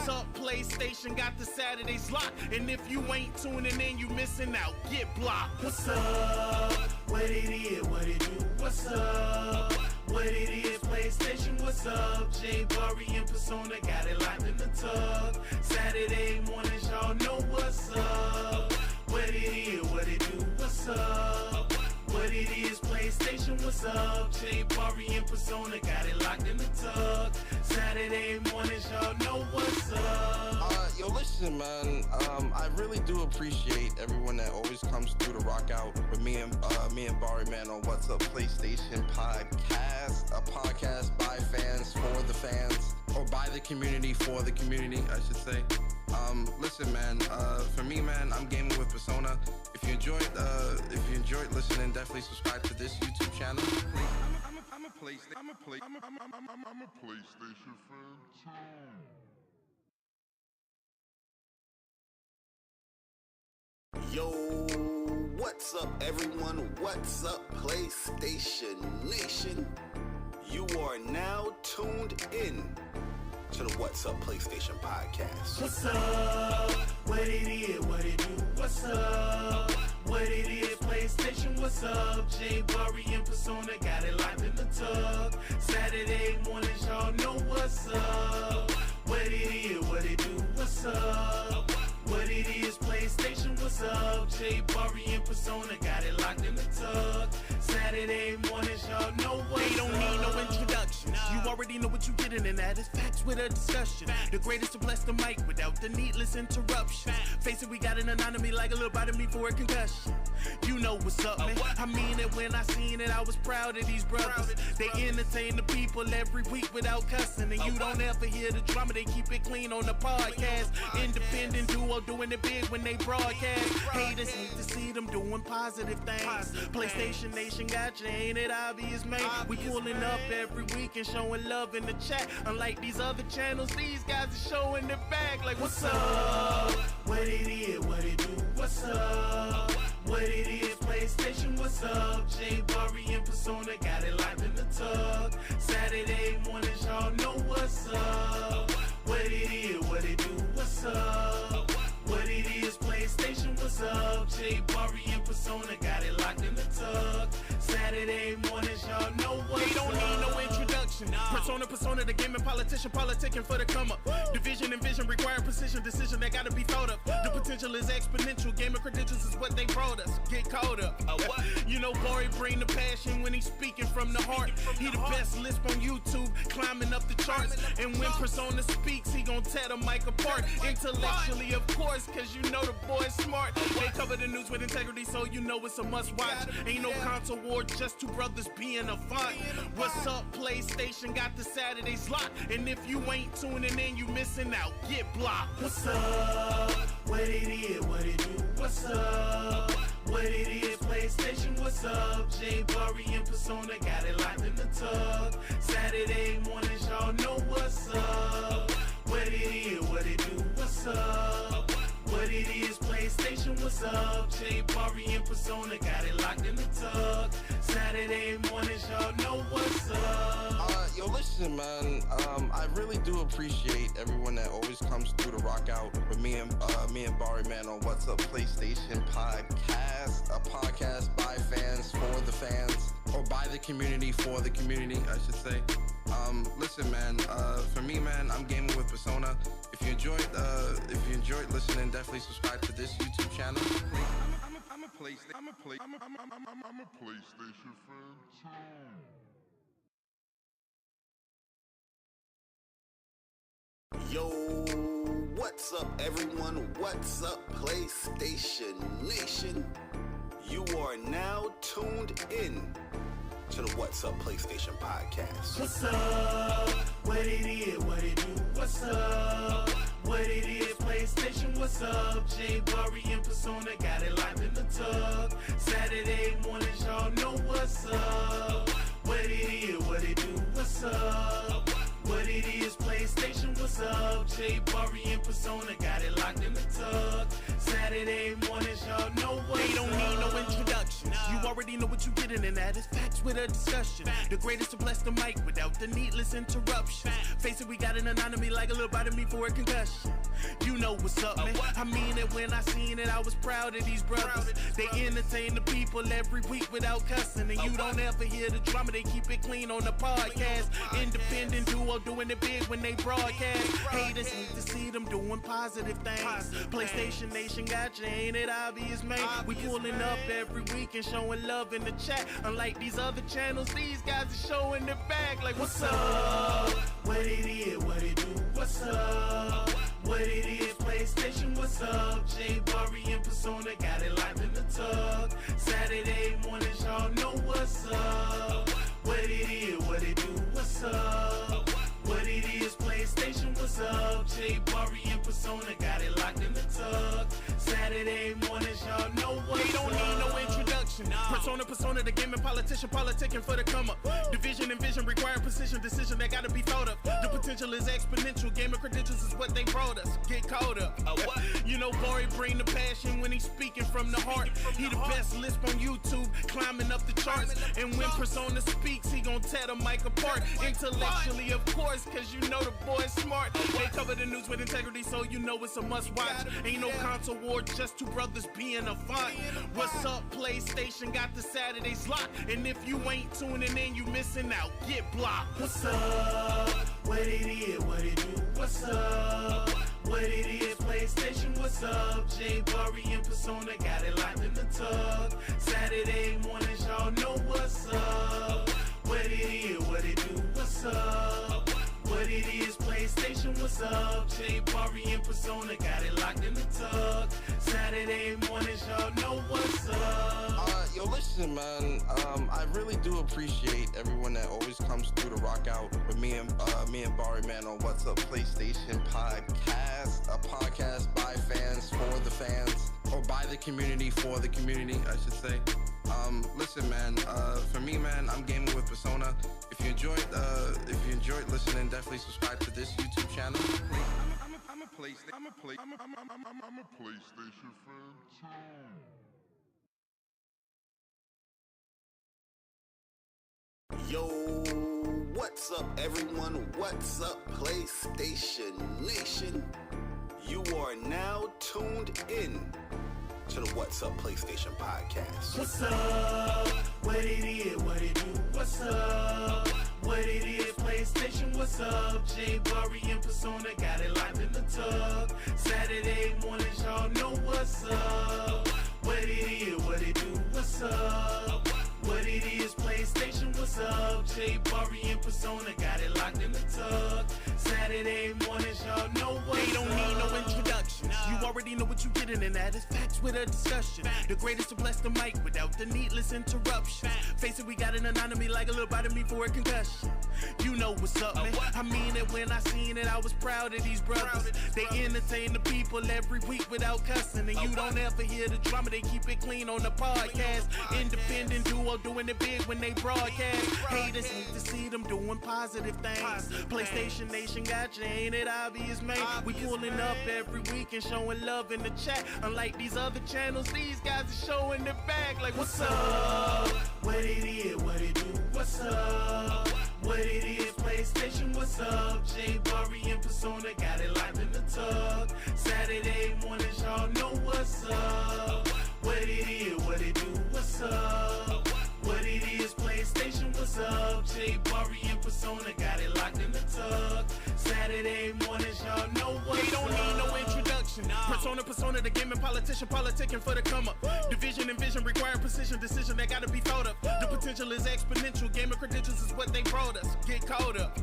What's up, PlayStation? Got the Saturdays locked. And if you ain't tuning in, you missing out. Get blocked. What's up? What it is? What it do? What's up? What it is? PlayStation. What's up? J Bari in persona, got it locked in the tug. Saturday mornings, y'all know what's up. What it is? What it do? What's up? What it is? PlayStation. What's up? J Bari in persona, got it locked in the tug. Saturday mornings, y'all know what's up. Yo, listen, man. I really do appreciate everyone that always comes through to rock out with me and Barret, man, on What's Up PlayStation podcast, a podcast by fans for the fans, or by the community for the community, I should say. Listen, man. For me, man, I'm gaming with Persona. If you enjoyed listening, definitely subscribe to this YouTube channel. I'm a PlayStation fan too. Yo, what's up everyone? What's up PlayStation Nation? You are now tuned in to the What's Up PlayStation podcast. What's up? What it is? What it do? What's up? What it is? PlayStation. What's up? J Bari in persona, got it locked in the tug. Saturday mornings, y'all know what's up. What it is? What it do? What's up? What it is? PlayStation. What's up? J Bari in persona, got it locked in the tug. Saturday mornings, y'all know what's up. They don't need no introduction. You already know what you getting, and that is facts with a discussion. The greatest to bless the mic without the needless interruption. Face it, we got an anatomy like a little bite of me for a concussion. You know what's up, man. I mean it when I seen it. I was proud of these brothers. They entertain the people every week without cussing, and you don't ever hear the drama. They keep it clean on the podcast. Independent duo doing it big when they broadcast. Haters hate to see them doing positive things. PlayStation Nation got you, ain't it obvious, man? We pulling up every week and showing love in the chat. Unlike these other channels, these guys are showing their bag like, what's up? What it is? What it do? What's up? What it is? PlayStation. What's up? J Bari in persona, got it locked in the tug. Saturday mornings, y'all know what's up. What it is? What it do? What's up? What it is? PlayStation. What's up? J Bari in persona, got it locked in the tug. Saturday mornings, y'all know what's up. They don't need no introduction. Persona, the gaming politician, politicking for the come up. Division and vision require precision, decision that gotta be thought of. The potential is exponential. Gamer credentials is what they brought us. Get caught up. You know, Bari bring the passion when he's speaking from the heart. He the best lisp on YouTube, climbing up the charts. And when Persona speaks, he gon' tear the mic apart. Intellectually, of course, cause you know the boy's smart. They cover the news with integrity, so you know it's a must watch. Ain't no console war, just two brothers being a font. What's up, PlayStation? Got the Saturdays locked. And if you ain't tuning in, you missing out. Get blocked. What's up? What it is? What it do? What's up? What it is? PlayStation. What's up? J Bari in persona, got it locked in the tug. Saturday mornings, y'all know what's up. What it is? What it do? What's up? What it is? PlayStation. What's up? J Bari in persona, got it locked in the tug. Saturday mornings, y'all know what's up. Yo, listen, man. I really do appreciate everyone that always comes through to rock out with me and Barret, man, on What's Up PlayStation podcast, a podcast by fans for the fans, or by the community for the community, I should say. Listen, man. For me, man, I'm gaming with Persona. If you enjoyed listening, definitely subscribe to this YouTube channel. I'm a PlayStation fan too. Yo, what's up everyone? What's up PlayStation Nation? You are now tuned in to the What's Up PlayStation podcast. What's up? What it is? What it do? What's up? What it is? PlayStation. What's up? J Bari in persona, got it locked in the tug. Saturday mornings, y'all know what's up. What it is? What it do? What's up? What it is? PlayStation. What's up? J Bari in persona, got it locked in the tug. Saturday mornings, y'all know what's up. They don't need no introduction. You You already know what you getting, and that is facts with a discussion. The greatest to bless the mic without the needless interruption. Face it, we got an anatomy like a little bite of me for a concussion. You know what's up, man. I mean it when I seen it, I was proud of these brothers. They entertain the people every week without cussing. And you don't ever hear the drama, they keep it clean on the podcast. Independent duo doing it big when they broadcast. Haters need to see them doing positive things. PlayStation Nation got you, ain't it obvious, man? We pulling up every week and showing love in the chat. Unlike these other channels, these guys are showing their back like, what's up? What it is, what it do, what's up? What it is, PlayStation, what's up? J Bari and Persona got it locked in the tug. Saturday mornings, y'all know what's up. What it is, what it do, what's up? What it is, PlayStation, what's up? J Bari and Persona got it locked in the tug. Saturday mornings, y'all know what's up. They don't need no introduction. Persona, the gaming politician, politicking for the come up. Division and vision require precision, decision that gotta be thought of. The potential is exponential. Gaming credentials is what they brought us. Get caught up. You know, Bari bring the passion when he's speaking from the heart. He the best lisp on YouTube, climbing up the charts. And when Persona speaks, he gon' tear the mic apart. Intellectually, of course, cause you know the boy's smart. They cover the news with integrity, so you know it's a must watch. Ain't no console war, just two brothers being a font. What's up, PlayStation? Got the Saturdays locked. And if you ain't tuning in, you missing out. Get blocked. What's up? What it is, what it do, what's up? What it is, PlayStation, what's up? J Bari and Persona got it locked in the tug. Saturday mornings, y'all know what's up. What it is, what it do, what's up? What it is, PlayStation, what's up? J Bari and Persona got it locked in the tug. Saturday mornings, y'all know what's up. Yo, listen, man. I really do appreciate everyone that always comes through to rock out with me and Bari, man, on What's Up PlayStation podcast, a podcast by fans for the fans, or by the community for the community, I should say. Listen, man. For me, man, I'm gaming with Persona. If you enjoyed listening, definitely subscribe to this YouTube channel. I'm a PlayStation fan too. Yo, what's up, everyone? What's up, PlayStation Nation? You are now tuned in to the What's Up PlayStation podcast. What's up? What it is, what it do, what's up? What it is, PlayStation, what's up? J Bari and Persona got it locked in the tug. Saturday mornings, y'all know what's up. What it is, what it do, what's up? What it is, PlayStation, what's up? J Bari and Persona got it locked in the tug. Saturday mornings, y'all know what's up. They don't need no introduction. You already know what you getting, and that is facts with a discussion. The greatest to bless the mic without the needless interruption. Face it, we got an anatomy like a little bite of me for a concussion. You know what's up, man. I mean it when I seen it, I was proud of these brothers. They entertain the people every week without cussing. And you don't ever hear the drama, they keep it clean on the podcast. Independent duo doing it big when they broadcast. Haters need to see them doing positive things. PlayStation Nation got you, ain't it obvious, man? We pulling up every week and showing love in the chat. Unlike these other channels, these guys are showing their back like, what's up? What it is, what it do, what's up? What it is, PlayStation, what's up? J Bari and Persona got it locked in the tug. Saturday mornings, y'all know what's up. What it is, what it do, what's up? What it is, PlayStation, what's up? J Bari and Persona got it locked in the tug. Saturday mornings, y'all know what's up. They don't need no introduction. Persona, the gaming politician, politicking for the come up. Division and vision require precision, decision that gotta be thought of. The potential is exponential. Gaming credentials is what they brought us. Get caught up.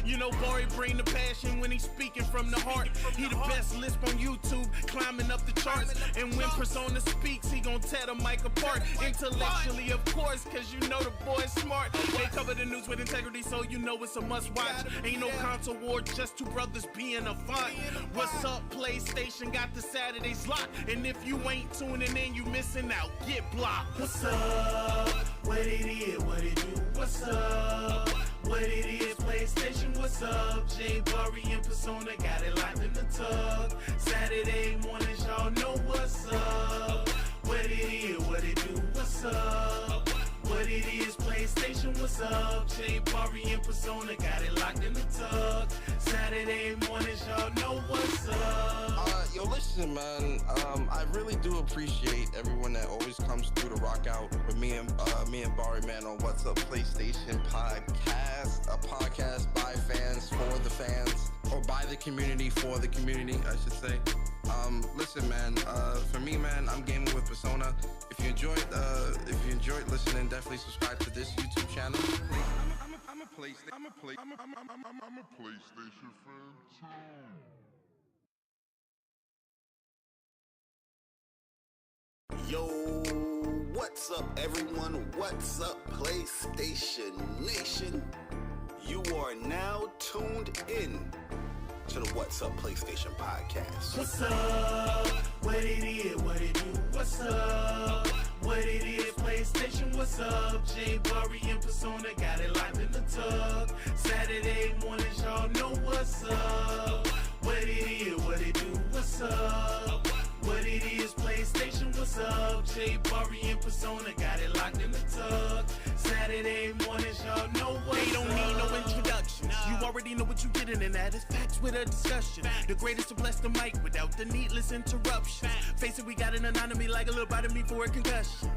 You know, Bari bring the passion when he's speaking from the heart. He the best lisp on YouTube, climbing up the charts. And when Persona speaks, he gon' tear the mic apart. Intellectually, of course, cause you know the boy's smart. They cover the news with integrity, so you know it's a must watch. Ain't no console war, just two brothers being a font. What's up, PlayStation? Got the Saturdays locked. And if you ain't tuning in, you missing out. Get blocked. What's up? What it is, what it do, what's up? What it is, PlayStation, what's up? J Bari and Persona got it locked in the tug. Saturday mornings, y'all know what's up. What it is, what it do, what's up? PlayStation, what's up? J Bari and Persona got it locked in the tug. Saturday mornings, y'all know what's up. Yo, listen, man. I really do appreciate everyone that always comes through to rock out with me and Bari, man, on What's Up PlayStation Podcast, a podcast by fans for the fans, or by the community for the community, I should say. Listen, man. For me, man, I'm gaming with Persona. If you enjoyed listening, definitely subscribe to this YouTube channel. I'm a PlayStation fan too. Yo, what's up, everyone? What's up, PlayStation Nation? You are now tuned in to the What's Up PlayStation Podcast. What's up? What it is, what it do? What's up? What it is, PlayStation, what's up? J Bari and Persona got it locked in the tug. Saturday mornings, y'all know what's up. What it is, what it do? What's up? What it is, PlayStation, what's up? J Bari and Persona got it locked in the tug. Saturday mornings, y'all know what's up. They don't need no introduction. You already know what you're getting, and that is facts with a discussion. The greatest to bless the mic without the needless interruption. Face it, we got an anatomy like a little bite of me for a concussion.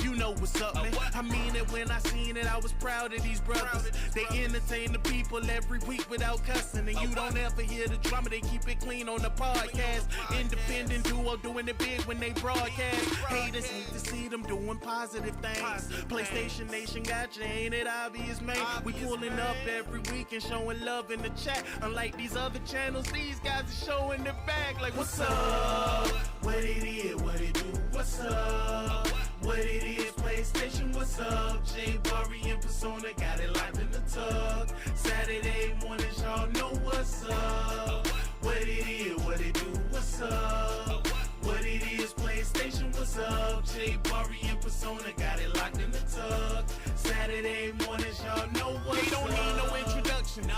You know what's up, man. I mean it when I seen it. I was proud of these brothers. They entertain the people every week without cussing. And you don't ever hear the drama. They keep it clean on the podcast. Independent duo doing it big when they broadcast. Haters hate to see them doing positive things. PlayStation Nation got you, ain't it obvious, man? We pulling up every week and showing love in the chat. Unlike these other channels, these guys are showing their back. Like, what's up? What it is, what it do? What's up? What it is, PlayStation, what's up? J Bari and Persona got it locked in the tug. Saturday mornings, y'all know what's up. What it is, what it do? What's up? What it is, PlayStation, what's up? J Bari and Persona got it locked in the tug. Saturday mornings, y'all know what's up. They don't need no introduction.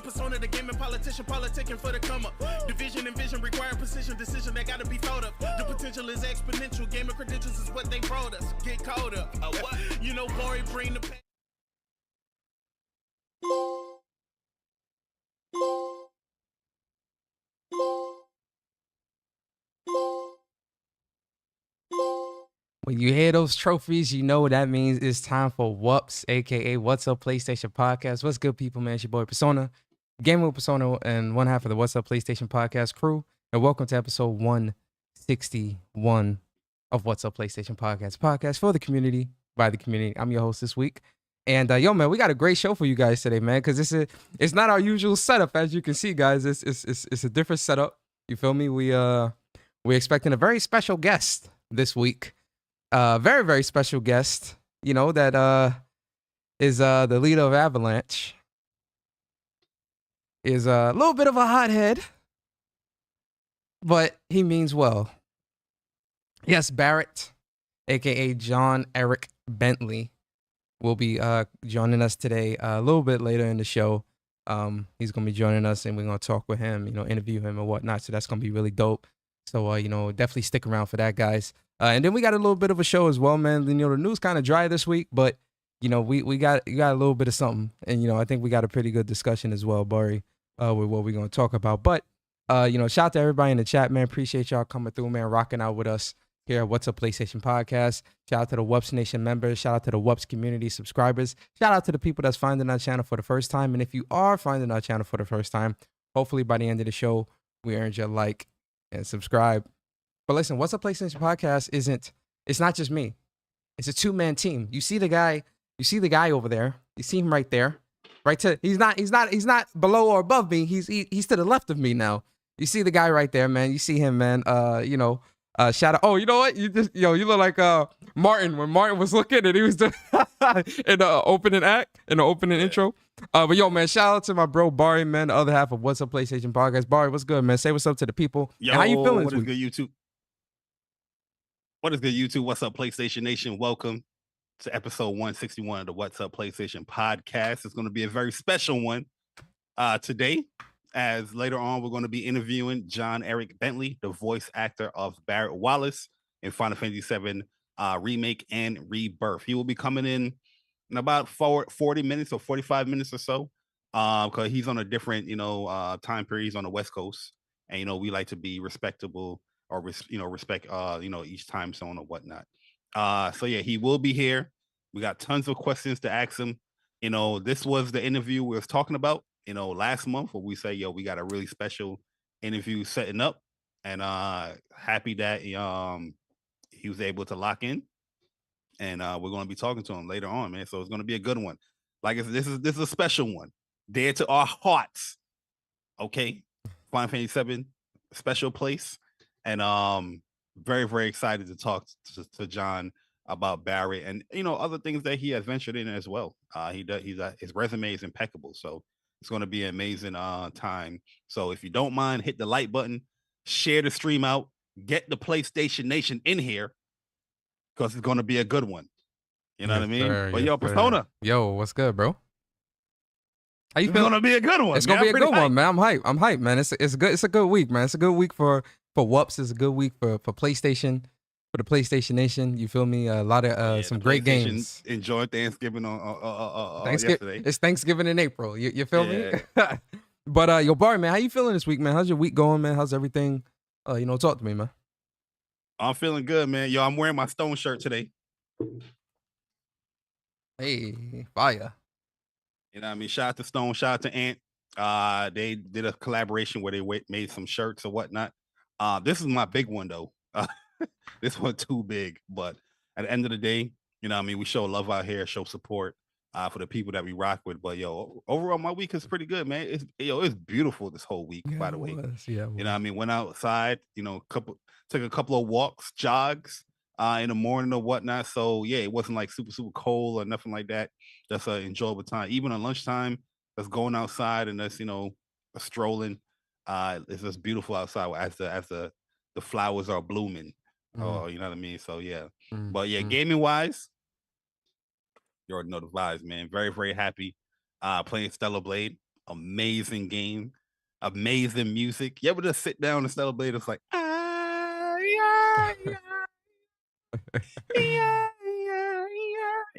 Persona, the gaming politician, politicking for the come up. Division and vision require precision, decision that gotta be thought of. The potential is exponential. Gaming credentials is what they brought us. Get caught up. You know, Bari bring the pain. When you hear those trophies, you know what that means. It's time for WUPS, aka What's Up PlayStation Podcast. What's good, people, man? It's your boy Persona, gaming with Persona, and one half of the What's Up PlayStation Podcast crew. And welcome to episode 161 of What's Up PlayStation Podcast for the community, by the community. I'm your host this week. And yo, man, we got a great show for you guys today, man, because it's not our usual setup, as you can see, guys. It's a different setup. You feel me? We're expecting a very special guest this week. Very, very special guest, you know, that is the leader of Avalanche. Is a little bit of a hothead, but he means well. Yes, Barrett, aka John Eric Benntley, will be joining us today a little bit later in the show. He's going to be joining us, and we're going to talk with him, you know, interview him and whatnot. So that's going to be really dope. So, you know, definitely stick around for that, guys. And then we got a little bit of a show as well, man. You know, the news kind of dry this week, but, you know, we got a little bit of something. And, you know, I think we got a pretty good discussion as well, Bari, with what we're going to talk about. But, you know, shout out to everybody in the chat, man. Appreciate y'all coming through, man, rocking out with us here at What's Up PlayStation Podcast. Shout out to the WUPS Nation members. Shout out to the WUPS community subscribers. Shout out to the people that's finding our channel for the first time. And if you are finding our channel for the first time, hopefully by the end of the show, we earned your like and subscribe. But listen, What's Up PlayStation Podcast it's not just me. It's a two-man team. You see the guy over there. You see him right there. He's not below or above me. He's to the left of me now. You see the guy right there, man. You see him, man. You know, shout out. Oh, you know what? You look like Martin when Martin was looking and he was in the opening act, in the opening intro. But yo, man, shout out to my bro Bari, man, the other half of What's Up PlayStation Podcast. Bari, what's good, man? Say what's up to the people. Yo, and how you feeling? What is good, YouTube? What is good, YouTube? What's up, PlayStation Nation? Welcome to episode 161 of the What's Up PlayStation Podcast. It's going to be a very special one today, as later on we're going to be interviewing John Eric Benntley, the voice actor of Barrett Wallace in Final Fantasy VII Remake and Rebirth. He will be coming in in about 40 minutes or 45 minutes or so. Because he's on a different, time period. He's on the West Coast, and we like to be respectable or respect each time zone or whatnot. So yeah, he will be here. We got tons of questions to ask him. This was the interview we was talking about, last month, where we say, yo, we got a really special interview setting up, and happy that he was able to lock in, and we're going to be talking to him later on, man. So it's going to be a good one. Like this is a special one, dear to our hearts. Okay, Final Fantasy VII, special place, and very, very excited to talk to John about Barrett and other things that he has ventured in as well. His resume is impeccable, so it's going to be an amazing time. So if you don't mind, hit the like button, share the stream out, get the PlayStation Nation in here, because it's going to be a good one. You know what I mean? Sir, But yo, Persona, yo, what's good, bro? How you it's feeling? going to be a good one. It's gonna be a good one, man. I'm hyped, man. It's good. It's a good week, man. It's a good week for WUPS. It's a good week for PlayStation, for the PlayStation Nation. You feel me? A lot of some great games. Enjoy Thanksgiving on Thanksgiving. yesterday. It's Thanksgiving in April. You feel me? But yo, Bari, man, how you feeling this week, man? How's your week going, man? How's everything? Talk to me, man. I'm feeling good, man. Yo, I'm wearing my Stone shirt today. Hey, fire. You know what I mean? Shout out to Stone, shout out to Ant. They did a collaboration where they made some shirts or whatnot. This is my big one though. This one too big, but at the end of the day, we show love out here, show support for the people that we rock with. But yo, overall, my week is pretty good, man. It's beautiful this whole week, by the way. Went outside, took a couple of walks, jogs in the morning or whatnot. So yeah, it wasn't like super, super cold or nothing like that. Just an enjoyable time. Even on lunchtime, just going outside and just, strolling. It's just beautiful outside as the flowers are blooming. Oh, you know what I mean? So yeah. But yeah, gaming wise, you already know the vibes, man. Very, very happy. Playing Stellar Blade. Amazing game. Amazing music. You ever just sit down and Stellar Blade? It's like,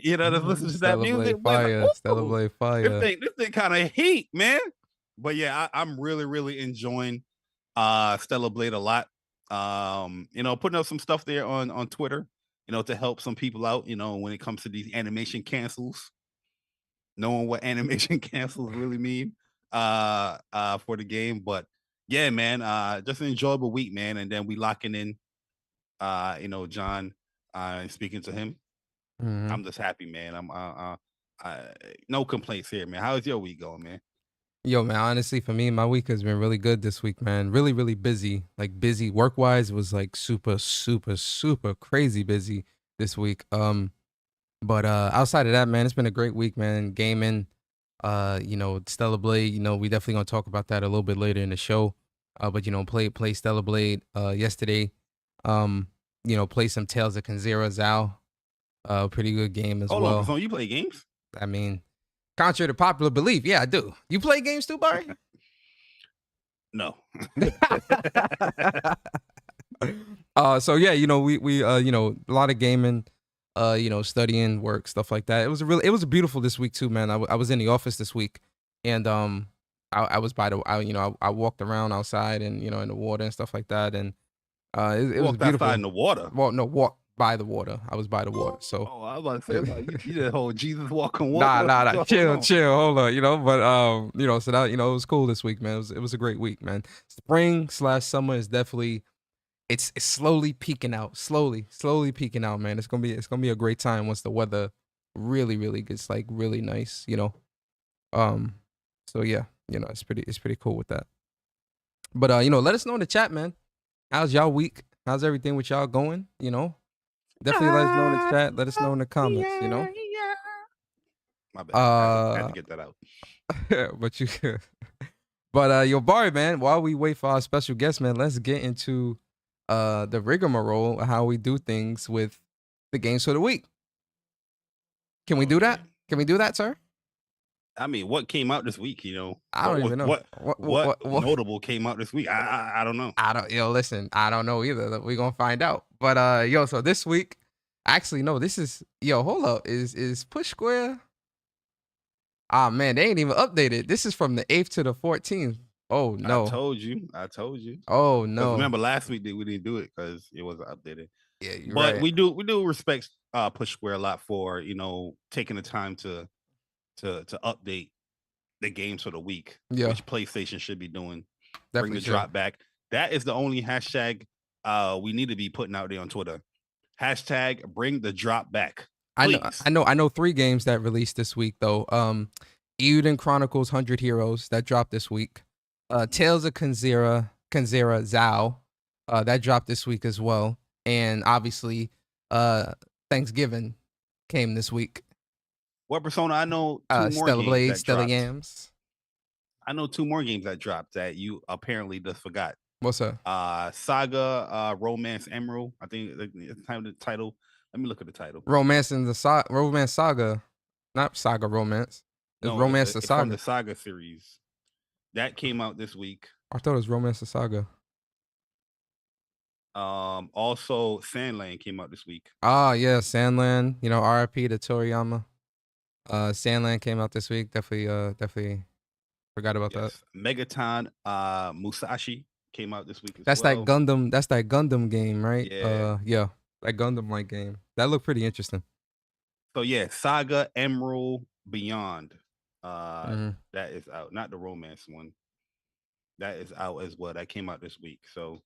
just listen to that music. Fire, Stellar Blade fire. This thing kind of heat, man. But yeah, I'm really, really enjoying Stellar Blade a lot. Putting up some stuff there on Twitter, to help some people out, when it comes to these animation cancels, knowing what animation cancels really mean for the game. But yeah, man, just an enjoyable week, man. And then we locking in, John, speaking to him. I'm just happy, man. I'm no complaints here, man. How's your week going, man? Yo, man, honestly, for me, my week has been really good this week, man. Really, really busy. Like busy work-wise, was like super, super, super crazy busy this week. But outside of that, man, it's been a great week, man. Gaming, Stellar Blade, we definitely gonna talk about that a little bit later in the show. But play Stellar Blade yesterday. Play some Tales of Kanzera Zao. Pretty good game as well. So you play games? I mean, contrary to popular belief, yeah, I do. You play games too, Barry? No. So yeah, we a lot of gaming, studying, work, stuff like that. It was beautiful this week too, man. I was in the office this week, and I was by the I walked around outside and in the water and stuff like that, and it was beautiful. Outside in the water. Well, no, walk by the water. I was by the water. So I was about to say, you did the whole Jesus walking water. Nah. Chill, hold on, but so that it was cool this week, man. It was a great week, man. Spring/summer is definitely it's slowly peaking out. Slowly peaking out, man. It's gonna be a great time once the weather really gets like really nice, So yeah, it's pretty cool with that. But let us know in the chat, man. How's y'all week? How's everything with y'all going? Definitely let us know in the chat. Let us know in the comments, My bad. I had to get that out. But yo, Bari, man, while we wait for our special guest, man, let's get into the rigmarole of how we do things with the games for the week. Can we do that? Can we do that, sir? I mean, what came out this week? I don't even know. What notable came out this week? I don't know. Listen, I don't know either. We're gonna find out. But so this week, actually, no, this is hold up. Is Push Square Ah, man, they ain't even updated. This is from the 8th to the 14th. Oh, no. I told you. Oh, Because no. remember last week we didn't do it because it wasn't updated. Yeah, you're But right. we do respect Push Square a lot for taking the time to update the games for the week, Yeah, which PlayStation should be doing. definitely Bring the should. drop back. That is the only hashtag we need to be putting out there on Twitter. Hashtag bring the drop back. Please. I know 3 games that released this week though. Euden Chronicles 100 Heroes that dropped this week. Tales of Kanzera Zao that dropped this week as well. And obviously Thanksgiving came this week. What Persona? I know 2 more Stellar games Blade, that Stellar dropped. Yams. I know 2 more games that dropped that you apparently just forgot. What's up? Saga Romance Emerald. I think it's time the title. Let me look at the title. Romance Saga. Not Saga Romance. It's No, Romance the it's Saga. from the Saga series. That came out this week. I thought it was Romance the Saga. Also Sandland came out this week. Ah, yeah, Sandland. RIP to Toriyama. Sandland came out this week. Definitely forgot about that. Megaton Musashi came out this week as That's well. That's that Gundam game, right? Yeah. Yeah. That Gundam like game. That looked pretty interesting. So yeah, Saga Emerald Beyond. Mhm. That is out. Not the romance one. That is out as well. That came out this week. So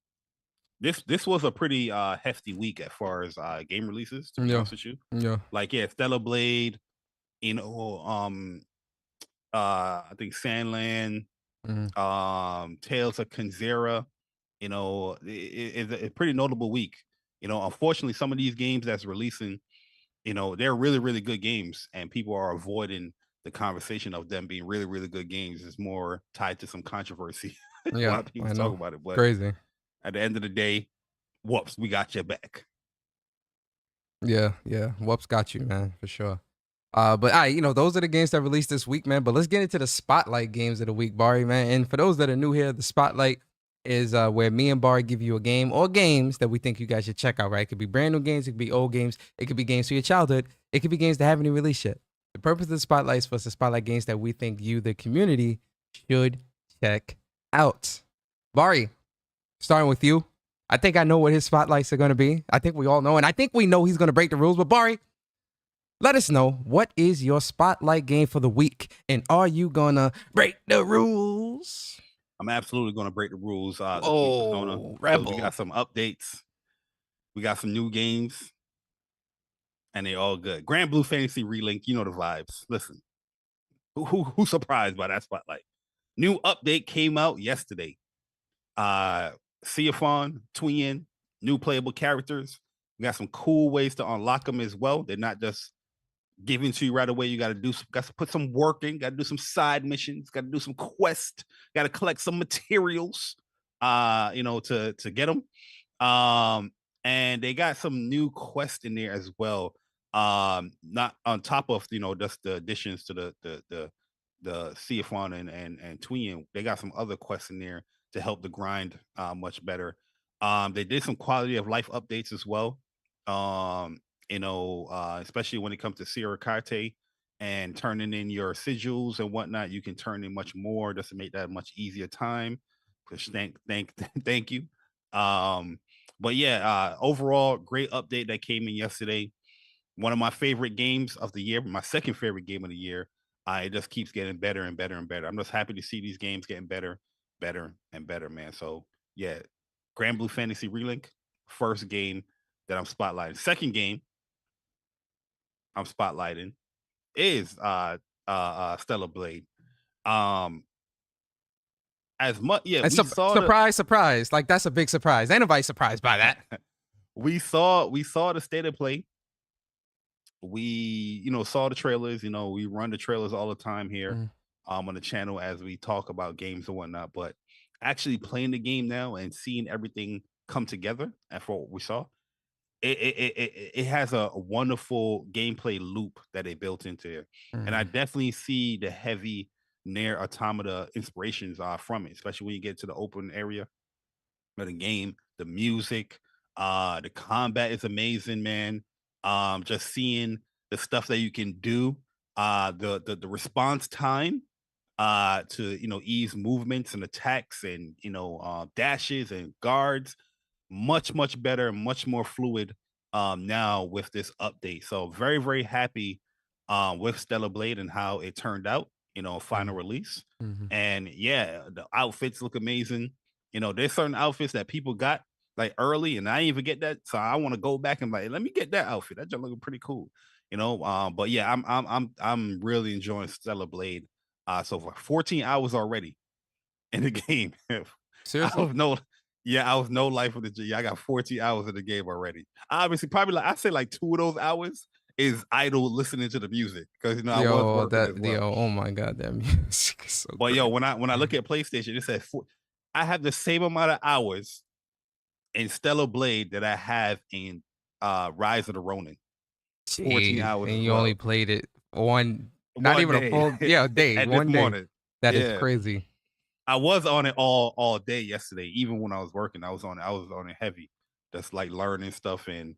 this was a pretty hefty week as far as game releases, to be honest with you. Yeah. Like Stellar Blade, I think Sandland, Tales of Kanzera, it's a pretty notable week. Unfortunately, some of these games that's releasing, they're really, really good games, and people are avoiding the conversation of them being really, really good games. It's more tied to some controversy. Yeah, A lot of people talk about it, but crazy. at the end of the day, whoops, we got your back. Yeah. WUPS got you, man, for sure. But those are the games that released this week, man. But let's get into the spotlight games of the week, Bari, man. And for those that are new here, the spotlight is where me and Bari give you a game or games that we think you guys should check out, right? It could be brand new games, it could be old games, it could be games from your childhood, it could be games that haven't even released yet. The purpose of the spotlight is for us to spotlight games that we think you, the community, should check out. Bari, starting with you. I think I know what his spotlights are going to be. I think we all know, and I think we know he's going to break the rules. But Bari, let us know, what is your spotlight game for the week, and are you going to break the rules? I'm absolutely going to break the rules. Oh, Rebel. We got some updates. We got some new games, and they all good. Grand Blue Fantasy Relink, you know the vibes. Listen, who surprised by that spotlight? New update came out yesterday. Seaphon, Twin, new playable characters. We got some cool ways to unlock them as well. They're not just giving to you right away. You got to put some work in. Got to do some side missions. Got to do some quests. Got to collect some materials. To get them. And they got some new quests in there as well. Not on top of just the additions to the Seaphon and Twin. They got some other quests in there to help the grind much better. They did some quality of life updates as well. Especially when it comes to Sierra Karte and turning in your sigils and whatnot, you can turn in much more just to make that a much easier time. Thank you. But yeah, overall, great update that came in yesterday. One of my favorite games of the year, my second favorite game of the year. It just keeps getting better and better and better. I'm just happy to see these games getting better and better, man. So yeah, Grand Blue Fantasy Relink, first game that I'm spotlighting. Second game I'm spotlighting is Stellar Blade. As much, yeah, It's surprise. Like, that's a big surprise. Ain't nobody surprised by that. we saw the state of play. We saw the trailers. We run the trailers all the time here on the channel as we talk about games and whatnot. But actually playing the game now and seeing everything come together and for what we saw, it has a wonderful gameplay loop that they built into it. And I definitely see the heavy Nier Automata inspirations from it, especially when you get to the open area of the game. The music, the combat is amazing, man. Just seeing the stuff that you can do The response time to ease movements and attacks and dashes and guards, much better, much more fluid now with this update. So very, very happy with Stellar Blade and how it turned out, final release. Mm-hmm. And yeah, the outfits look amazing. There's certain outfits that people got like early, and I didn't even get that. So I want to go back and like, let me get that outfit. That just looking pretty cool. But yeah, I'm really enjoying Stellar Blade so far. 14 hours already in the game. Seriously? I was no life of the G. I got 14 hours in the game already. Obviously, probably like I say like 2 of those hours is idle listening to the music because I was working as well. Oh my god, that music is so But great. yo, when I look at PlayStation, it says I have the same amount of hours in Stellar Blade that I have in Rise of the Ronin. 14 hours. And you only played it not even day. a full day. At One this day. morning. That is crazy. I was on it all day yesterday. Even when I was working, I was on it heavy. Just like learning stuff and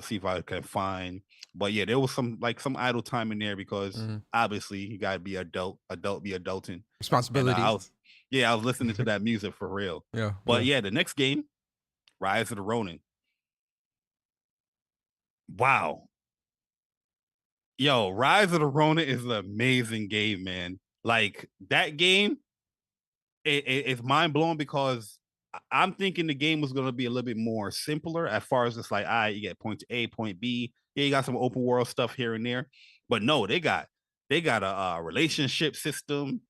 see if I can find. But yeah, there was some idle time in there because obviously you gotta be adult be adulting. Responsibility. I was listening to that music for real. Yeah. But yeah, the next game, Rise of the Ronin. Wow. Yo, Rise of the Ronin is an amazing game, man. Like that game, it's mind blowing because I'm thinking the game was going to be a little bit more simpler as far as it's like, you get point to A, point B. Yeah, you got some open world stuff here and there, but no, they got a relationship system.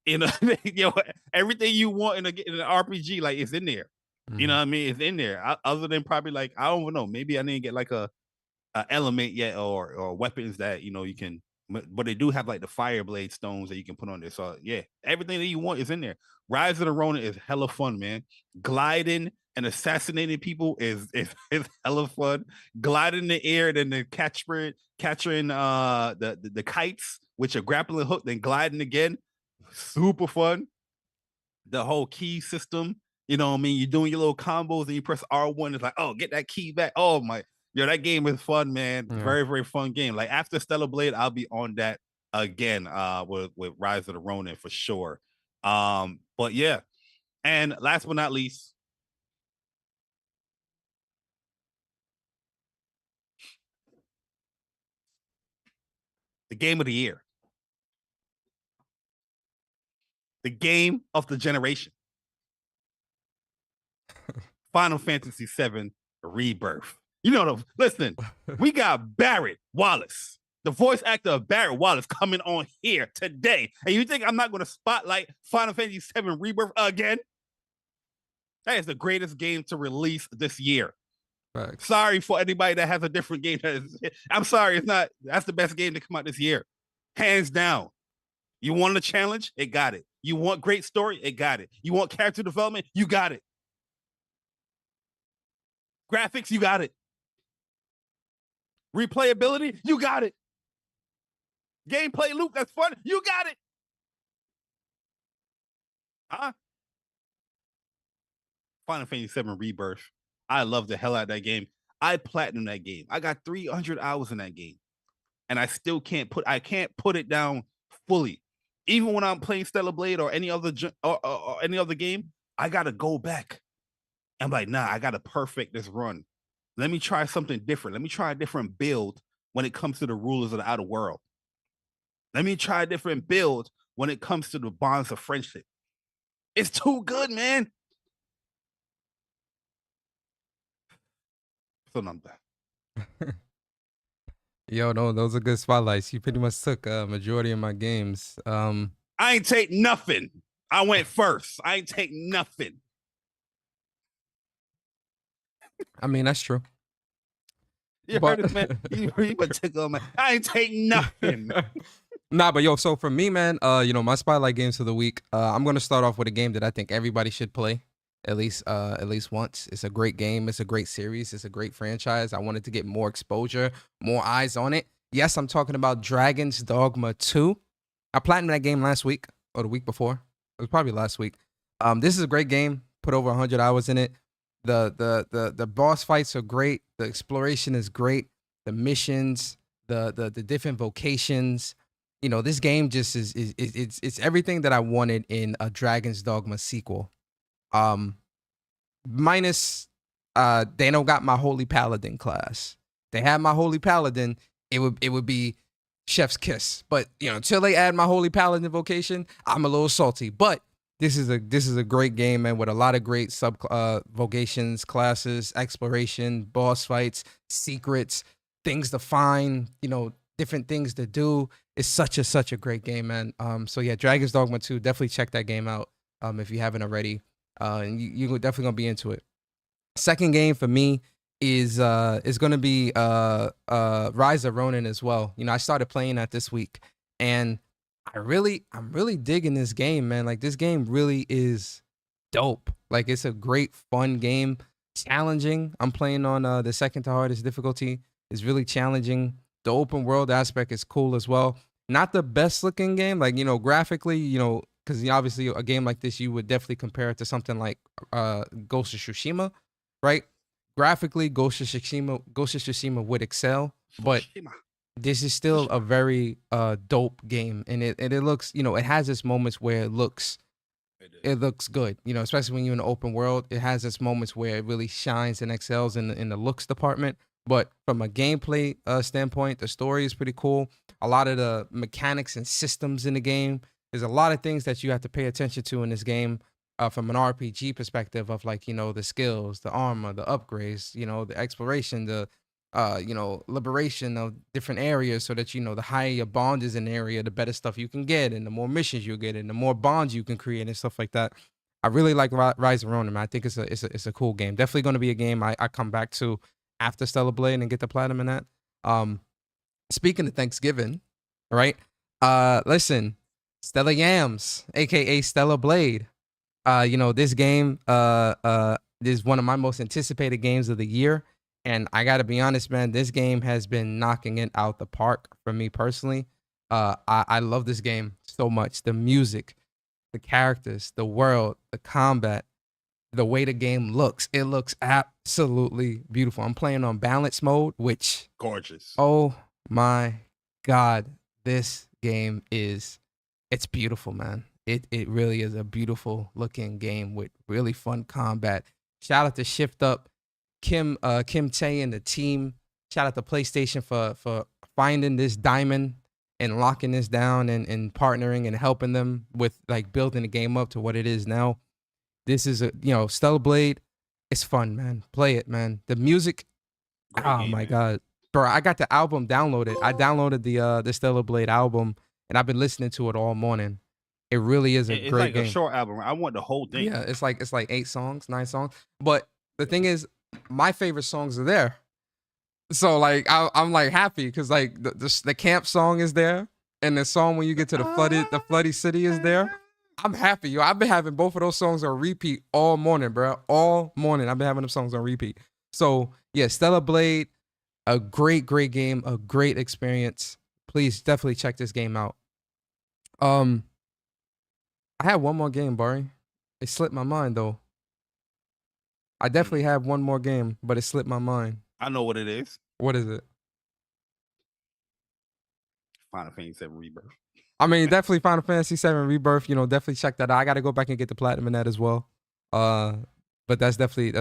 Everything you want in an RPG, like it's in there. You know what I mean? It's in there. Other than probably like I don't know, maybe I didn't get like a element yet or weapons that you can. But they do have like the fire blade stones that you can put on there. So yeah, everything that you want is in there. Rise of the Ronin is hella fun, man. Gliding and assassinating people is hella fun. Gliding in the air, then the capturing the kites, which are grappling hook, then gliding again. Super fun. The whole key system, you know what I mean? You're doing your little combos and you press R1, it's like, oh, get that key back. Oh my. Yo, that game is fun, man. Yeah. Very, very fun game. Like after Stellar Blade, I'll be on that again with Rise of the Ronin for sure. But yeah. And last but not least, the game of the year. The game of the generation. Final Fantasy VII Rebirth. Listen, we got Barrett Wallace, the voice actor of Barrett Wallace, coming on here today. And you think I'm not going to spotlight Final Fantasy VII Rebirth again? That is the greatest game to release this year. Right. Sorry for anybody that has a different game. I'm sorry, it's not. That's the best game to come out this year. Hands down. You want a challenge? It got it. You want great story? It got it. You want character development? You got it. Graphics? You got it. Replayability, you got it. Gameplay loop, that's fun, you got it. Final Fantasy VII Rebirth. I love the hell out of that game. I platinumed that game. I got 300 hours in that game. And I still can't put it down fully. Even when I'm playing Stellar Blade or any other or any other game, I gotta go back. I'm like, nah, I gotta perfect this run. Let me try something different. Let me try a different build when it comes to the rulers of the outer world. Let me try a different build when it comes to the bonds of friendship. It's too good, man. So I'm done. Yo, no, those are good spotlights. You pretty much took a majority of my games. I ain't take nothing. I went first. I ain't take nothing. I mean, that's true. You heard it, man. You tickle, man. I ain't take nothing. Nah, but yo, so for me, man, my spotlight games of the week, I'm gonna start off with a game that I think everybody should play at least once. It's a great game. It's a great series. It's a great franchise. I wanted to get more exposure, more eyes on it. Yes, I'm talking about Dragon's Dogma 2. I platinumed that game last week or the week before. It was probably last week. This is a great game. Put over 100 hours in it. The boss fights are great. The exploration is great. The missions, the different vocations, you know, this game just is it's everything that I wanted in a Dragon's Dogma sequel. Minus they don't got my Holy Paladin class. They had my Holy Paladin, it would be chef's kiss. But you know, until they add my Holy Paladin vocation, I'm a little salty. But this is a great game, man, with a lot of great sub vocations, classes, exploration, boss fights, secrets, things to find, you know, different things to do. It's such a great game, man. So yeah, Dragon's Dogma 2, definitely check that game out if you haven't already. And you're definitely gonna be into it. Second game for me is gonna be Rise of Ronin as well. You know, I started playing that this week, and I'm really digging this game, man. Like, this game really is dope. Like, it's a great fun game, challenging. I'm playing on the second to hardest difficulty. It's really challenging. The open world aspect is cool as well. Not the best looking game, like, you know, graphically, you know, because obviously a game like this, you would definitely compare it to something like Ghost of Tsushima, right? Graphically, Ghost of Tsushima would excel, but this is still a very dope game, and it looks, you know, it has its moments where it looks good, you know, especially when you're in the open world. It has its moments where it really shines and excels in the looks department. But from a gameplay standpoint, the story is pretty cool. A lot of the mechanics and systems in the game, there's a lot of things that you have to pay attention to in this game from an RPG perspective of, like, you know, the skills, the armor, the upgrades, you know, the exploration, the you know, liberation of different areas, so that, you know, the higher your bond is in the area, the better stuff you can get, and the more missions you get, and the more bonds you can create and stuff like that. I really like Rise of Ronin, man. I think it's a cool game. Definitely going to be a game I come back to after Stellar Blade and get the platinum in that. Speaking of Thanksgiving, right? Listen, Stella Yams, aka Stellar Blade. You know, this game is one of my most anticipated games of the year. And I gotta be honest, man, this game has been knocking it out the park for me personally. I love this game so much. The music, the characters, the world, the combat, the way the game looks. It looks absolutely beautiful. I'm playing on balance mode, which gorgeous. Oh my God, this game it's beautiful, man. It really is a beautiful looking game with really fun combat. Shout out to Shift Up, Kim Tae and the team. Shout out to PlayStation for finding this diamond and locking this down and partnering and helping them with, like, building the game up to what it is now. This is Stellar Blade. It's fun, man. Play it, man. The music. Great game, my God, bro! I got the album downloaded. I downloaded the Stellar Blade album, and I've been listening to it all morning. It really is a great game. It's like a short album. I want the whole thing. Yeah, it's like 8 songs, 9 songs. But the thing is, my favorite songs are there. So, like, I'm like happy because, like, the camp song is there, and the song when you get to the floody city is there. I'm happy, yo. I've been having both of those songs on repeat all morning, bro. All morning, I've been having them songs on repeat. So yeah, Stellar Blade, a great game, a great experience. Please definitely check this game out. I had one more game, Bari. It slipped my mind though. I definitely have one more game, but it slipped my mind. I know what it is. What is it? Final Fantasy VII Rebirth. I mean, definitely Final Fantasy VII Rebirth. You know, definitely check that out. I got to go back and get the platinum in that as well. But that's definitely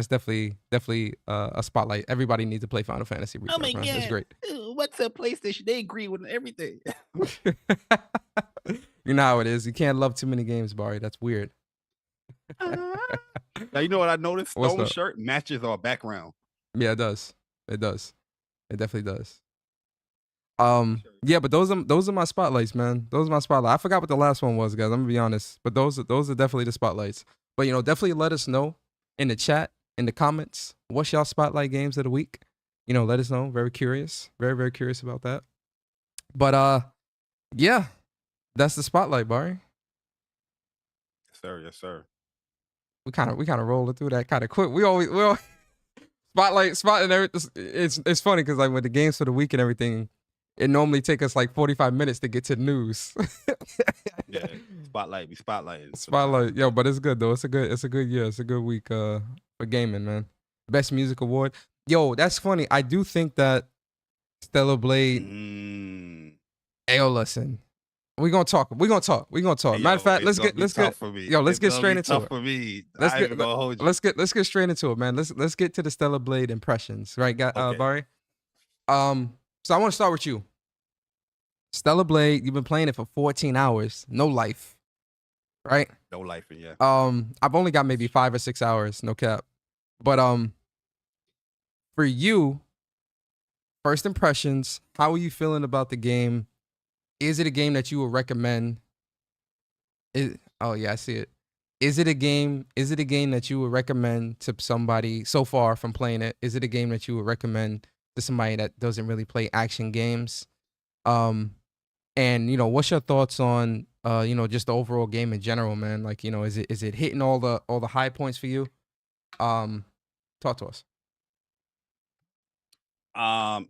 a spotlight. Everybody needs to play Final Fantasy Rebirth. Oh my God, it's great. What's up, PlayStation? They agree with everything. You know how it is. You can't love too many games, Bari. That's weird. Now, you know what I noticed? Stone's shirt matches our background. Yeah, it does. It does. It definitely does. Yeah, but those are my spotlights, man. Those are my spotlights. I forgot what the last one was, guys. I'm gonna be honest, but those are definitely the spotlights. But you know, definitely let us know in the chat, in the comments, what's y'all spotlight games of the week. You know, let us know. Very curious, very curious about that. But yeah, that's the spotlight, Bari. Yes, sir. We kind of rolling through that kind of quick. We always spotlight and everything. It's funny because, like, with the games for the week and everything, it normally take us like 45 minutes to get to the news. Yeah, spotlight, yo, but it's good though. It's a good year. It's a good week for gaming, man. Best music award. Yo, that's funny. I do think that Stellar Blade. Listen, We're gonna talk. We're gonna talk. We're gonna talk. Yo, Matter of fact, let's get for me. yo, let's It's get gonna straight be into tough it. for me. Let's I ain't get even gonna hold you. let's get straight into it, man. Let's get to the Stellar Blade impressions, right, Okay. Bari? So I want to start with you. Stellar Blade, you've been playing it for 14 hours, no life, right? No life in yeah. I've only got maybe 5 or 6 hours, no cap. But for you, first impressions, how are you feeling about the game? Is it a game that you would recommend? Oh yeah, I see it. Is it a game that you would recommend to somebody so far from playing it? Is it a game that you would recommend to somebody that doesn't really play action games? And what's your thoughts on just the overall game in general, man? Like, is it hitting all the high points for you? Talk to us.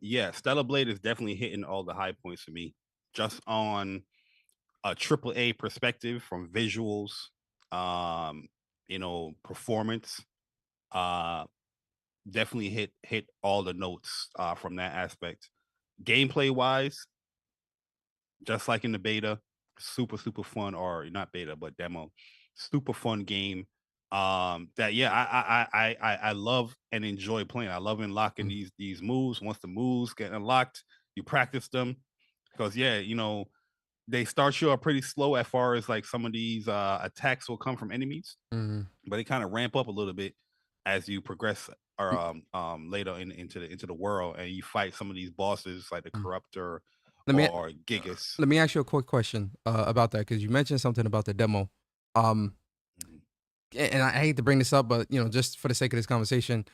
Yeah, Stellar Blade is definitely hitting all the high points for me. Just on a AAA perspective, from visuals, performance, definitely hit all the notes from that aspect. Gameplay wise, just like in the beta, super fun, or not beta but demo, super fun game. That I love and enjoy playing. I love unlocking these moves. Once the moves get unlocked, you practice them, because they start you out pretty slow as far as like some of these attacks will come from enemies, but they kind of ramp up a little bit as you progress, or later into the world, and you fight some of these bosses like the Corruptor or Gigas. Let me ask you a quick question about that, because you mentioned something about the demo. And I hate to bring this up, but just for the sake of this conversation,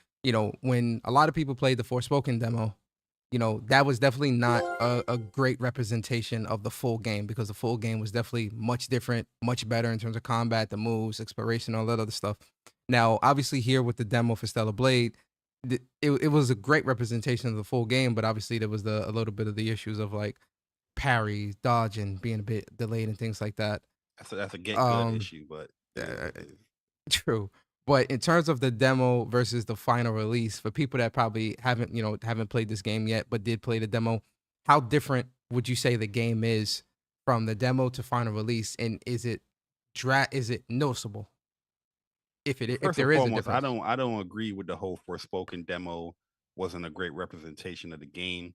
when a lot of people played the Forspoken demo, that was definitely not a great representation of the full game, because the full game was definitely much different, much better in terms of combat, the moves, exploration, all that other stuff. Now, obviously here with the demo for Stellar Blade, it was a great representation of the full game, but obviously there was a little bit of the issues of like parry, dodging, being a bit delayed and things like that. That's a get good issue, but true. But in terms of the demo versus the final release, for people that probably haven't played this game yet, but did play the demo, how different would you say the game is from the demo to final release? And is it noticeable? If there is a difference. I don't agree with the whole Forspoken demo wasn't a great representation of the game.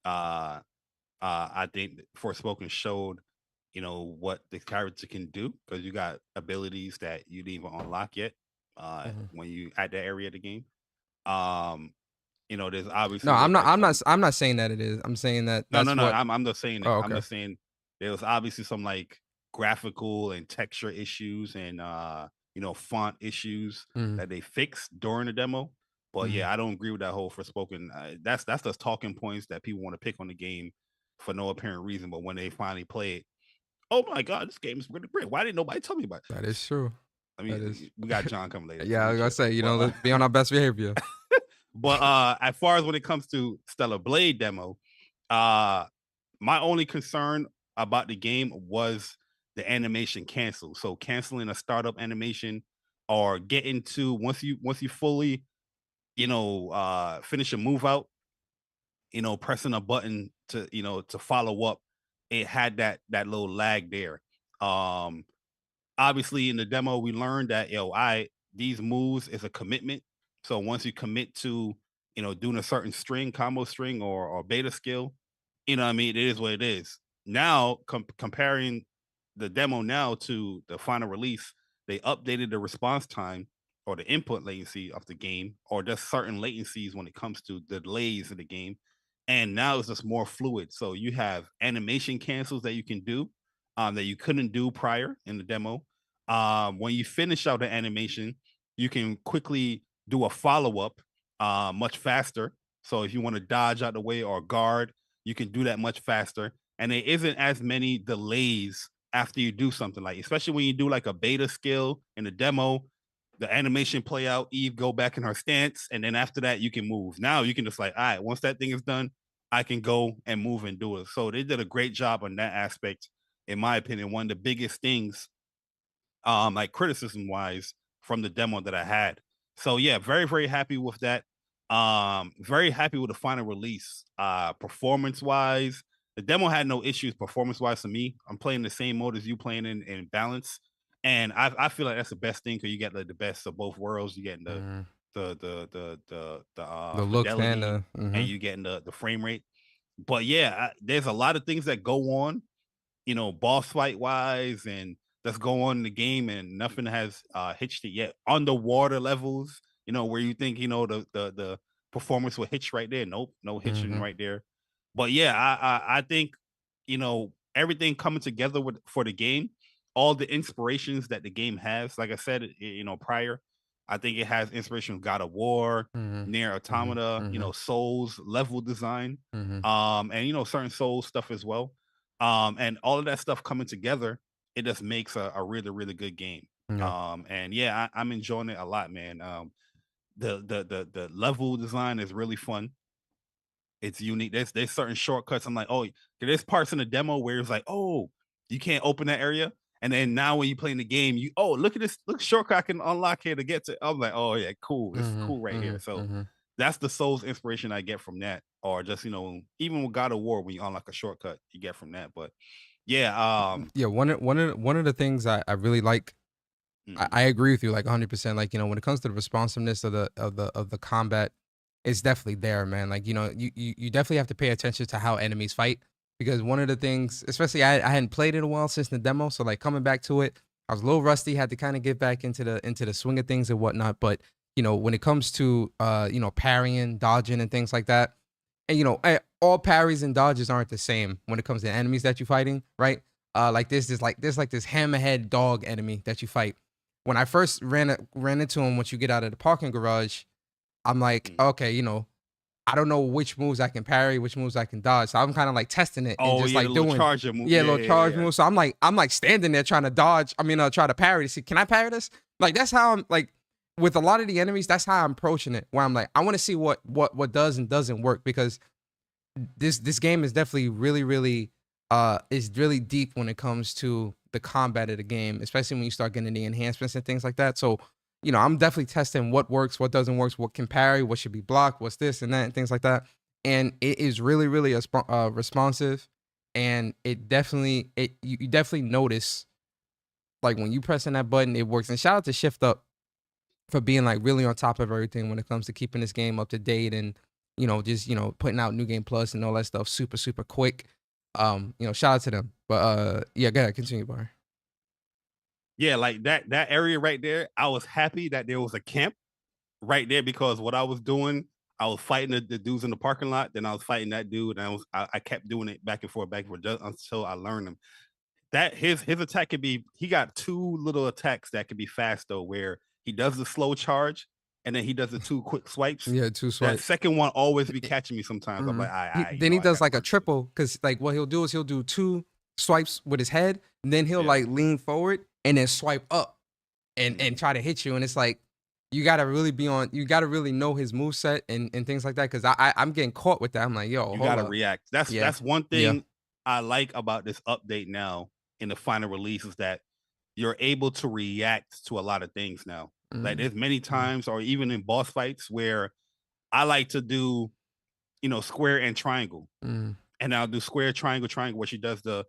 I think Forspoken showed what the character can do, because you got abilities that you didn't even unlock yet. When you at that area of the game, there's obviously I'm not saying that it is. I'm saying that no. I'm not saying that. Oh, okay. I'm just saying there was obviously some like graphical and texture issues and font issues that they fixed during the demo. But yeah, I don't agree with that whole Forspoken. That's the talking points that people want to pick on the game for no apparent reason. But when they finally play it, oh my god, this game is really great. Why didn't nobody tell me about it? That is true. I mean, we got John coming later. Yeah, I was gonna say, let's be on our best behavior. But as far as when it comes to Stellar Blade demo, my only concern about the game was the animation cancel. So canceling a startup animation, or getting to once you fully, finish a move out, pressing a button to to follow up, it had that little lag there. Obviously in the demo we learned that these moves is a commitment. So once you commit to doing a certain combo string or beta skill, what I mean, it is what it is. Now comparing the demo now to the final release, they updated the response time or the input latency of the game, or just certain latencies when it comes to the delays of the game, and now it's just more fluid. So you have animation cancels that you can do that you couldn't do prior in the demo. When you finish out the animation, you can quickly do a follow-up much faster. So if you want to dodge out the way or guard, you can do that much faster. And there isn't as many delays after you do something, like, especially when you do like a beta skill in the demo, the animation play out, Eve go back in her stance, and then after that you can move. Now you can just like, all right, once that thing is done, I can go and move and do it. So they did a great job on that aspect, in my opinion. One of the biggest things, like criticism wise, from the demo that I had. So yeah, very, very happy with that. Very happy with the final release. Performance wise, the demo had no issues performance wise for me. I'm playing the same mode as you playing in balance, and I feel like that's the best thing because you get like the best of both worlds. You get the looks fidelity, and and you getting the frame rate. But yeah, there's a lot of things that go on, boss fight wise, and that's go on in the game, and nothing has hitched it yet. Underwater levels, where you think the performance will hitch right there. Nope, no hitching right there. But yeah, I think everything coming together for the game, all the inspirations that the game has. Like I said, prior, I think it has inspiration from God of War, Near Automata, Souls level design, and certain Souls stuff as well. And all of that stuff coming together, it just makes a really, really good game. And yeah, I'm enjoying it a lot, man. The level design is really fun. It's unique. There's certain shortcuts. I'm like, oh, there's parts in the demo where it's like, oh, you can't open that area. And then now when you play in the game, look at this shortcut I can unlock here to get to. I'm like, oh yeah, cool. This is cool right here. So that's the Souls inspiration I get from that. Or just, even with God of War, when you unlock a shortcut, you get from that. But yeah, one of the things I really like, I agree with you like 100%. Like, when it comes to the responsiveness of the combat, it's definitely there, man. Like, you definitely have to pay attention to how enemies fight, because one of the things, especially I hadn't played it in a while since the demo, so like coming back to it, I was a little rusty, had to kind of get back into the swing of things and whatnot. But when it comes to parrying, dodging, and things like that, and all parries and dodges aren't the same when it comes to enemies that you're fighting, right? Like there's this hammerhead dog enemy that you fight. When I first ran into him, once you get out of the parking garage, I'm like, okay, I don't know which moves I can parry, which moves I can dodge. So I'm kind of like testing it and just like doing charger move. little charge move. So I'm like standing there trying to dodge. Try to parry to see, can I parry this? Like that's how I'm like with a lot of the enemies. That's how I'm approaching it. Where I'm like, I want to see what does and doesn't work, because this game is definitely really, really is really deep when it comes to the combat of the game, especially when you start getting the enhancements and things like that. So I'm definitely testing what works, what doesn't work, what can parry, what should be blocked, what's this and that, and things like that. And it is really, really responsive, and you definitely notice, like when you pressing that button, it works. And shout out to Shift Up for being like really on top of everything when it comes to keeping this game up to date, and just putting out New Game Plus and all that stuff super, super quick. Shout out to them. But yeah, go ahead, continue, Bar. Yeah, like that area right there, I was happy that there was a camp right there, because what I was doing, I was fighting the dudes in the parking lot, then I was fighting that dude, and I kept doing it back and forth just until I learned him. That his attack could be, he got two little attacks that could be fast though, where he does the slow charge and then he does the two quick swipes. Yeah, two swipes. That second one always be catching me sometimes. I'm like, then he does like a triple, because like what he'll do is he'll do two swipes with his head, and then he'll like lean forward and then swipe up and try to hit you. And it's like, you gotta really know his moveset and things like that. Cause I'm getting caught with that. I'm like, yo, you gotta react. That's one thing I like about this update now in the final release, is that you're able to react to a lot of things now. Like there's many times, or even in boss fights, where I like to do, square and triangle. And I'll do square, triangle, where she does the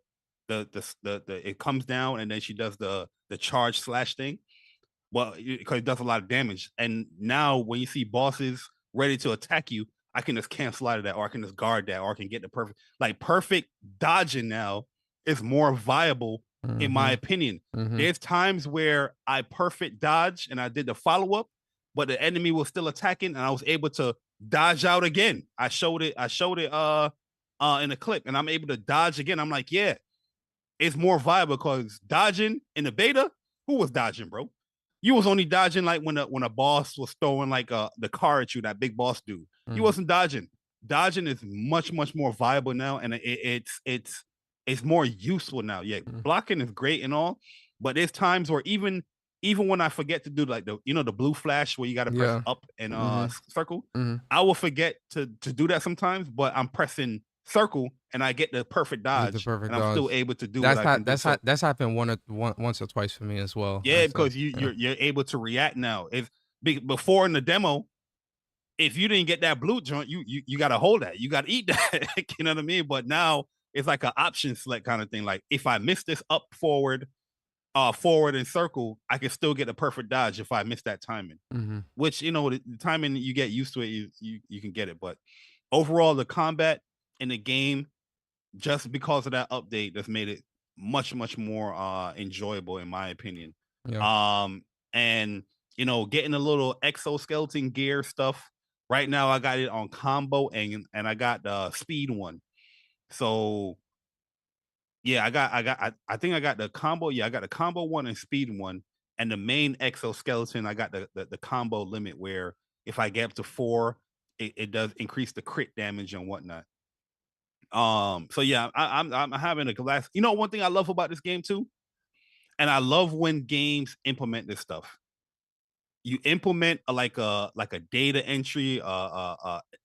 it comes down, and then she does the charge slash thing. Well, because it does a lot of damage. And now when you see bosses ready to attack you, I can just cancel out of that, or I can just guard that, or I can get the perfect dodging now is more viable in my opinion. There's times where I perfect dodge and I did the follow-up, but the enemy was still attacking and I was able to dodge out again. I showed it in a clip, and I'm able to dodge again. I'm like, yeah, it's more viable, because dodging in the beta, who was dodging, bro? You was only dodging like when a boss was throwing like the car at you, that big boss dude. You wasn't dodging. Dodging is much, much more viable now, and it's more useful now. Yeah, blocking is great and all, but there's times where even when I forget to do like the blue flash where you got to press up and circle, I will forget to do that sometimes, but I'm pressing circle and I get the perfect dodge, and I'm still able to do that's happened once or twice for me as well. Yeah, because you're able to react now. If before in the demo, if you didn't get that blue joint, you got to hold that, you got to eat that. You know what I mean? But now it's like an option select kind of thing. Like if I miss this up forward and circle, I can still get a perfect dodge if I miss that timing. Mm-hmm. Which, you know, the timing, you get used to it, you can get it. But overall, the combat in the game, just because of that update, that's made it much more enjoyable in my opinion. Yeah. And you know, getting a little exoskeleton gear stuff. Right now, I got it on combo and I got the speed one. So yeah, I think I got the combo. Yeah, I got the combo one and speed one, and the main exoskeleton. I got the combo limit where if I get up to 4, it does increase the crit damage and whatnot. So yeah, I'm having a glass. You know, one thing I love about this game too, and I love when games implement this stuff. You implement like a data entry,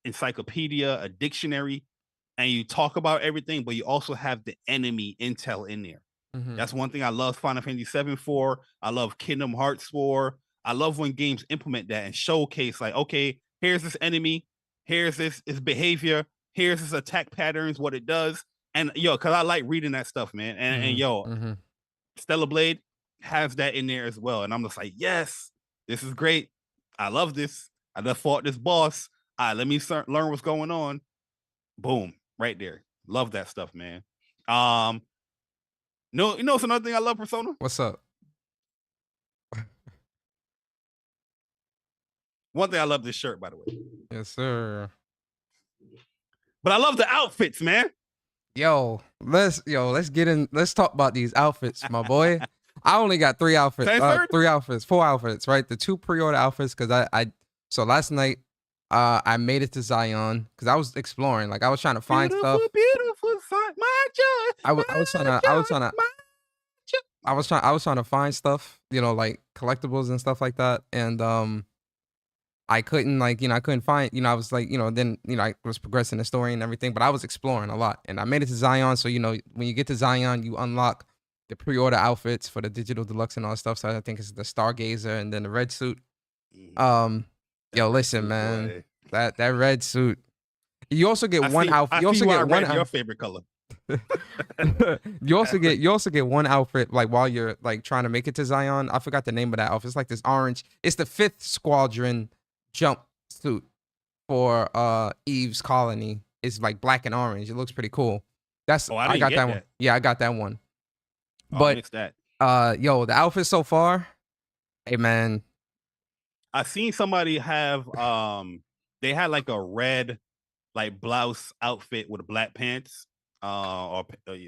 encyclopedia, a dictionary, and you talk about everything, but you also have the enemy intel in there. Mm-hmm. That's one thing I love Final Fantasy 7 for. I love Kingdom Hearts for. I love when games implement that and showcase like, okay, here's this enemy, here's this its behavior, here's this attack patterns, what it does. And yo, cause I like reading that stuff, man. And yo, Mm-hmm. Stellar Blade has that in there as well. And I'm just like, yes, this is great. I love this. I just fought this boss. All right, let me learn what's going on. Boom, right there. Love that stuff, man. No, you know, it's another thing I love Persona. What's up? One thing I love this shirt, by the way. Yes, sir. But I love the outfits, man. Let's get in. Let's talk about these outfits, my boy. I only got 3 outfits. 4 outfits, right? The 2 pre-order outfits, because so last night I made it to Zion because I was exploring. Like I was trying to find stuff. Beautiful, my joy. I was trying to find stuff, you know, like collectibles and stuff like that. And I couldn't find, you know, I was like, you know, then, you know, I was progressing the story and everything, but I was exploring a lot and I made it to Zion. So, you know, when you get to Zion, you unlock the pre-order outfits for the digital deluxe and all that stuff. So I think it's the Stargazer and then the red suit. Yo, listen, man, that red suit. You also get one outfit. You also get one your favorite color. you also get one outfit like while you're like trying to make it to Zion. I forgot the name of that outfit. It's like this orange. It's the 5th Squadron jump suit for Eve's colony. It's like black and orange. It looks pretty cool. I got that one. Yeah, I got that one. But that. Yo, the outfit so far, hey man. I seen somebody have they had like a red like blouse outfit with black pants or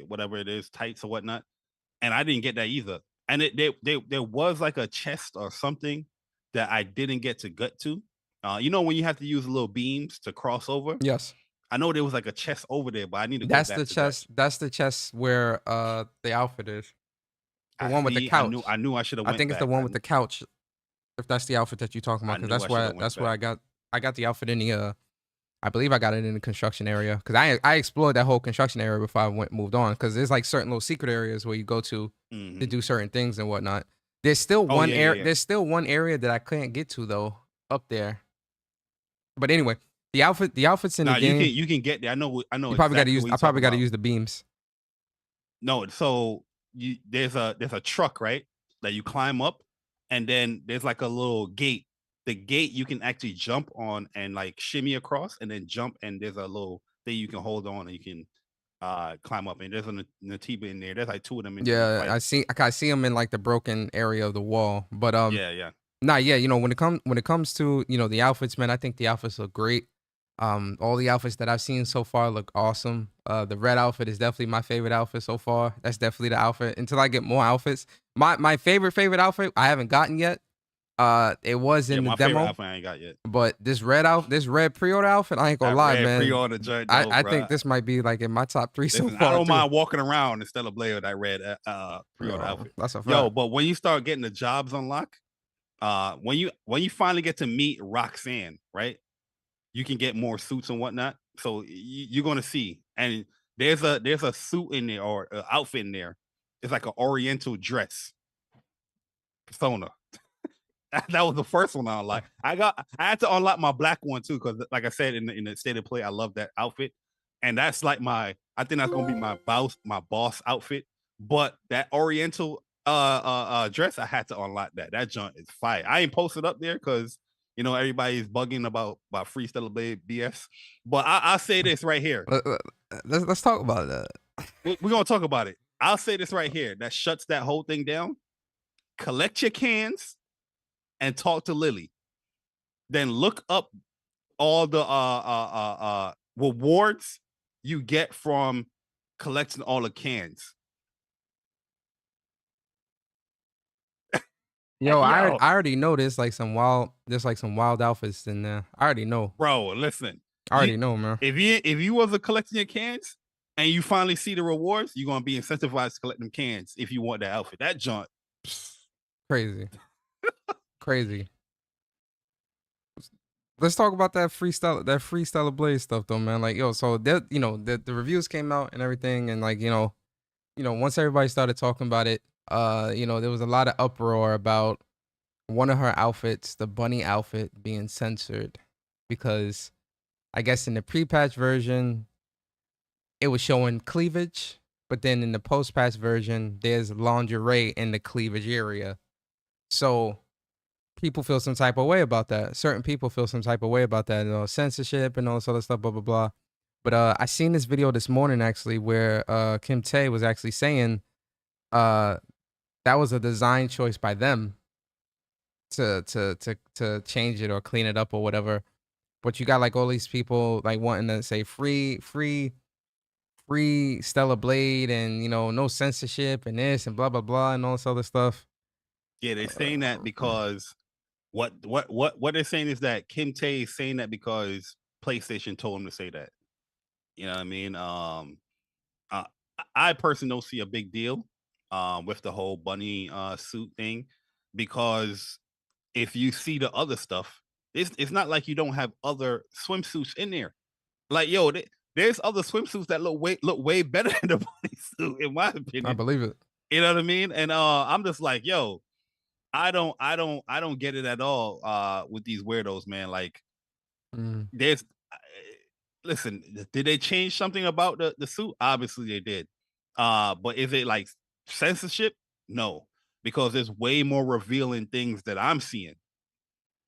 whatever it is, tights or whatnot, and I didn't get that either. And there was like a chest or something that I didn't get to. You know when you have to use little beams to cross over? Yes. I know there was like a chest over there, but I need to go back to chest. That's the chest where the outfit is. The one with the couch. I knew I should have. I think it's the one with the couch. If that's the outfit that you're talking about, because that's where I got the outfit in the. I believe I got it in the construction area because I explored that whole construction area before I moved on, because there's like certain little secret areas where you go to do certain things and whatnot. There's still one area. There's still one area that I couldn't get to though up there. But anyway, the outfits in the game. You can get there. I know. You probably got to use. I probably got to use the beams. No, so there's a truck, right, that you climb up, and then there's like a little gate. The gate you can actually jump on and like shimmy across, and then jump, and there's a little thing you can hold on and you can climb up. And there's a Natiba in there. There's like 2 of them in there. Yeah, I see them in like the broken area of the wall. But yeah. You know, when it comes to, you know, the outfits, man, I think the outfits look great. All the outfits that I've seen so far look awesome. The red outfit is definitely my favorite outfit so far. That's definitely the outfit until I get more outfits. My favorite outfit I haven't gotten yet. It was in the demo. Outfit I ain't got yet. But this red pre-order outfit, I ain't gonna lie, man. Pre-order joint, I think this might be like in my top 3 so far. I don't mind walking around instead of Blade with that red pre-order outfit. That's a fact. Yo, but when you start getting the jobs unlocked, when you finally get to meet Roxanne, right? You can get more suits and whatnot. So you're gonna see, and there's a suit in there or outfit in there. It's like an Oriental dress. Persona. That was the first one I unlocked. I had to unlock my black one too, because like I said in the state of play, I love that outfit. and that's like I think that's gonna be my boss outfit. But that Oriental dress, I had to unlock that. That junk is fire. I ain't posted up there because everybody's bugging about Freestyle Blade BS. But I'll say this right here. Let's talk about that. We're gonna talk about it. I'll say this right here. That shuts that whole thing down. Collect your cans and talk to Lily. Then look up all the rewards you get from collecting all the cans. Yo, I already know there's like some wild outfits in there. I already know. Bro, listen. I already know, man. If you was collecting your cans and you finally see the rewards, you're gonna be incentivized to collect them cans if you want that outfit. That junk. Crazy. Crazy. Let's talk about that freestyle Blade stuff though, man. Like, yo, so that the reviews came out and everything, and like, once everybody started talking about it, there was a lot of uproar about one of her outfits, the bunny outfit, being censored because I guess in the pre-patch version it was showing cleavage, but then in the post-patch version there's lingerie in the cleavage area. So people feel some type of way about that. Certain people feel some type of way about that, censorship and all this other stuff, blah, blah, blah. But I seen this video this morning actually where Kim Tae was actually saying that was a design choice by them to change it or clean it up or whatever. But you got like all these people like wanting to say free Stella Blade and no censorship and this and blah blah blah and all this other stuff. Yeah, they're saying that because what they're saying is that Kim Tae is saying that because PlayStation told him to say that. You know what I mean? I personally don't see a big deal with the whole bunny suit thing, because if you see the other stuff, it's not like you don't have other swimsuits in there. Like, yo, there's other swimsuits that look way better than the bunny suit, in my opinion. I believe it. You know what I mean? And I'm just like, yo, I don't get it at all with these weirdos, man. Like, there's listen, did they change something about the suit? Obviously they did. But is it like censorship? No, because there's way more revealing things that I'm seeing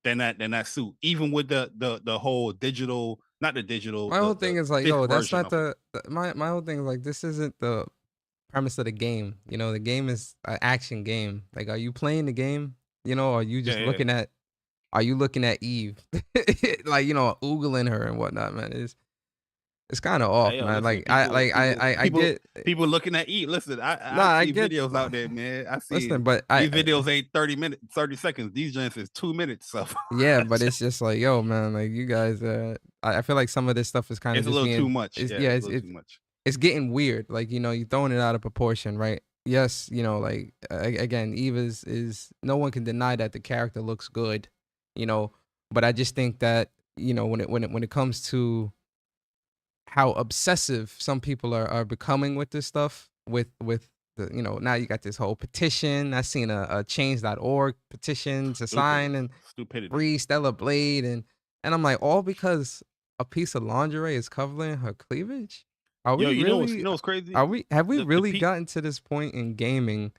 than that suit. Even with the whole digital, not the digital. My whole thing is like, yo, that's not my whole thing is like, this isn't the premise of the game. The game is an action game. Like, are you playing the game? Are you just looking at? Are you looking at Eve? Like, oogling her and whatnot, man. It's kind of off, man. Like, I get people looking at Eve. Listen, I see videos out there, man. I see. Listen, but these videos ain't 30 seconds. These joints is 2 minutes. So yeah, but it's just like, yo, man, like you guys. I feel like some of this stuff is kind of a little too much. It's too much. It's getting weird. Like, you're throwing it out of proportion, right? Yes, like again, Eve is no one can deny that the character looks good, but I just think that when it comes to how obsessive some people are becoming with this stuff, with the now you got this whole petition. I seen a change.org petition to sign and stupidity. Free Stella Blade, and I'm like, all because a piece of lingerie is covering her cleavage. Are we really? You know what's crazy? Have we really gotten to this point in gaming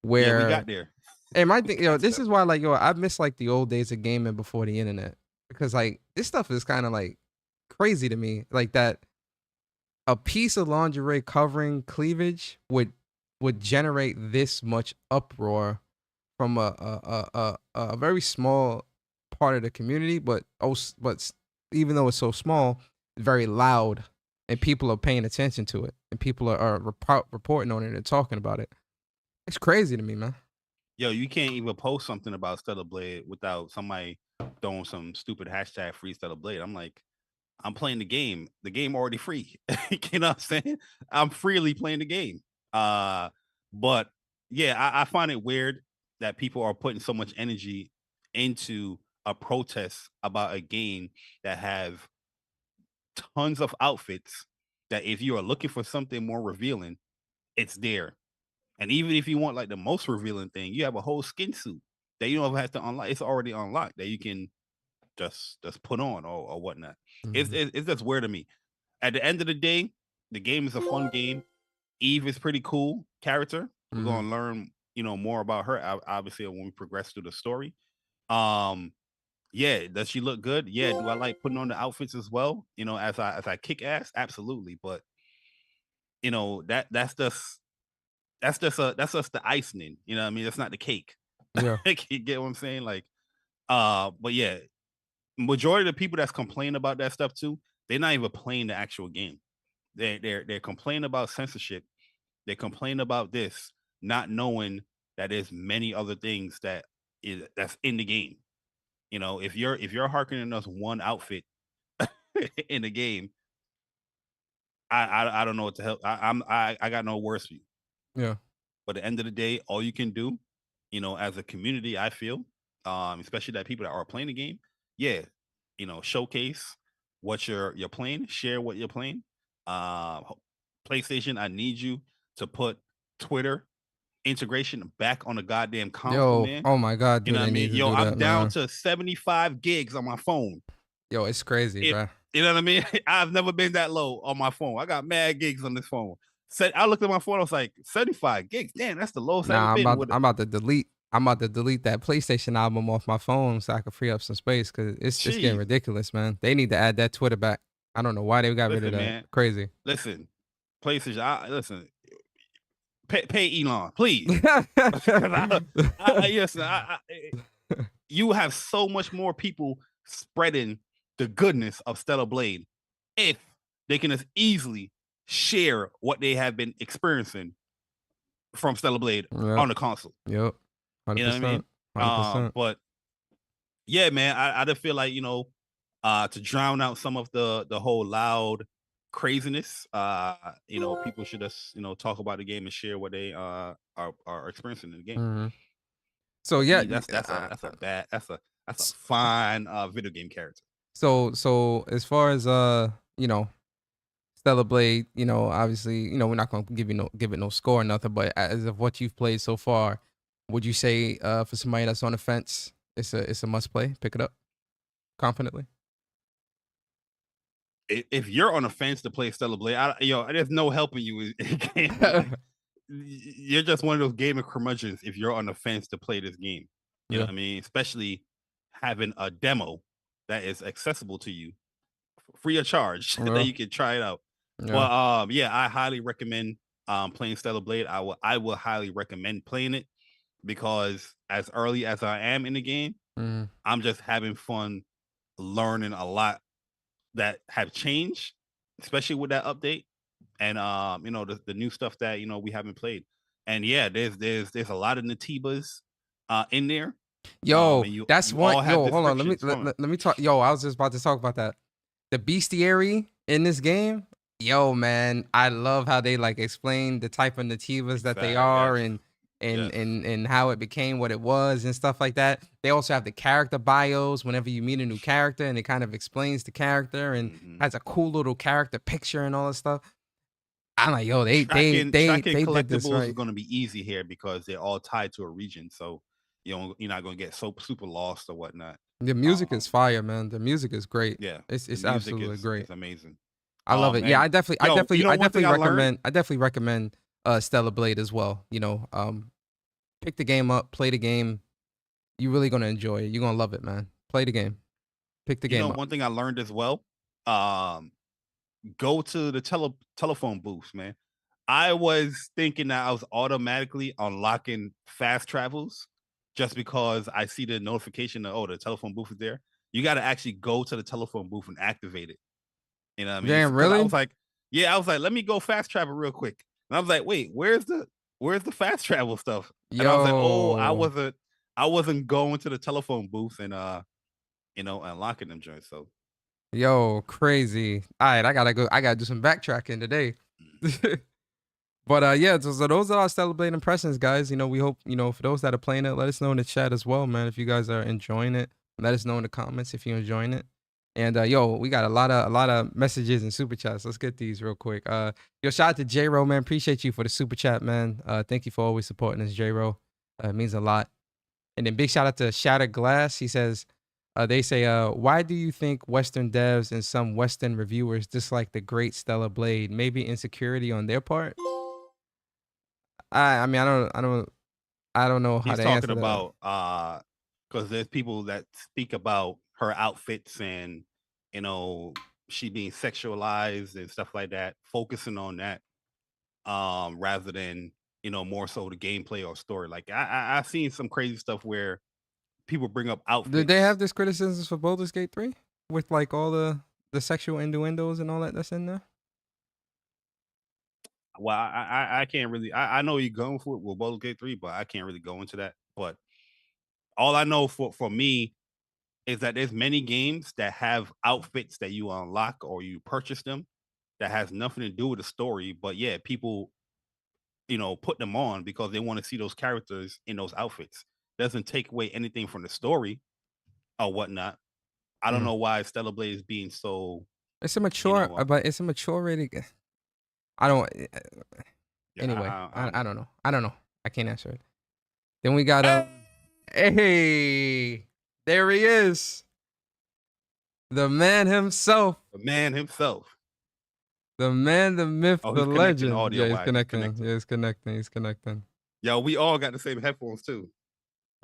where we got there? And my thing, this is why, like, I miss like the old days of gaming before the internet, because like this stuff is kind of like crazy to me, like that a piece of lingerie covering cleavage would generate this much uproar from a very small part of the community, but even though it's so small, very loud, and people are paying attention to it, and people are reporting on it and talking about it. It's crazy to me, man. Yo, you can't even post something about Stella Blade without somebody throwing some stupid hashtag free Stella Blade. I'm like, I'm playing the game. The game already free. You know what I'm saying? I'm freely playing the game. But yeah, I find it weird that people are putting so much energy into a protest about a game that have tons of outfits that if you are looking for something more revealing, it's there. And even if you want like the most revealing thing, you have a whole skin suit that you don't have to unlock. It's already unlocked that you can just put on or whatnot. It's just weird to me. at the end of the day, the game is a fun game. Eve is pretty cool character. We're gonna learn, more about her obviously when we progress through the story. Yeah, does she look good? Yeah. Do I like putting on the outfits as well? As I kick ass? Absolutely. But that's just the icing. You know what I mean? That's not the cake. Yeah. You get what I'm saying? Like, but yeah, majority of the people that's complaining about that stuff too, they're not even playing the actual game. They're complaining about censorship. They complain about this, not knowing that there's many other things that's in the game. If you're harkening us one outfit in the game, I don't know what the hell. I got no words for you. Yeah. But at the end of the day, all you can do, as a community, I feel, especially that people that are playing the game, yeah, showcase what you're playing, share what you're playing. PlayStation, I need you to put Twitter integration back on the goddamn console, man. Oh my God, dude, you know what I mean? Yo, I'm down to 75 gigs on my phone. Yo, it's crazy, bro. You know what I mean? I've never been that low on my phone. I got mad gigs on this phone. I looked at my phone. I was like, 75 gigs. Damn, that's the lowest I've ever been. I'm about to delete that PlayStation album off my phone so I can free up some space because it's just getting ridiculous, man. They need to add that Twitter back. I don't know why they got rid of that. Man, crazy. Listen, PlayStation. Listen. Pay Elon, please. You have so much more people spreading the goodness of Stellar Blade if they can as easily share what they have been experiencing from Stellar Blade on the console. Yep. 100%. You know what I mean? 100%. But yeah, man, I just feel like, to drown out some of the whole loud craziness, people should just, talk about the game and share what they are experiencing in the game. So yeah, that's a fine video game character. So as far as Stellar Blade, obviously, we're not gonna give it no score or nothing, but as of what you've played so far, would you say for somebody that's on the fence, it's a must play, pick it up confidently? If you're on a fence to play Stellar Blade, there's no helping you. You're just one of those gaming curmudgeons if you're on the fence to play this game. You know what I mean? Especially having a demo that is accessible to you free of charge that you can try it out. Well, I highly recommend playing Stellar Blade. I will highly recommend playing it because as early as I am in the game, I'm just having fun learning a lot that have changed, especially with that update and the new stuff that we haven't played. And yeah, there's a lot of Natibas in there. Yo, that's one. Yo, hold on. Let me talk. Yo, I was just about to talk about that. The bestiary in this game. Yo, man, I love how they like explain the type of Nativas that they are and how it became what it was and stuff like that. They also have the character bios whenever you meet a new character, and it kind of explains the character and has a cool little character picture and all this stuff. I'm like, yo, they did this right. Is going to be easy here because they're all tied to a region, so you're not going to get so super lost or whatnot. The music is fire, man. The music is great. Yeah, it's absolutely great. It's amazing. I love it. Man. Yeah, I definitely recommend Stellar Blade as well. Pick the game up, play the game. You're really gonna enjoy it. You're gonna love it, man. Play the game. Pick the game up. One thing I learned as well, go to the telephone booths, man. I was thinking that I was automatically unlocking fast travels just because I see the notification that, the telephone booth is there. You got to actually go to the telephone booth and activate it. You know what I mean? Damn, really? I was like, let me go fast travel real quick. And I was like, wait, where's the fast travel stuff? And I was like, I wasn't going to the telephone booth and unlocking them joints. So yo, crazy. All right, I gotta do some backtracking today. But so those are our Stellar Blade impressions, guys. We hope, for those that are playing it, let us know in the chat as well, man. If you guys are enjoying it, let us know in the comments if you're enjoying it. And we got a lot of messages and super chats. Let's get these real quick. Shout out to J-Ro, man. Appreciate you for the super chat, man. Thank you for always supporting us, J-Ro. It means a lot. And then big shout out to Shattered Glass. He says, They say, why do you think Western devs and some Western reviewers dislike the great Stellar Blade? Maybe insecurity on their part. I mean, I don't know how He's to talking answer that. about because there's people that speak about her outfits and she being sexualized and stuff like that, focusing on that rather than more so the gameplay or story. Like I've seen some crazy stuff where people bring up outfits. Did they have this criticisms for Baldur's Gate 3 with like all the sexual innuendos and all that's in there? Well, I can't really. I know you're going for it with Baldur's Gate 3, but I can't really go into that. But all I know for me is that there's many games that have outfits that you unlock or you purchase them that has nothing to do with the story. But yeah, people, put them on because they want to see those characters in those outfits. Doesn't take away anything from the story or whatnot. I don't know why Stellar Blade is being so. It's a mature, but it's a mature rated. I don't. Anyway, I don't know. I don't know. I can't answer it. Then we got hey, there he is, the man himself. The man himself. The man, the myth, the legend. Audio yeah, he's connecting. Yeah, he's connecting. He's connecting. Yo, we all got the same headphones too.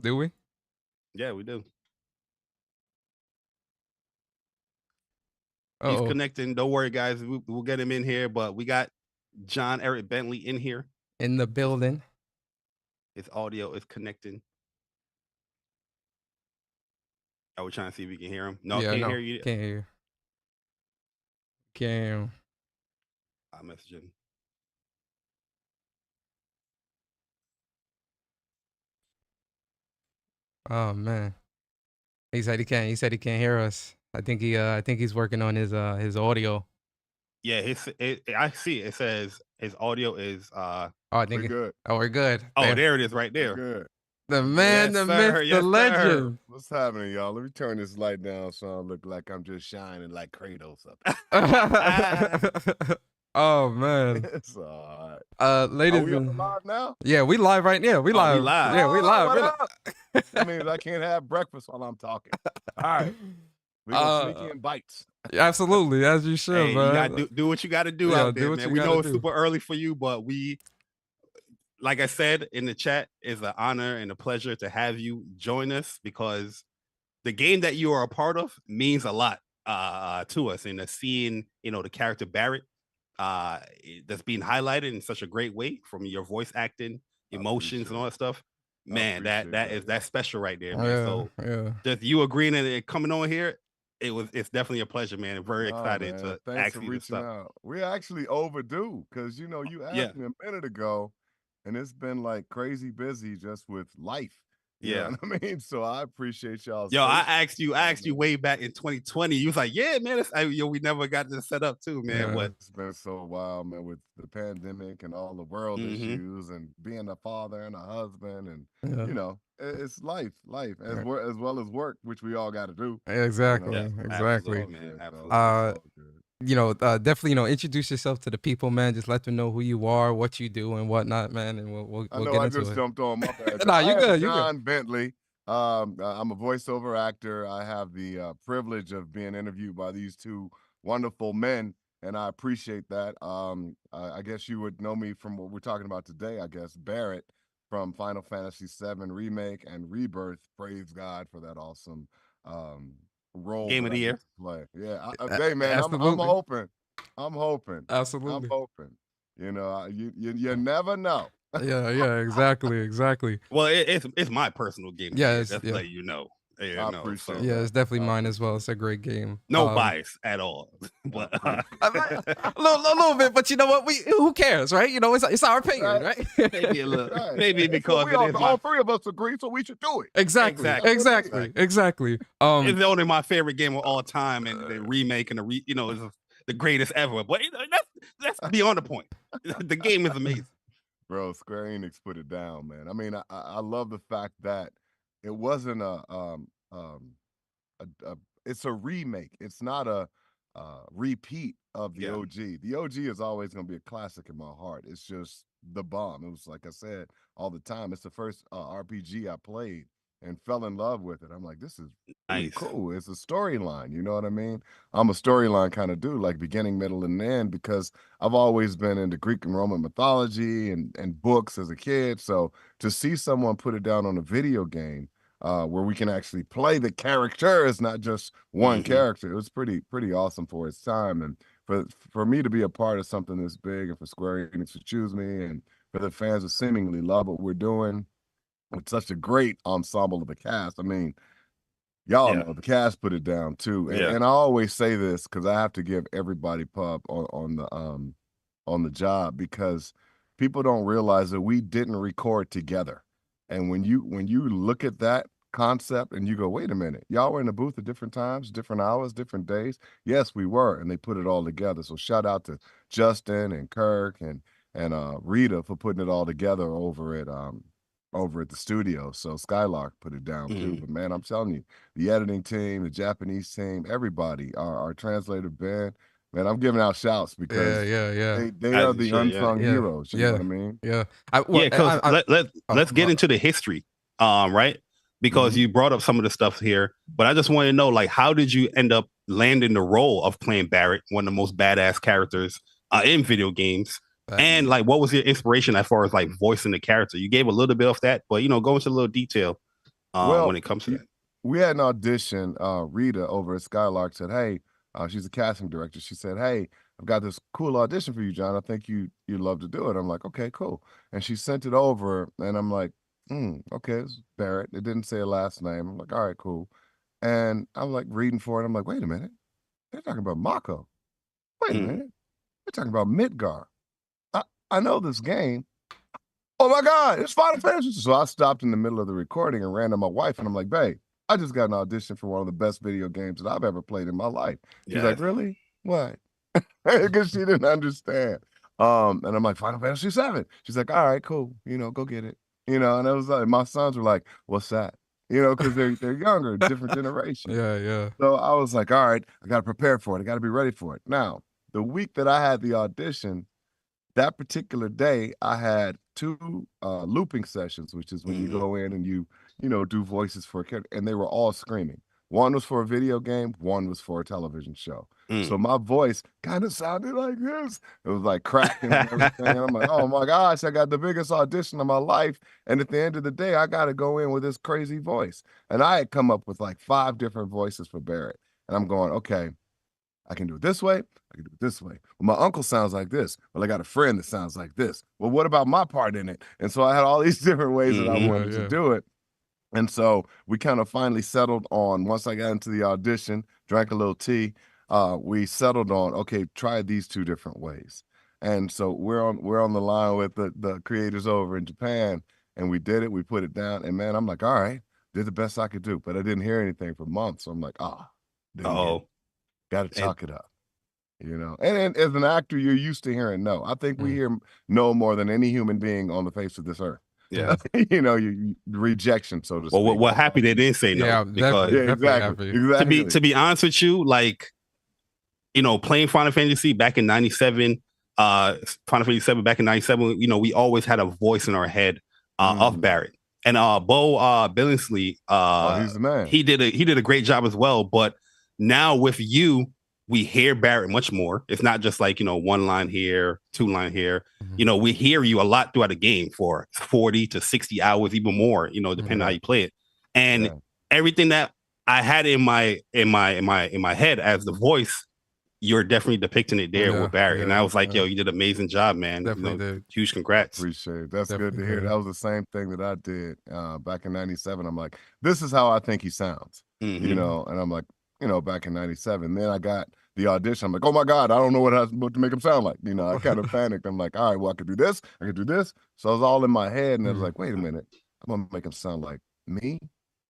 Do we? Yeah, we do. Uh-oh. He's connecting. Don't worry, guys. We'll get him in here. But we got John Eric Benntley in here. In the building. His audio is connecting. Are we trying to see if we can hear him? No, can't hear you. Can't hear you. Can't. I message him. Oh man. He said he can't. He said he can't hear us. I think he's working on his audio. Yeah, I see it. It says his audio is we're good. Oh, we're good. Oh, there it is right there. Good. The man, the myth, the legend. What's happening, y'all? Let me turn this light down so I look like I'm just shining like Kratos up. Oh man. It's all right. Ladies, are we live now? Yeah, we live right now. We live. Yeah, we live. That means I can't have breakfast while I'm talking. All right. We gonna sneak in bites. Absolutely, as you should, man. You gotta do what you gotta do out there, man. We know it's super early for you, but like I said in the chat, it's an honor and a pleasure to have you join us because the game that you are a part of means a lot to us. And seeing, the character Barrett that's being highlighted in such a great way from your voice acting, emotions, and all that stuff. Man, that's special right there, man. Just you agreeing and coming on here, it's definitely a pleasure, man. I'm very excited to thanks for reaching out. We're actually overdue because you asked me a minute ago. And it's been like crazy busy just with life. You know what I mean? So I appreciate y'all. Yo, I asked you way back in 2020. You was like, yeah, man, we never got this set up too, man. Yeah, it's been so wild, man, with the pandemic and all the world issues and being a father and a husband and it's life as well as work, which we all got to do. Exactly. Exactly. Definitely, introduce yourself to the people, man. Just let them know who you are, what you do, and whatnot, man. And we'll get into it. I just jumped on my bad. Nah, you good. John Bentley. I'm a voiceover actor. I have the privilege of being interviewed by these two wonderful men, and I appreciate that. I guess you would know me from what we're talking about today. I guess Barrett from Final Fantasy VII Remake and Rebirth. Praise God for that awesome role. Game of the year. Play. Yeah. Hey man, I'm hoping. Absolutely. I'm hoping. You never know. Yeah, exactly. Well, it's my personal game. Yeah, just to let you know. I appreciate it. Yeah, it's definitely mine as well. It's a great game. No bias at all. But a little bit, but you know what? Who cares, right? It's our opinion, right? Maybe a little. Right. Maybe because all three of us agree, so we should do it. Exactly. It's only my favorite game of all time, and the remake and is the greatest ever. But that's beyond the point. The game is amazing. Bro, Square Enix put it down, man. I mean, I love the fact that it wasn't it's a remake. It's not a repeat of the OG. The OG is always going to be a classic in my heart. It's just the bomb. It was, like I said all the time, it's the first RPG I played and fell in love with it. I'm like, this is pretty Nice. cool. It's a storyline. You know what I mean? I'm a storyline kind of dude, like beginning, middle, and end, because I've always been into Greek and Roman mythology and books as a kid. So to see someone put it down on a video game where we can actually play the characters, not just one character, it was pretty awesome for its time. And for me to be a part of something this big, and for Square Enix to choose me, and for the fans to seemingly love what we're doing with such a great ensemble of the cast. I mean, y'all know the cast put it down too. And I always say this because I have to give everybody pub on the job, because people don't realize that we didn't record together. And when you look at that concept and you go, wait a minute, y'all were in the booth at different times, different hours, different days. Yes, we were, and they put it all together. So shout out to Justin and Kirk and Rita for putting it all together over at the studio. So Skylark put it down too. But man, I'm telling you, the editing team, the Japanese team, everybody, our translator Ben, man, I'm giving out shouts because they are the unsung heroes. You know what I mean? Yeah. Because let's get into the history, right? Because you brought up some of the stuff here, but I just want to know, like, how did you end up landing the role of playing Barrett, one of the most badass characters in video games? And like, what was your inspiration as far as like voicing the character? You gave a little bit of that, but go into a little detail when it comes to that. We had an audition. Rita over at Skylark said, "Hey, she's a casting director. She said, hey, I've got this cool audition for you, John. I think you'd love to do it." I'm like, okay, cool. And she sent it over, and I'm like, okay, it's Barrett. It didn't say a last name. I'm like, all right, cool. And I'm like reading for it. I'm like, wait a minute, they're talking about Mako. Wait a minute, they're talking about Midgar. I know this game. Oh my God, it's Final Fantasy. So I stopped in the middle of the recording and ran to my wife, and I'm like, babe, I just got an audition for one of the best video games that I've ever played in my life. She's like, really? What? Because she didn't understand. And I'm like, Final Fantasy 7. She's like, all right, cool. Go get it. And it was like, my sons were like, what's that? Because they're younger, different generation. Yeah. So I was like, all right, I got to prepare for it. I got to be ready for it. Now, the week that I had the audition, that particular day, I had 2 looping sessions, which is when you go in and you do voices for a character, and they were all screaming. One was for a video game, one was for a television show. So my voice kind of sounded like this. It was like cracking and everything. And I'm like, oh my gosh, I got the biggest audition of my life. And at the end of the day, I got to go in with this crazy voice. And I had come up with like 5 different voices for Barrett. And I'm going, okay, I can do it this way. I can do it this way. Well, my uncle sounds like this. Well, I got a friend that sounds like this. Well, what about my part in it? And so I had all these different ways that I wanted to do it. And so we kind of finally settled on, once I got into the audition, drank a little tea, we settled on, okay, try these 2 different ways. And so we're on the line with the creators over in Japan, and we did it. We put it down, and man, I'm like, all right, did the best I could do, but I didn't hear anything for months. So I'm like, got to chalk it up, And as an actor, you're used to hearing no. I think we hear no more than any human being on the face of this earth. Yeah. Rejection, so to speak. Well, we're happy they didn't say no. Yeah, because exactly. To be honest with you, like, playing Final Fantasy back in 97, Final Fantasy 7 back in 97, we always had a voice in our head of Barrett. And Bo Billingsley, he's the man. He did a great job as well. But now with you, we hear Barrett much more. It's not just like, 1 line here, 2 line here. We hear you a lot throughout the game for 40 to 60 hours, even more, depending on how you play it. And everything that I had in my head as the voice, you're definitely depicting it there with Barrett. And I was like, yo, you did an amazing job, man. Definitely huge congrats. Appreciate it. That's good to hear. That was the same thing that I did back in 97. I'm like, this is how I think he sounds, and I'm like, back in 97. Then I got the audition. I'm like, oh my God, I don't know what to make him sound like. I kind of panicked. I'm like, all right, well, I could do this. I could do this. So it was all in my head. And I was like, wait a minute. I'm going to make him sound like me. I'm going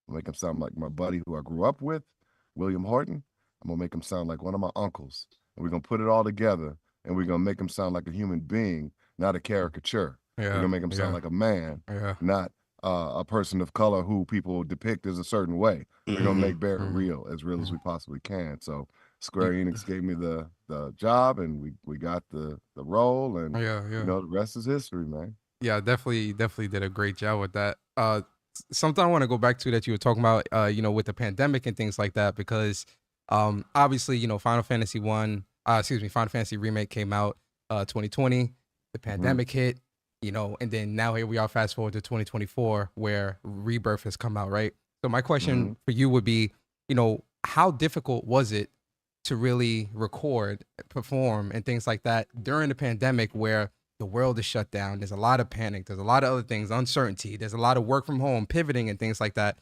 to make him sound like my buddy who I grew up with, William Horton. I'm going to make him sound like one of my uncles. And we're going to put it all together. And we're going to make him sound like a human being, not a caricature. We're going to make him sound like a man, not a person of color who people depict as a certain way. We're going to make Barrett real as we possibly can. So Square Enix gave me the job, and we got the role, and the rest is history, man. Yeah, definitely did a great job with that. something I want to go back to that you were talking about, with the pandemic and things like that, because obviously, Final Fantasy Final Fantasy Remake came out 2020, the pandemic hit, and then now here we are, fast forward to 2024, where Rebirth has come out, right? So my question for you would be, how difficult was it to really record, perform, and things like that during the pandemic, where the world is shut down, there's a lot of panic, there's a lot of other things, uncertainty, there's a lot of work from home, pivoting and things like that.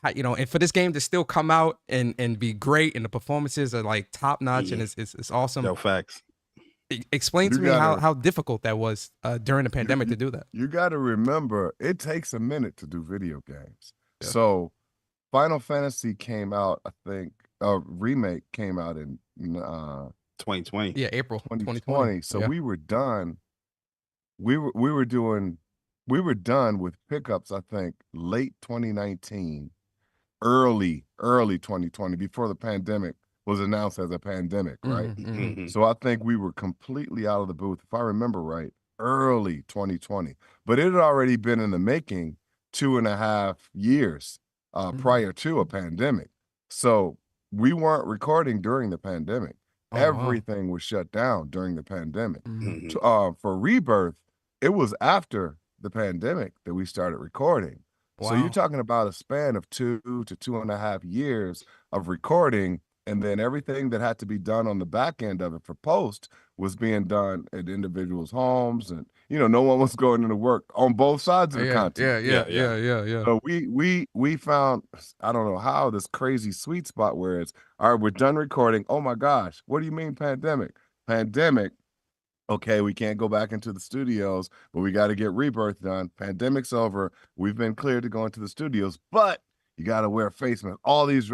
And for this game to still come out and be great, and the performances are like top notch, and it's awesome. No facts. Explain to me how difficult that was during the pandemic to do that. You got to remember, it takes a minute to do video games. Yeah. So Final Fantasy came out, I think, Remake came out in 2020. Yeah, April 2020. So we were done. We were done with pickups, I think, late 2019, early 2020, before the pandemic was announced as a pandemic, right? So I think we were completely out of the booth, if I remember right, early 2020. But it had already been in the making 2.5 years prior to a pandemic. So we weren't recording during the pandemic. Everything was shut down during the pandemic. For Rebirth, it was after the pandemic that we started recording. So you're talking about a span of 2 to 2.5 years of recording, and then everything that had to be done on the back end of it for post was being done at individuals' homes, and no one was going into work on both sides of the content. Yeah. So we found, I don't know how, this crazy sweet spot where it's, all right, we're done recording. Oh my gosh, what do you mean pandemic? Okay, we can't go back into the studios, but we got to get Rebirth done. Pandemic's over. We've been cleared to go into the studios, but you got to wear a face mask. All these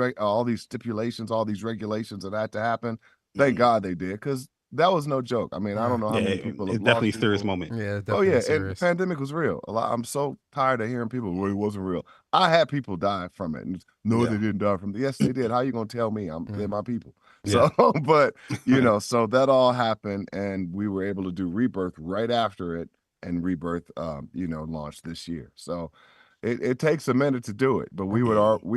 stipulations, all these regulations that had to happen. Thank God they did, because that was no joke. I mean, I don't know how many people. It's definitely a serious moment. Yeah, definitely serious. And the pandemic was real. I'm so tired of hearing people, well, it wasn't real. I had people die from it. And they didn't die from it. Yes, they did. How you gonna tell me? They're my people. So, but so that all happened, and we were able to do Rebirth right after it, and Rebirth, launched this year. So it takes a minute to do it, but we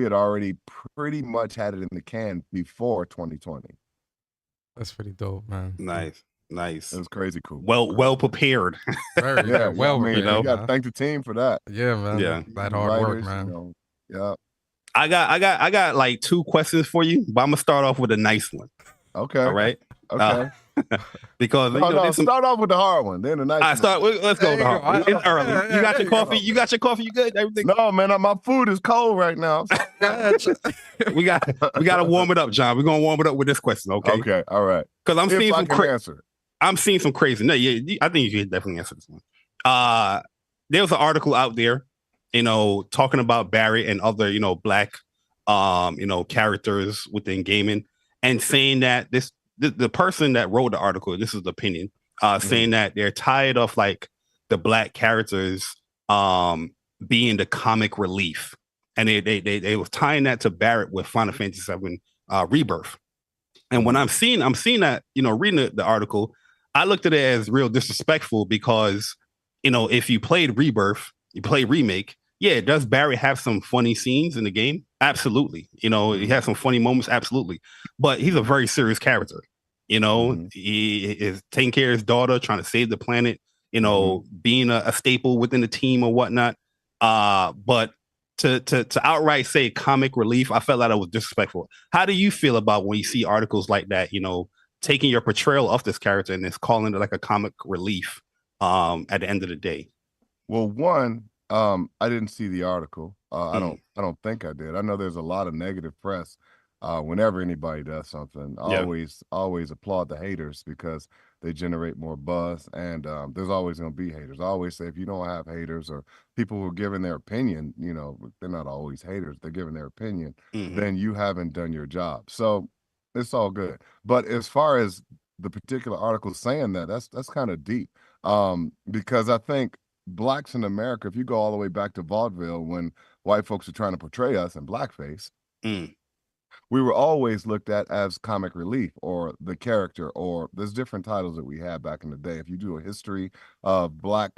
had already pretty much had it in the can before 2020. That's pretty dope, man. Nice. It was crazy cool. Well prepared. Very, well, you got to thank the team for that. Yeah, man. Yeah, that hard work, man. Yeah. I got like 2 questions for you, but I'm gonna start off with a nice one. Okay. All right. Okay. Because start off with the hard one, then the nice one. Let's go with the hard one. It's early. You got your coffee. You got your coffee. You good? Everything? No, man. My food is cold right now. we got to warm it up, John. We're gonna warm it up with this question, okay? Okay. All right. Because I'm seeing some answer. I'm seeing some crazy. No, I think you should definitely answer this one. There was an article out there, talking about Barrett and other, Black, characters within gaming, and saying that the person that wrote the article, this is the opinion, saying that they're tired of like the Black characters being the comic relief, and they was tying that to Barrett with Final Fantasy VII Rebirth. And when I'm seeing that, reading the article, I looked at it as real disrespectful, because, if you played Rebirth, you play Remake, does Barrett have some funny scenes in the game? Absolutely. He has some funny moments, absolutely. But he's a very serious character. He is taking care of his daughter, trying to save the planet, being a staple within the team or whatnot. But to outright say comic relief, I felt like that was disrespectful. How do you feel about when you see articles like that, taking your portrayal of this character and it's calling it like a comic relief at the end of the day? Well, one, I didn't see the article. I don't think I did. I know there's a lot of negative press whenever anybody does something. I always applaud the haters, because they generate more buzz, and there's always going to be haters. I always say, if you don't have haters or people who are giving their opinion, they're not always haters, they're giving their opinion, then you haven't done your job. So it's all good. But as far as the particular article saying that's kind of deep, because I think Blacks in America, if you go all the way back to vaudeville, when white folks are trying to portray us in blackface, we were always looked at as comic relief, or the character, or there's different titles that we had back in the day. If you do a history of Black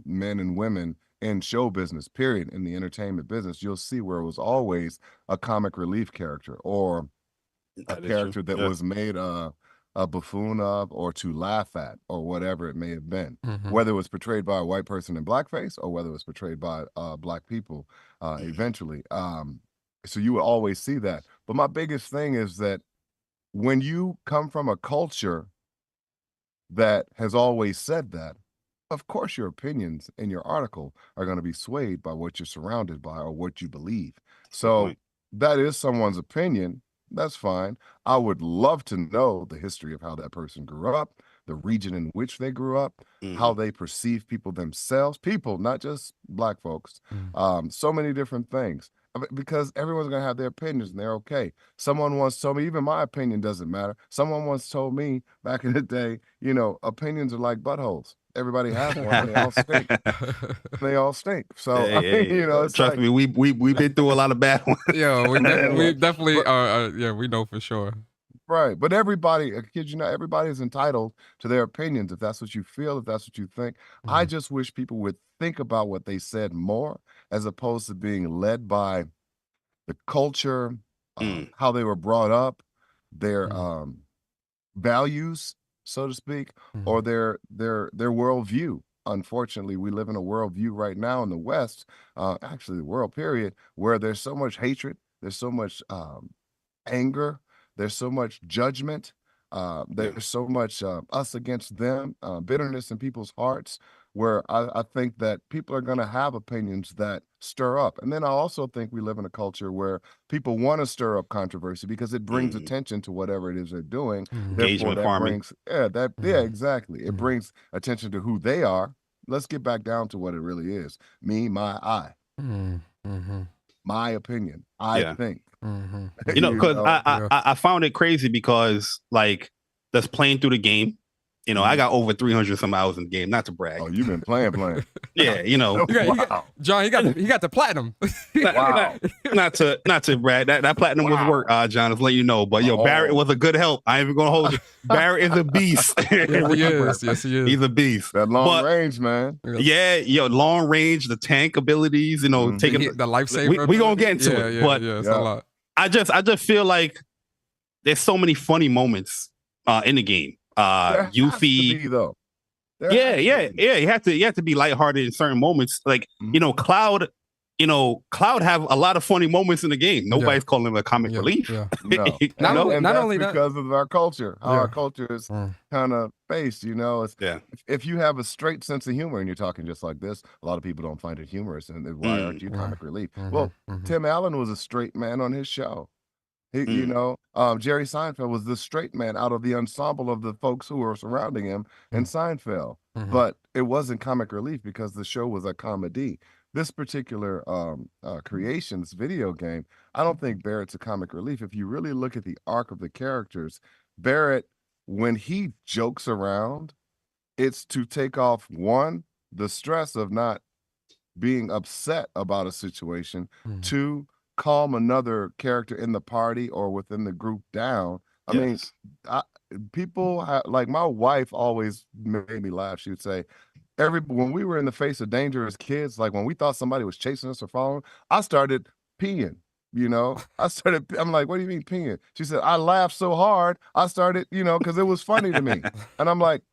men and women in show business, period, in the entertainment business, you'll see where it was always a comic relief character or a character that was made a buffoon of or to laugh at or whatever it may have been, whether it was portrayed by a white person in blackface or whether it was portrayed by black people eventually. So you will always see that. But my biggest thing is that when you come from a culture that has always said that, of course your opinions in your article are going to be swayed by what you're surrounded by or what you believe. So that is someone's opinion. That's fine. I would love to know the history of how that person grew up, the region in which they grew up, how they perceive people themselves, people, not just black folks, so many different things. Because everyone's going to have their opinions and they're okay. Someone once told me, even my opinion doesn't matter. Someone once told me back in the day, you know, opinions are like buttholes. Everybody has one. They all stink. They all stink. So, you know, it's trust me, we've been through a lot of bad ones. Yeah, we definitely are. Yeah, we know for sure. Right. But everybody, kid you not, everybody is entitled to their opinions. If that's what you feel, if that's what you think. I just wish people would think about what they said more as opposed to being led by the culture, how they were brought up, their values, so to speak, or their worldview. Unfortunately, we live in a worldview right now in the West, actually the world period, where there's so much hatred, there's so much anger, there's so much judgment, there's so much us against them, bitterness in people's hearts, where I think that people are going to have opinions that stir up. And then I also think we live in a culture where people want to stir up controversy because it brings attention to whatever it is they're doing. Therefore, that brings, exactly. It brings attention to who they are. Let's get back down to what it really is. Me, my, I. My opinion. I think. You know, because I found it crazy because, like, that's playing through the game. You know, I got over 300 some hours in the game. Not to brag. Oh, you've been playing. Yeah, you know, John, he got the platinum. not to brag. That platinum was work, John. Let's let you know. But yo, Barrett was a good help. I ain't even gonna hold you. Barrett is a beast. Yes, he is. He's a beast. That long range, man. Yeah, yo, long range, the tank abilities. You know, taking the lifesaver. We gonna get into it. But it's a lot. I just feel like there's so many funny moments in the game. Yuffie, though. You have to be lighthearted in certain moments. Like, you know, Cloud have a lot of funny moments in the game. Nobody's calling him a comic relief. No. Not only that, because of our culture, how our culture is kind of based. You know, it's, if you have a straight sense of humor and you're talking just like this, a lot of people don't find it humorous. And why aren't you comic relief? Well, Tim Allen was a straight man on his show. You know, Jerry Seinfeld was the straight man out of the ensemble of the folks who were surrounding him in Seinfeld. But it wasn't comic relief because the show was a comedy. This particular creation, this video game, I don't think Barrett's a comic relief. If you really look at the arc of the characters, Barret, when he jokes around, it's to take off, one, the stress of not being upset about a situation, two, calm another character in the party or within the group down. I mean, people like my wife always made me laugh. She would say, when we were in the face of danger as kids, like when we thought somebody was chasing us or following, I started peeing. You know, I'm like, what do you mean peeing? She said, I laughed so hard, I started, you know, because it was funny to me. And I'm like,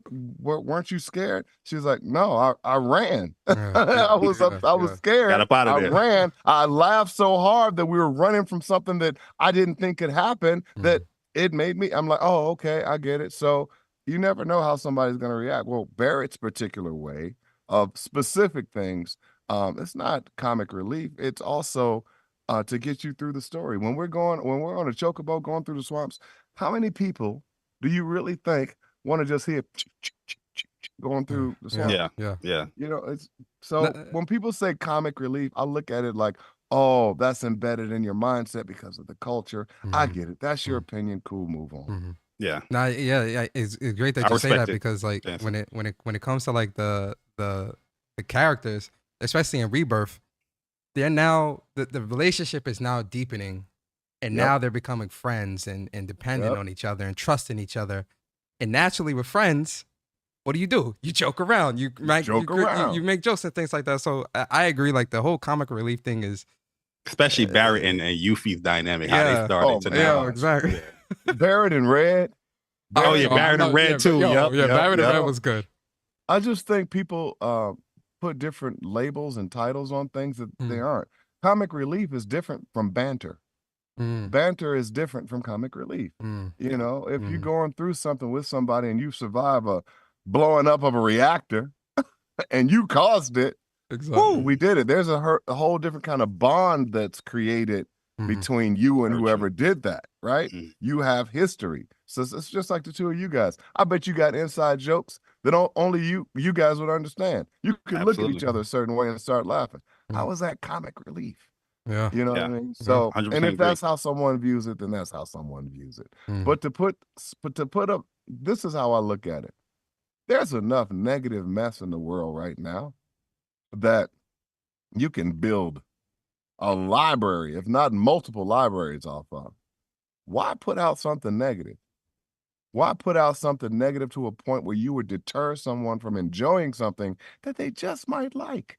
weren't you scared? She was like, no, I ran. I was scared. Got up out of there. I ran. I laughed so hard that we were running from something that I didn't think could happen that it made me, I'm like, oh, okay, I get it. So you never know how somebody's going to react. Well, Barrett's particular way of specific things, it's not comic relief. It's also to get you through the story. When we're on a chocobo going through the swamps, how many people do you really think want to just hear going through the swamp? Yeah. You know, it's so when people say comic relief, I look at it like, oh, that's embedded in your mindset because of the culture. I get it. That's your opinion. Cool, move on. Yeah. It's great that you say that because like when it comes to like the characters, especially in Rebirth, they're now the relationship is now deepening, and now they're becoming friends and dependent on each other and trusting each other. And naturally with friends, what do? You joke around. You make jokes and things like that. So I agree. Like the whole comic relief thing is, especially Barrett and Yuffie's dynamic, how they started to now. Yeah, exactly. Yeah. Barrett and Red. Barrett and Red too. Barrett and Red was good. I just think people put different labels and titles on things that they aren't. Comic relief is different from banter. Banter is different from comic relief. You know, if you're going through something with somebody and you survive a blowing up of a reactor and you caused it, exactly. We did it. There's a whole different kind of bond that's created between you and whoever did that, right? You have history. So it's just like the two of you guys. I bet you got inside jokes that only you guys would understand. You could look at each other a certain way and start laughing. How is that comic relief? Yeah. You know what I mean? So, and if that's how someone views it, then that's how someone views it. But to put up, this is how I look at it. There's enough negative mess in the world right now that you can build a library, if not multiple libraries off of. Why put out something negative? Why put out something negative to a point where you would deter someone from enjoying something that they just might like?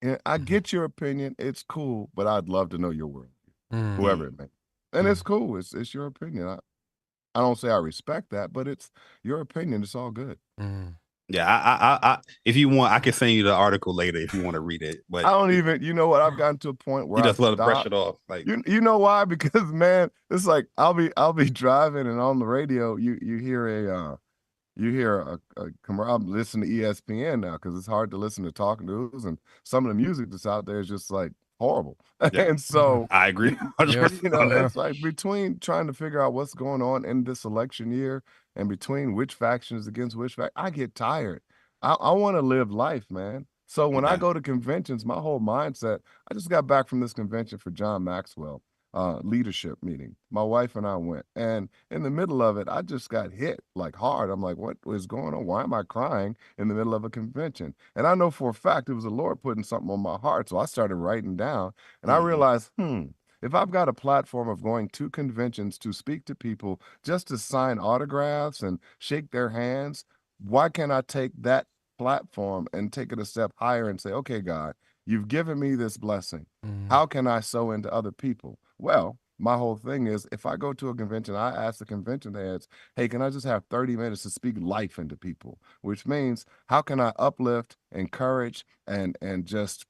And I get your opinion. It's cool, but I'd love to know your worldview, whoever it may be. And it's cool. It's your opinion. I don't say I respect that, but it's your opinion. It's all good. Yeah, I if you want, I can send you the article later if you want to read it. But I don't even, you know what? I've gotten to a point where you just love to brush it off. Like you know why? Because man, it's like I'll be driving and on the radio you hear a I'm listening to ESPN now because it's hard to listen to talk news and some of the music that's out there is just like horrible. Yeah. And so I agree. You know, it's like between trying to figure out what's going on in this election year and between which faction is against which faction, I get tired. I want to live life, man. So when I go to conventions, my whole mindset, I just got back from this convention for John Maxwell leadership meeting. My wife and I went, and in the middle of it, I just got hit like hard. I'm like, what is going on? Why am I crying in the middle of a convention? And I know for a fact it was the Lord putting something on my heart. So I started writing down, and I realized, if I've got a platform of going to conventions to speak to people just to sign autographs and shake their hands, why can't I take that platform and take it a step higher and say, okay, God, you've given me this blessing. How can I sow into other people? Well, my whole thing is if I go to a convention, I ask the convention heads, hey, can I just have 30 minutes to speak life into people? Which means how can I uplift, encourage, and just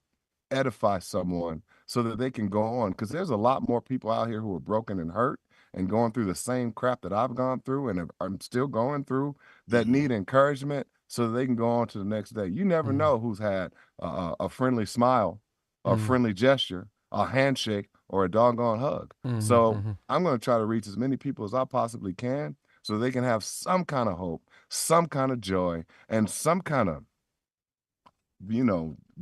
edify someone so that they can go on? Because there's a lot more people out here who are broken and hurt and going through the same crap that I've gone through and I'm still going through that need encouragement so that they can go on to the next day. You never know who's had a friendly smile, a friendly gesture, a handshake, or a doggone hug. So I'm going to try to reach as many people as I possibly can so they can have some kind of hope, some kind of joy, and some kind of,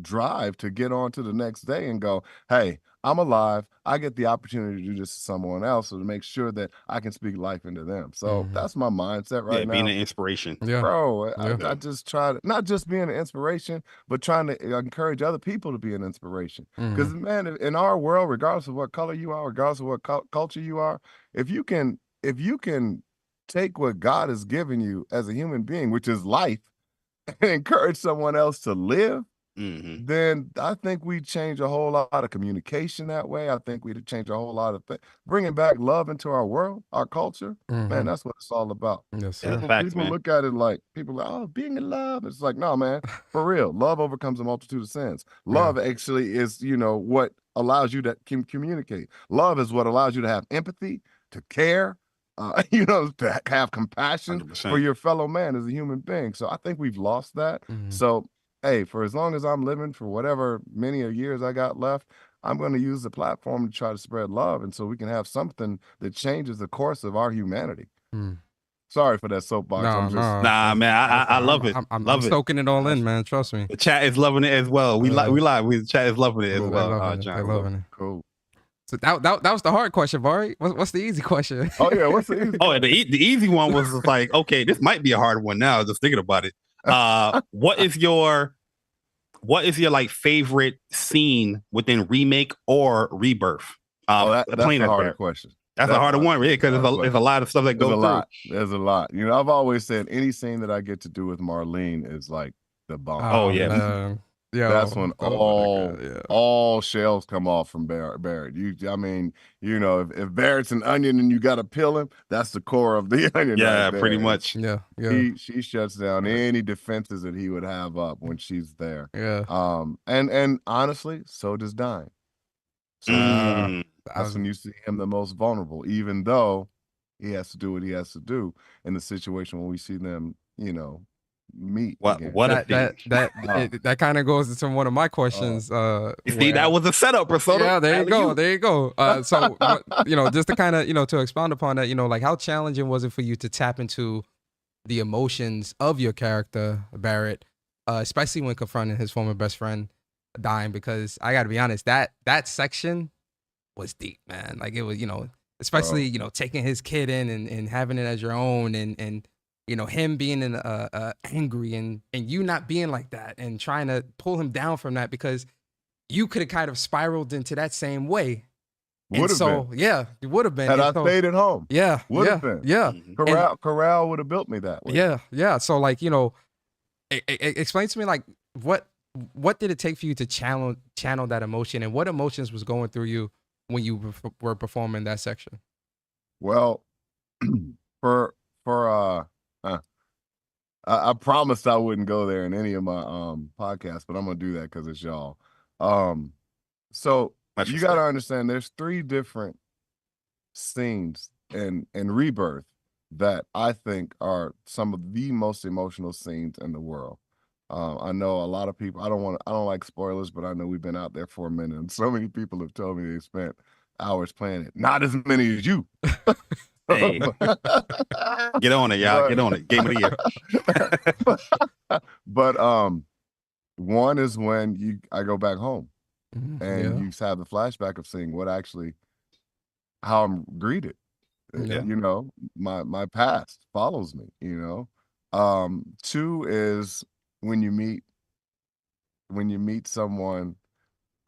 drive to get on to the next day and go, hey, I'm alive. I get the opportunity to do this to someone else, so to make sure that I can speak life into them. So that's my mindset right now. Being an inspiration. Bro, I just try to, not just being an inspiration, but trying to encourage other people to be an inspiration. Because, man, in our world, regardless of what color you are, regardless of what culture you are, if you can take what God has given you as a human being, which is life, and encourage someone else to live, then I think we change a whole lot of communication that way. I think we'd change a whole lot of things. Bringing back love into our world, our culture, man, that's what it's all about. Yes, sir. People look at it like, people are like, oh, being in love. It's like, no, man, for real. Love overcomes a multitude of sins. Love actually is, what allows you to communicate. Love is what allows you to have empathy, to care, to have compassion 100%. for your fellow man as a human being. So I think we've lost that. So, hey, for as long as I'm living, for whatever many years I got left, I'm going to use the platform to try to spread love, and so we can have something that changes the course of our humanity. Sorry for that soapbox. Nah, man, I love it. I'm soaking it all in, man. Trust me. The chat is loving it as well. The chat is loving it as well. They're loving it. Cool. So that was the hard question, Bari. What's the easy question? Oh yeah, what's the easy? The easy one was like, okay, this might be a hard one now. Just thinking about it. What is your like favorite scene within Remake or Rebirth? That's a harder question. That's a harder one, yeah, because there's a lot of stuff that goes through. There's a lot. You know, I've always said any scene that I get to do with Marlene is like the bomb. Oh yeah. Man. Yo, That's when all shells come off from Barrett. I mean, you know, if Barrett's an onion and you got to peel him, that's the core of the onion. Yeah, right there. pretty much. Yeah. She shuts down any defenses that he would have up when she's there. Yeah. And honestly, so does Dime. So that's when you see him the most vulnerable, even though he has to do what he has to do in the situation when we see them, you know, meet. That kind of goes into one of my questions. You see, that was a setup, Persona. Yeah, there you go. So you know, just to kind of, you know, to expound upon that, you know, like how challenging was it for you to tap into the emotions of your character Barrett, especially when confronting his former best friend Dime? Because I got to be honest, that section was deep, man. Like it was, you know, especially you know, taking his kid in and having it as your own, and you know, him being angry and you not being like that and trying to pull him down from that, because you could have kind of spiraled into that same way. Would have been. Yeah, it would have been. Had I stayed at home. Yeah. Would have been. Yeah. Corral would have built me that way. Yeah. So like, you know, explain to me, like, what did it take for you to channel that emotion, and what emotions was going through you when you were performing that section? Well, I promised I wouldn't go there in any of my podcasts, but I'm gonna do that because it's y'all. So you got to understand, there's 3 different scenes in Rebirth that I think are some of the most emotional scenes in the world. I know a lot of people. I don't like spoilers, but I know we've been out there for a minute, and so many people have told me they spent hours playing it. Not as many as you. Hey. Get on it, y'all. Get on it. Game of the year. But one is when I go back home, and you have the flashback of seeing how I'm greeted. You know, my past follows me. You know, 2 is when you meet someone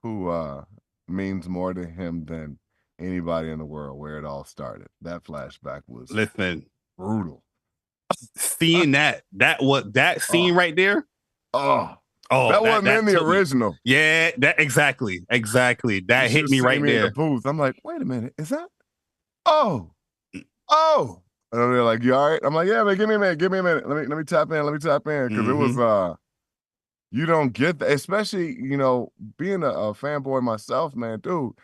who means more to him than anybody in the world, where it all started. That flashback was brutal. Seeing that scene right there. That wasn't in the original. Yeah, that exactly. That hit me right there. In the booth. I'm like, wait a minute, is that? Oh. And they're like, you all right? I'm like, yeah, man, give me a minute. Let me tap in. Because it was you don't get that, especially, you know, being a fanboy myself, man, dude.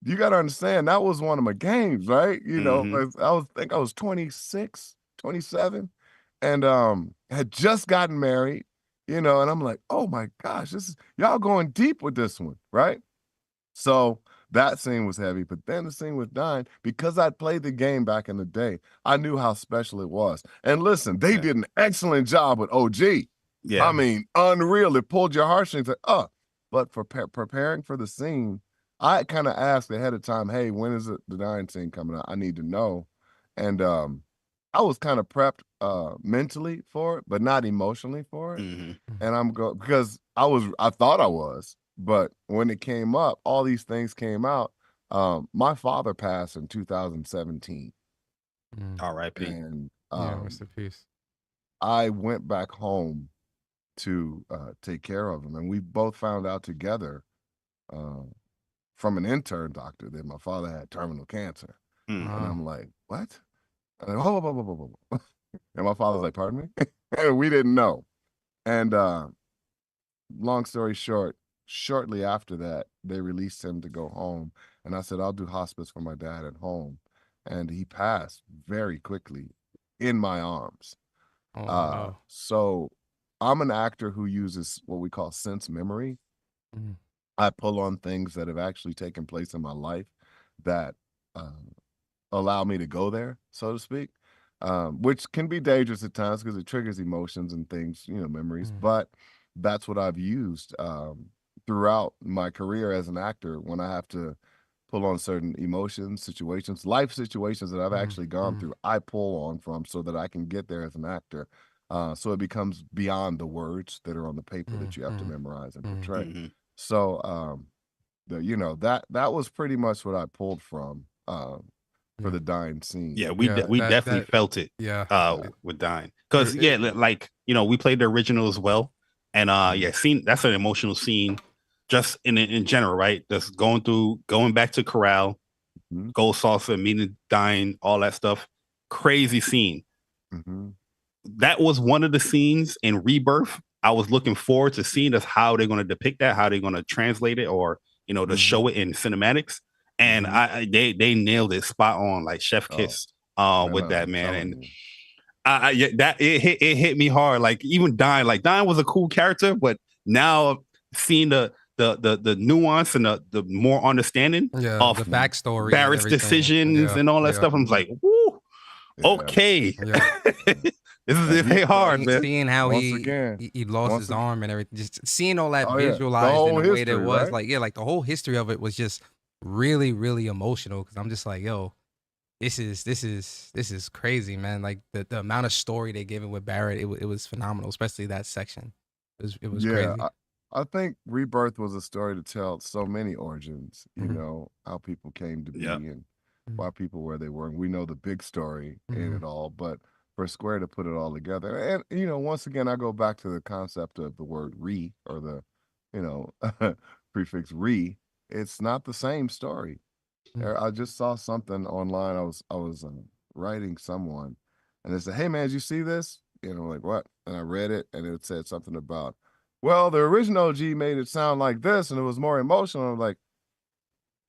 You got to understand, that was one of my games, right? You know, I think I was 26, 27, and had just gotten married, you know, and I'm like, oh my gosh, y'all going deep with this one, right? So that scene was heavy, but then the scene with Dine, because I'd played the game back in the day, I knew how special it was. And listen, they did an excellent job with OG. Yeah. I mean, unreal. It pulled your heartstrings. Like, but for preparing for the scene, I kind of asked ahead of time, hey, when is the Dine scene coming out? I need to know. And I was kind of prepped mentally for it, but not emotionally for it. And because I thought I was, but when it came up, all these things came out. My father passed in 2017. R.I.P. And rest in peace. I went back home to take care of him, and we both found out together from an intern doctor that my father had terminal cancer. And I'm like, what? And I'm like, whoa. And my father's like, pardon me? And we didn't know. And long story short, shortly after that, they released him to go home. And I said, I'll do hospice for my dad at home. And he passed very quickly in my arms. So I'm an actor who uses what we call sense memory. I pull on things that have actually taken place in my life that allow me to go there, so to speak, which can be dangerous at times because it triggers emotions and things, you know, memories. But that's what I've used throughout my career as an actor when I have to pull on certain emotions, situations, life situations that I've actually gone through. I pull on from so that I can get there as an actor. So it becomes beyond the words that are on the paper that you have to memorize and portray. So, that was pretty much what I pulled from. for the dying scene. Yeah, we definitely felt it. Yeah. With dying, because like we played the original as well, and that's an emotional scene, just in general, right? Just going back to Corral, Gold Salsa, meeting dying, all that stuff, crazy scene. That was one of the scenes in Rebirth. I was looking forward to seeing how they're going to depict that, how they're going to translate it, or to show it in cinematics. And they nailed it spot on, like chef kiss with that, man. And it hit me hard. Like even Dying was a cool character, but now seeing the nuance and the more understanding of the backstory, Barrett's decisions and all that stuff, I'm like, woo, okay. This hit hard, man. Seeing how he lost his arm and everything, just seeing all that visualized in the way that it was, right? Like the whole history of it was just really, really emotional. Because I'm just like, yo, this is crazy, man. Like the amount of story they gave it with Barrett, it was phenomenal, especially that section. It was crazy. I think Rebirth was a story to tell so many origins. You know how people came to be and why people were they were. And we know the big story in it all, but for Square to put it all together. And, once again, I go back to the concept of the word re, or the, prefix re. It's not the same story. I just saw something online. I was writing someone, and they said, "Hey, man, did you see this?" Like, what? And I read it, and it said something about, well, the original OG made it sound like this, and it was more emotional. I'm like,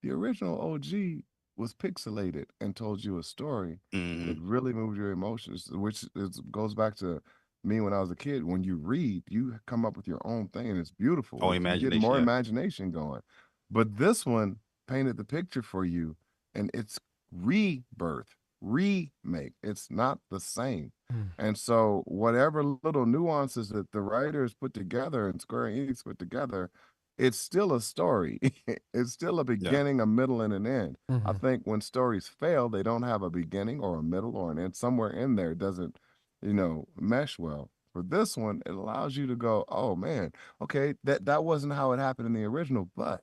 the original OG was pixelated and told you a story that really moved your emotions, which goes back to me when I was a kid. When you read, you come up with your own thing, and it's beautiful. Imagination, you get more imagination going. But this one painted the picture for you, and it's rebirth, remake. It's not the same. And so whatever little nuances that the writers put together and Square Enix put together, it's still a story. It's still a beginning, a middle, and an end. I think when stories fail, they don't have a beginning or a middle or an end. Somewhere in there, it doesn't, mesh well. For this one, it allows you to go, oh man, okay, that wasn't how it happened in the original, but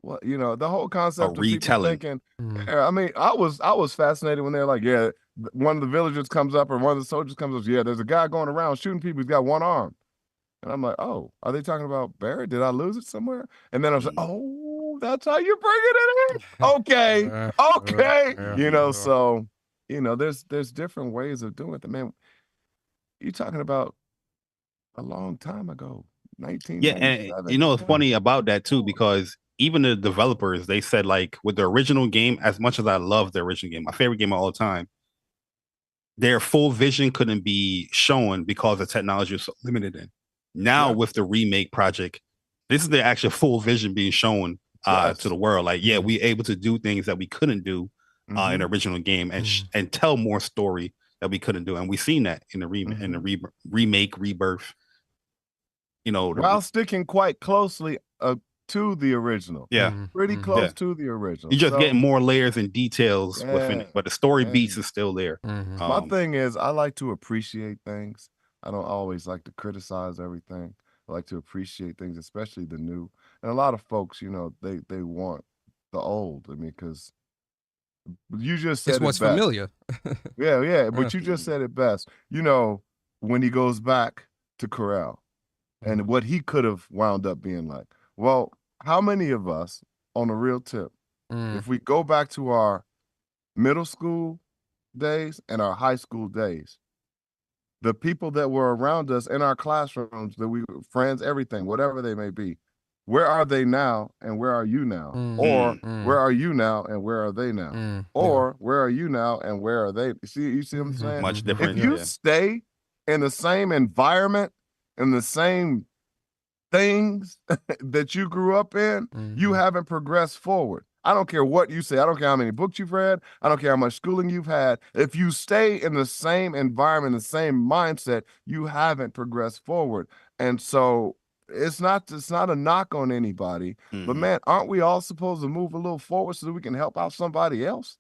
what the whole concept of retelling. People thinking. I mean, I was fascinated when they're like, one of the villagers comes up or one of the soldiers comes up, there's a guy going around shooting people. He's got one arm. And I'm like, oh, are they talking about Barrett? Did I lose it somewhere? And then I was like, oh, that's how you bring it in? Okay. Okay. So, there's different ways of doing it. Man, you're talking about a long time ago, 1997. Yeah, and it's funny about that too, because even the developers, they said, like, with the original game, as much as I love the original game, my favorite game of all time, their full vision couldn't be shown because the technology was so limited in. Now with the remake project, this is the actual full vision being shown to the world. Like, we able to do things that we couldn't do in the original game, and tell more story that we couldn't do, and we've seen that in the remake, Rebirth. While sticking quite closely to the original, pretty close to the original. You're just getting more layers and details within it, but the story beats is still there. My thing is, I like to appreciate things. I don't always like to criticize everything. I like to appreciate things, especially the new. And a lot of folks, they want the old. I mean, because you just said it's what's familiar. But you just said it best. When he goes back to Corral and what he could have wound up being like. Well, how many of us, on a real tip, if we go back to our middle school days and our high school days, the people that were around us in our classrooms, that we friends, everything, whatever they may be, where are they now and where are you now? Or where are you now and where are they now? Or where are you now and where are they? You see what I'm saying? Much different. If you stay in the same environment, in the same things that you grew up in, you haven't progressed forward. I don't care what you say. I don't care how many books you've read. I don't care how much schooling you've had. If you stay in the same environment, the same mindset, you haven't progressed forward. And so it's not a knock on anybody, but man, aren't we all supposed to move a little forward so that we can help out somebody else?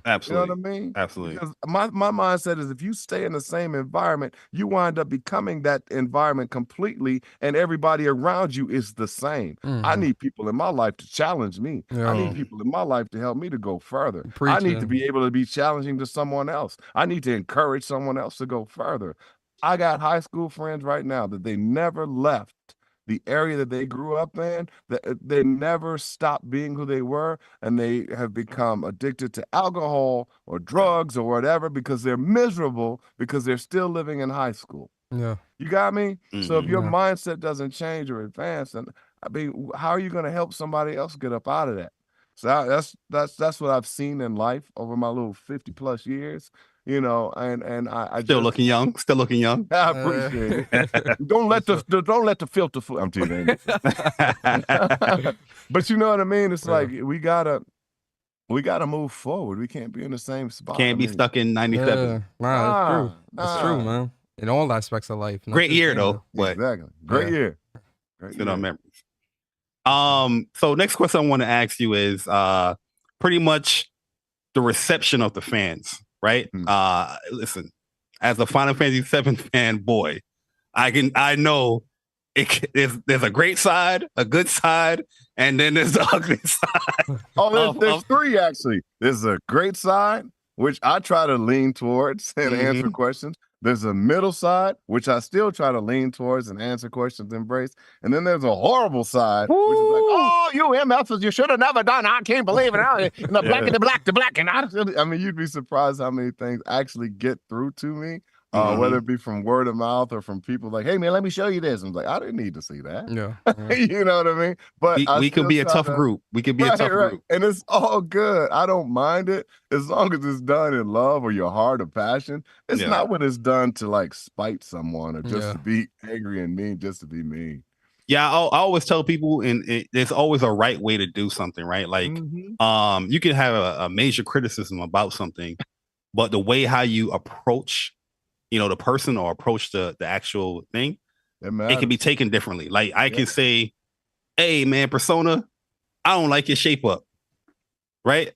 Absolutely. You know what I mean? Absolutely. Because my mindset is if you stay in the same environment, you wind up becoming that environment completely, and everybody around you is the same. I need people in my life to challenge me. I need people in my life to help me to go further. I need to be able to be challenging to someone else. I need to encourage someone else to go further. I got high school friends right now that they never left the area that they grew up in, that they never stopped being who they were, and they have become addicted to alcohol or drugs or whatever because they're miserable because they're still living in high school. Yeah. You got me? So if your Yeah. mindset doesn't change or advance, then I mean, how are you going to help somebody else get up out of that? So that's what I've seen in life over my little 50 plus years, you know, and I Still just, looking young. Still looking young. I appreciate it. Don't let the filter fool. I'm teasing. But you know what I mean? It's like we gotta move forward. We can't be in the same spot. Can't be stuck in 97. Nah, that's true. That's true, man. In all aspects of life. Great year though. But exactly. Great year. Great still year. on memories. So next question I want to ask you is pretty much the reception of the fans, right? Listen, as a Final Fantasy VII fan boy, I know there's a great side, a good side, and then there's the ugly side. Oh, there's three actually. There's a great side, which I try to lean towards and answer questions. There's a middle side, which I still try to lean towards and answer questions, embrace. And then there's a horrible side, which is like, oh, you MFs, you should have never done. I can't believe it. And the black and the black, the black. And I mean, you'd be surprised how many things actually get through to me. Whether it be from word of mouth or from people like, hey, man, let me show you this. And I'm like, I didn't need to see that. Yeah. You know what I mean? But we could be a tough group. We could be a tough group. And it's all good. I don't mind it as long as it's done in love or your heart or passion. It's not when it's done to like spite someone or just to be angry and mean, just to be mean. Yeah, I always tell people, and there's always a right way to do something, right? Like, you can have a major criticism about something, but the way how you approach the person or approach the actual thing, it can be taken differently. Like I can say, hey man, Persona, I don't like your shape up. Right.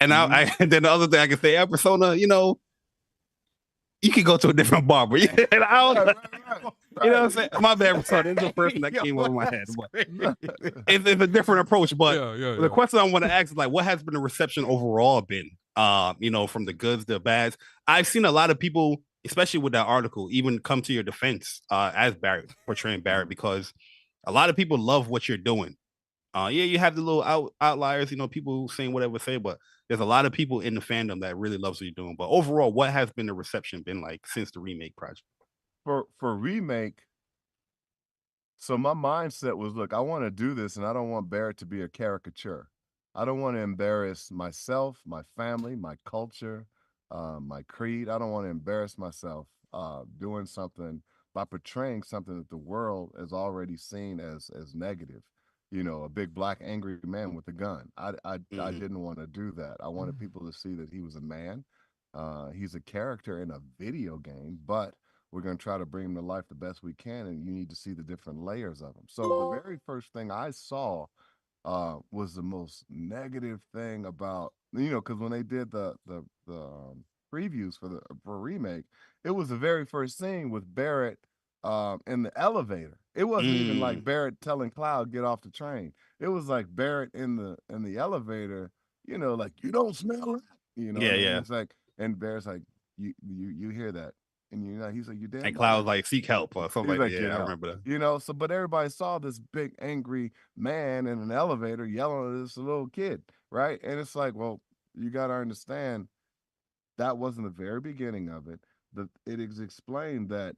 And and then the other thing I can say, Persona, you can go to a different barber. You know what I'm saying? My bad, Persona. It's the first thing that came over my head. But it's a different approach. But the question I want to ask is like, what has been the reception overall been? From the goods, the bads. I've seen a lot of people, especially with that article, even come to your defense as Barrett, portraying Barrett, because a lot of people love what you're doing. You have the little outliers, people saying whatever say, but there's a lot of people in the fandom that really loves what you're doing. But overall, what has been the reception been like since the Remake project? For Remake, so my mindset was, look, I want to do this, and I don't want Barrett to be a caricature. I don't want to embarrass myself, my family, my culture, my creed. I don't want to embarrass myself doing something by portraying something that the world has already seen as negative. A big black angry man with a gun. I didn't want to do that. I wanted people to see that he was a man. He's a character in a video game, but we're going to try to bring him to life the best we can, and you need to see the different layers of him. So the very first thing I saw was the most negative thing about, because when they did the previews for Remake, it was the very first scene with Barrett in the elevator. It wasn't even like Barrett telling Cloud get off the train. It was like Barrett in the elevator, like, you don't smell it. Yeah. It's like, and Barrett's like, you hear that. And he's like, you did. And Cloud like seek help or something like that. Yeah, I remember that. But everybody saw this big angry man in an elevator yelling at this little kid, right? And it's like, well, you got to understand that wasn't the very beginning of it. It is explained that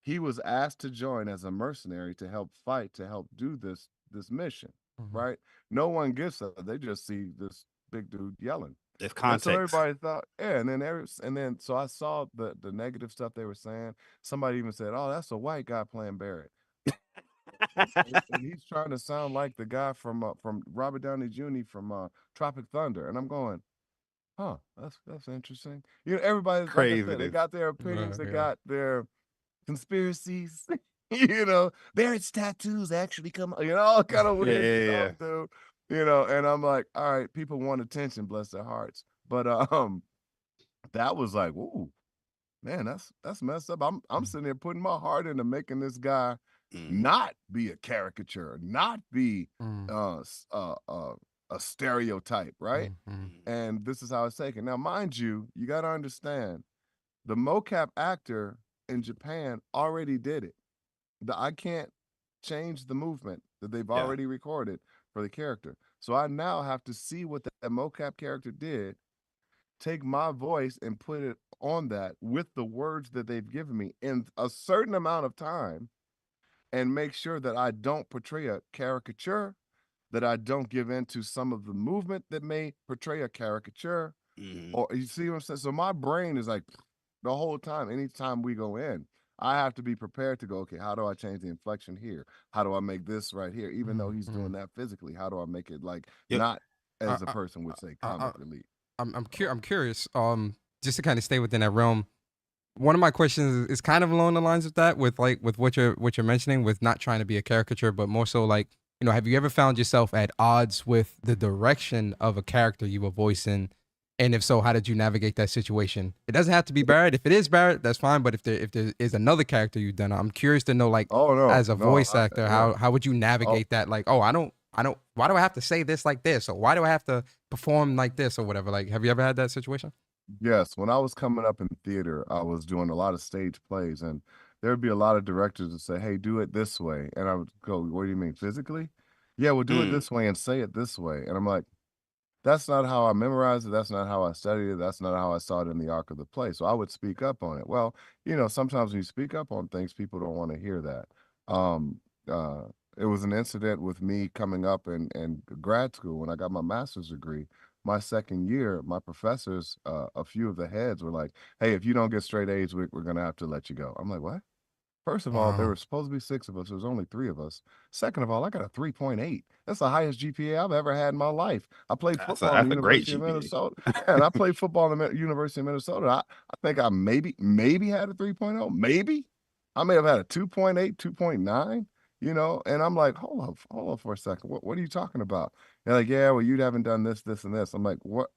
he was asked to join as a mercenary to help fight, to help do this mission, right? No one gets it. They just see this big dude yelling. It's context. And so everybody thought, and then so I saw the negative stuff they were saying. Somebody even said, "Oh, that's a white guy playing Barrett," and he's trying to sound like the guy from Robert Downey Jr. from Tropic Thunder. And I'm going, huh, that's interesting. Everybody's crazy. Like they got their opinions, they got their conspiracies. Barrett's tattoos actually come, all kind of weird stuff, dude. And I'm like, all right, people want attention, bless their hearts. But that was like, ooh, man, that's messed up. I'm sitting there putting my heart into making this guy not be a caricature, not be a stereotype, right? And this is how it's taken. Now, mind you, you got to understand, the mocap actor in Japan already did it. I can't change the movement that they've already recorded for the character. So I now have to see what that mocap character did, take my voice and put it on that with the words that they've given me in a certain amount of time, and make sure that I don't portray a caricature, that I don't give in to some of the movement that may portray a caricature. Or you see what I'm saying? So my brain is like the whole time, anytime we go in, I have to be prepared to go, okay, how do I change the inflection here? How do I make this right here? Even though he's doing that physically, how do I make it like not as a person would say, comic relief? I'm curious. Just to kind of stay within that realm, one of my questions is kind of along the lines of that, with what you're mentioning, with not trying to be a caricature, but more so like, you know, have you ever found yourself at odds with the direction of a character you were voicing? And if so, how did you navigate that situation? It doesn't have to be Barrett. If it is Barrett, that's fine. But if there is another character you've done, I'm curious to know, like, as a voice actor, how would you navigate that? Like, I don't. Why do I have to say this like this, or why do I have to perform like this, or whatever? Like, have you ever had that situation? Yes, when I was coming up in theater, I was doing a lot of stage plays, and there would be a lot of directors that say, "Hey, do it this way," and I would go, "What do you mean, physically?" "Yeah, we'll do it this way and say it this way," and I'm like, that's not how I memorized it. That's not how I studied it. That's not how I saw it in the arc of the play. So I would speak up on it. Well, you know, sometimes when you speak up on things, people don't want to hear that. It was an incident with me coming up in grad school when I got my master's degree. My second year, my professors, a few of the heads were like, "Hey, if you don't get straight A's, we're going to have to let you go." I'm like, "What?" First of all, there were supposed to be 6 of us. There was only 3 of us. Second of all, I got a 3.8. That's the highest GPA I've ever had in my life. I played football in the University of Minnesota. And I played football in the University of Minnesota. I think I maybe had a 3.0. Maybe. I may have had a 2.8, 2.9, you know? And I'm like, hold on for a second. What are you talking about? They're like, "Yeah, well, you haven't done this, this, and this." I'm like, what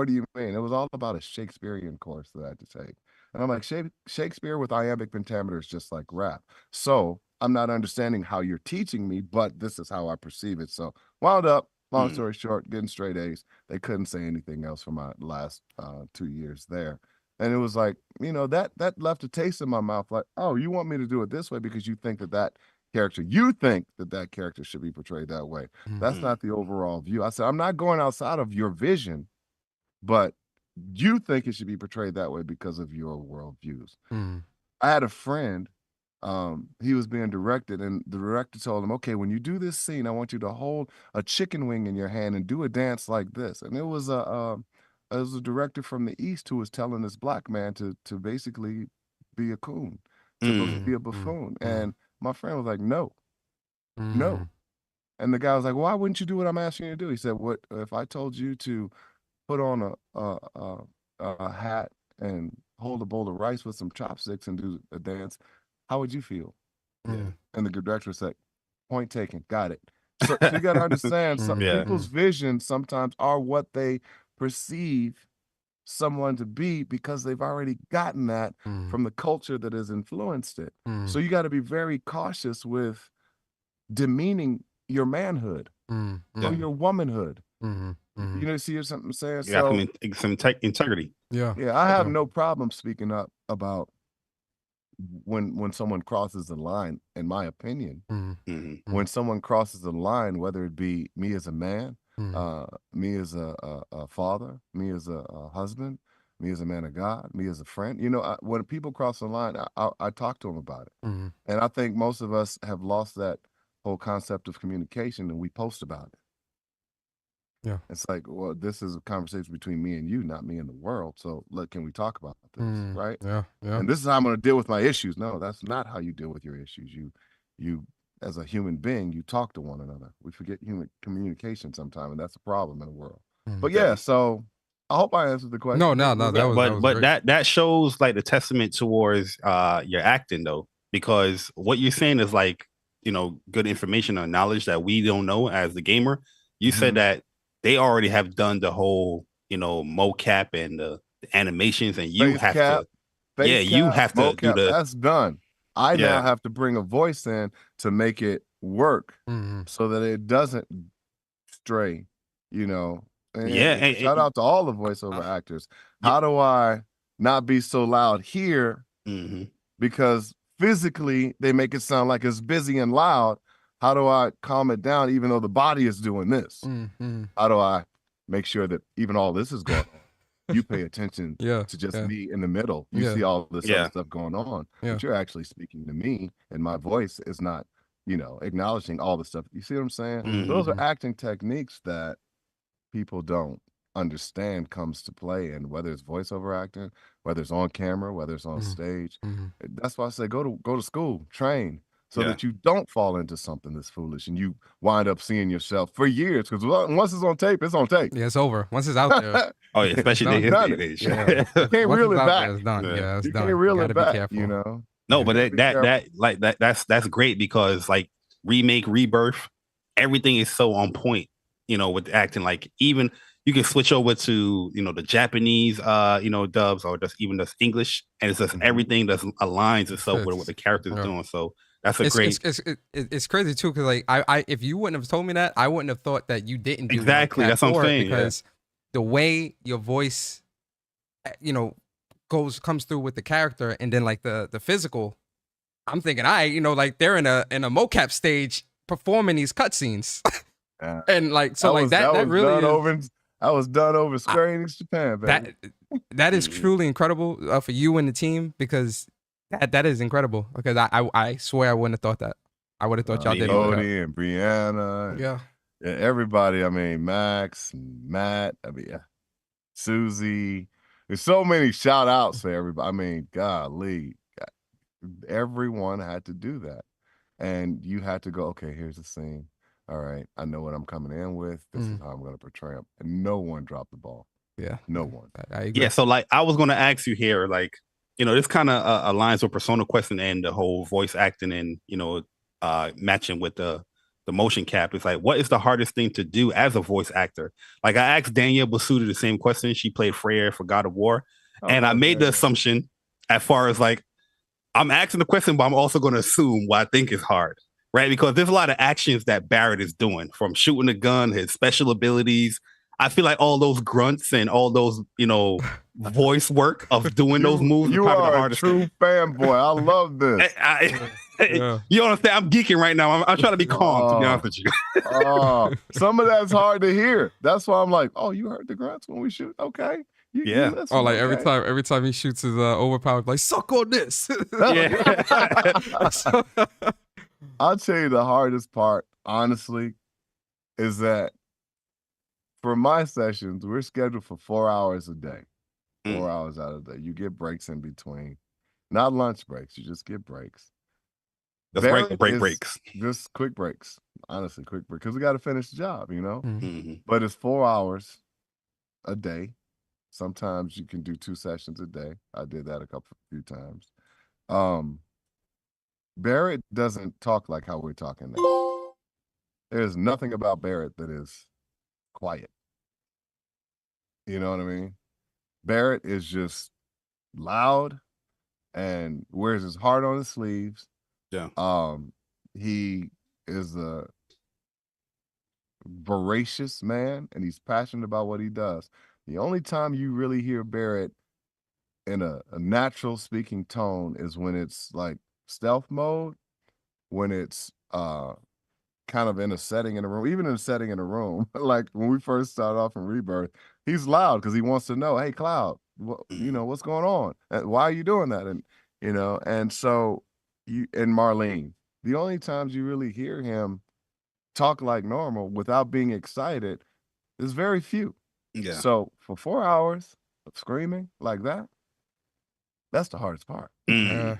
do you mean? It was all about a Shakespearean course that I had to take. And I'm like, Shakespeare with iambic pentameter is just like rap. So I'm not understanding how you're teaching me, but this is how I perceive it. So wound up, long story short, getting straight A's. They couldn't say anything else for my last 2 years there. And it was like, you know, that left a taste in my mouth. Like, oh, you want me to do it this way because you think that character should be portrayed that way. That's not the overall view. I said, I'm not going outside of your vision, but you think it should be portrayed that way because of your worldviews. I had a friend, he was being directed, and the director told him, "Okay, when you do this scene, I want you to hold a chicken wing in your hand and do a dance like this." And it was a director from the East who was telling this black man to basically be a coon, to be a buffoon. And my friend was like, no. And the guy was like, "Why wouldn't you do what I'm asking you to do?" He said, "What if I told you to put on a hat and hold a bowl of rice with some chopsticks and do a dance? How would you feel?" And the director said, "Point taken, got it." So you got to understand, some people's visions sometimes are what they perceive someone to be because they've already gotten that from the culture that has influenced it. So you got to be very cautious with demeaning your manhood or your womanhood. You know, see something I'm saying? You got some integrity. Yeah, I have no problem speaking up about when someone crosses the line, in my opinion. When someone crosses the line, whether it be me as a man, me as a father, me as a husband, me as a man of God, me as a friend, you know, when people cross the line, I talk to them about it. And I think most of us have lost that whole concept of communication, and we post about it. Yeah. It's like, well, this is a conversation between me and you, not me and the world. So look, can we talk about this? Right? Yeah. And this is how I'm going to deal with my issues. No, that's not how you deal with your issues. You as a human being, you talk to one another. We forget human communication sometimes, and that's a problem in the world. But yeah, so I hope I answered the question. No, that shows like the testament towards your acting though, because what you're saying is like, you know, good information or knowledge that we don't know as the gamer. You said that they already have done the whole mocap and the animations, and you Face have cap, to, face you cap, have to do mocap, the, that's done. I now yeah, have to bring a voice in to make it work so that it doesn't stray, you know. yeah, And shout out to all the voiceover actors. yeah. How do I not be so loud here? Because physically they make it sound like it's busy and loud. How do I calm it down even though the body is doing this? How do I make sure that even all this is going on? You pay attention to just me in the middle. You see all this other stuff going on, but you're actually speaking to me, and my voice is not, acknowledging all the stuff. You see what I'm saying? Those are acting techniques that people don't understand comes to play, and whether it's voiceover acting, whether it's on camera, whether it's on stage, that's why I say go to school, train, so that you don't fall into something that's foolish and you wind up seeing yourself for years. Because once it's on tape, it's on tape. Yeah, it's over. Once it's out there. Oh yeah, especially You can't reel it back. It's done. Yeah, it's you done. can't reel Gotta it back. be careful. No, but that's great, because like Remake, Rebirth, everything is so on point, with acting. Like even you can switch over to, the Japanese dubs, or just even just English, and it's just everything that aligns itself with what the character's doing. So that's great. It's crazy too, because like I if you wouldn't have told me that, I wouldn't have thought that you didn't do exactly. That's what I'm saying. Because the way your voice, comes through with the character, and then like the physical, I'm thinking like they're in a mocap stage performing these cutscenes. And like so like that really is, I was done over Square Enix Japan, baby. That is truly incredible for you and the team, because that is incredible, because I swear I wouldn't have thought that. I would have thought y'all did Cody and Brianna. And, everybody. I mean, Max, Matt, Susie. There's so many shout outs for everybody. I mean, golly, everyone had to do that. And you had to go, okay, here's the scene. All right, I know what I'm coming in with. This is how I'm going to portray him. And no one dropped the ball. Yeah. No one. I agree. Yeah, so like I was going to ask you here, like, this kind of aligns with Persona question and the whole voice acting and, matching with the motion cap. It's like, what is the hardest thing to do as a voice actor? Like I asked Danielle Basuda the same question. She played Freya for God of War. And I made the assumption, as far as like, I'm asking the question, but I'm also going to assume what I think is hard. Right, because there's a lot of actions that Barrett is doing, from shooting a gun, his special abilities. I feel like all those grunts and all those, voice work of doing those moves. You are are a true fanboy. I love this. You understand? I'm geeking right now. I'm trying to be calm, to be honest with you. Some of that's hard to hear. That's why I'm like, oh, you heard the grunts when we shoot? Okay. You listen, like every time he shoots his overpowered, like, suck on this. I'll tell you the hardest part, honestly, is that for my sessions, we're scheduled for 4 hours a day, 4 hours out of the day. You get breaks in between, not lunch breaks. You just get breaks. That's breaks. Just quick breaks, honestly, quick break, because we got to finish the job, But it's 4 hours a day. Sometimes you can do 2 sessions a day. I did that a few times. Barrett doesn't talk like how we're talking now. There's nothing about Barrett that is quiet. You know what I mean? Barrett is just loud and wears his heart on his sleeves. Yeah. He is a voracious man, and he's passionate about what he does. The only time you really hear Barrett in a natural speaking tone is when it's like stealth mode, when it's kind of in a setting in a room, even in a setting in a room. Like when we first started off in Rebirth, he's loud because he wants to know, hey, Cloud, what's going on? And why are you doing that? And and so and Marlene, the only times you really hear him talk like normal without being excited is very few. Yeah. So for 4 hours of screaming like that, that's the hardest part. Yeah,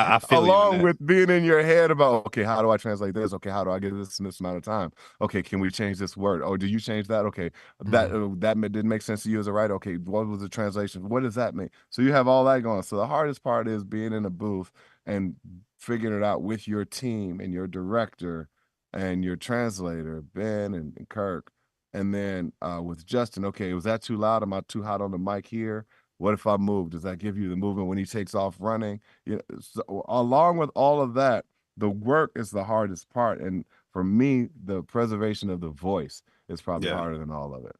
I feel along with being in your head about, okay, how do I translate this? Okay, how do I get this in this amount of time? Okay, can we change this word? Oh, do you change that? Okay, that didn't make sense to you as a writer. Okay, what was the translation? What does that mean? So you have all that going. So the hardest part is being in a booth and figuring it out with your team and your director and your translator, Ben and Kirk, And then with Justin, okay, was that too loud? Am I too hot on the mic here? What if I move? Does that give you the movement when he takes off running? You know, so along with all of that, the work is the hardest part. And for me, the preservation of the voice is probably harder than all of it.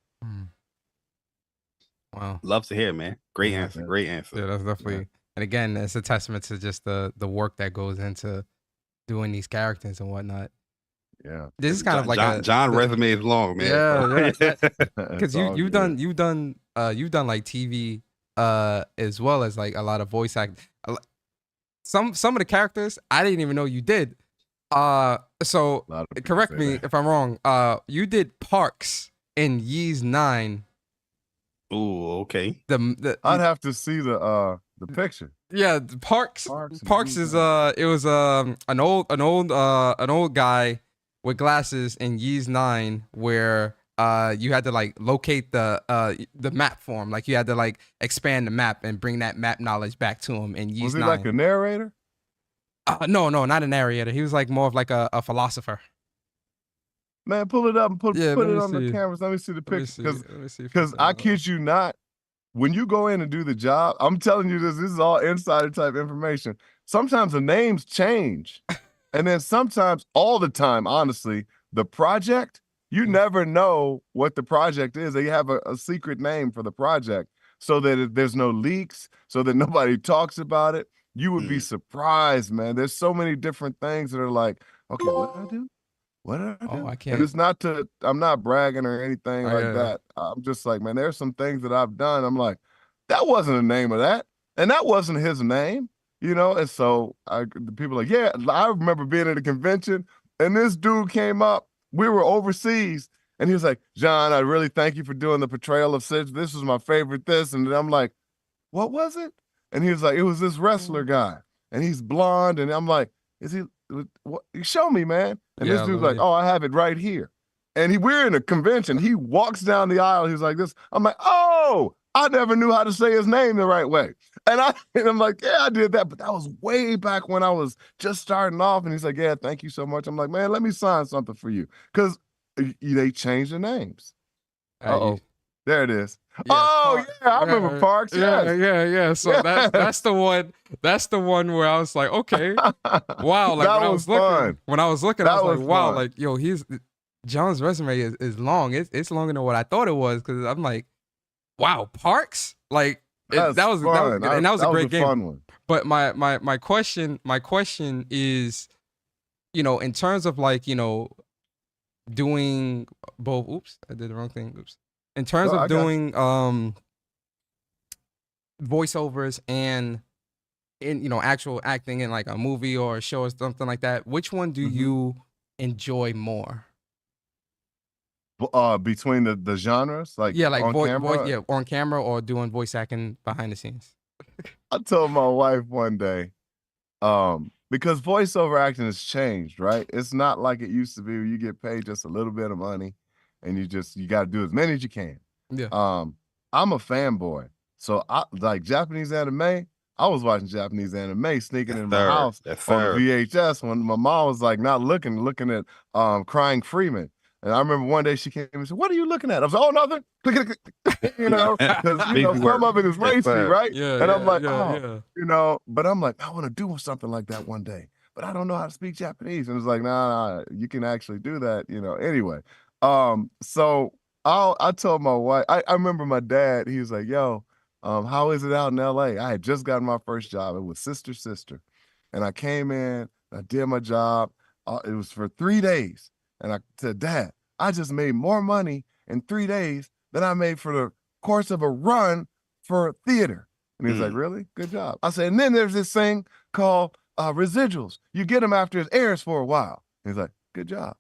Wow. Love to hear, man. Great answer. Great answer. Yeah, that's definitely. And again, it's a testament to just the work that goes into doing these characters and whatnot. Yeah, this is kind of like John resume is long, man. Yeah, because you've done like TV as well as like a lot of voice acting. Some of the characters I didn't even know you did. So correct me if I'm wrong. You did Parks in Yeez 9. Ooh, okay. I'd have to see the picture. Yeah, Parks is it was an old guy with glasses in Yeez 9 where you had to like locate the map for him. Like you had to like expand the map and bring that map knowledge back to him in Yeez 9. Was he like a narrator? No, not a narrator. He was like more of like a philosopher. Man, pull it up and put it on the cameras. Let me see the picture. Because I kid you not, when you go in and do the job, I'm telling you this is all insider type information. Sometimes the names change. And then sometimes, all the time, honestly, the project, you never know what the project is. They have a secret name for the project so that there's no leaks, so that nobody talks about it. You would be surprised, man. There's so many different things that are like, okay, what did I do? What did I do? Oh, I can't. And it's not I'm not bragging or anything that. I'm just like, man, there's some things that I've done. I'm like, that wasn't the name of that. And that wasn't his name, you know? And so the people are like, yeah, I remember being at a convention and this dude came up. We were overseas and he was like, John, I really thank you for doing the portrayal of Sid. This was my favorite this. And I'm like, what was it? And he was like, it was this wrestler guy and he's blonde. And I'm like, is he, what? Show me, man. And this dude's like, oh, I have it right here. And we're in a convention. He walks down the aisle. He's like this. I'm like, oh, I never knew how to say his name the right way. And I'm like, yeah, I did that. But that was way back when I was just starting off. And he's like, yeah, thank you so much. I'm like, man, let me sign something for you. Because they changed the names. Uh-oh. There it is. Yeah, I remember Parks. Yeah. So that's the one. That's the one where I was like, okay, wow. Like when I was looking, I was like, wow, fun. like yo, John's resume is long. It's longer than what I thought it was because I'm like, wow, Parks. Like that was a great game. Fun one. But my question is, you know, in terms of like, you know, doing both. Oops, I did the wrong thing. Oops. In terms of doing voiceovers and in, you know, actual acting in like a movie or a show or something like that, which one do you enjoy more? Between the genres, like like on camera? on camera or doing voice acting behind the scenes. I told my wife one day, because voiceover acting has changed, right? It's not like it used to be where you get paid just a little bit of money. And you got to do as many as you can. Yeah. I'm a fanboy, so I like Japanese anime. I was watching Japanese anime sneaking in my house on VHS when my mom was like not looking at Crying Freeman. And I remember one day she came and said, "What are you looking at?" I was like, "Oh, nothing." You know, because some of it is racy, right? Yeah. And I'm like, you know, but I'm like, I want to do something like that one day, but I don't know how to speak Japanese. And it's like, nah, you can actually do that, you know. Anyway. So I told my wife, I remember my dad, he was like, yo, how is it out in LA? I had just gotten my first job. It was Sister. And I came in, I did my job. It was for 3 days. And I said, Dad, I just made more money in 3 days than I made for the course of a run for theater. And he was like, really? Good job. I said, and then there's this thing called residuals. You get them after it airs for a while. He's like, good job.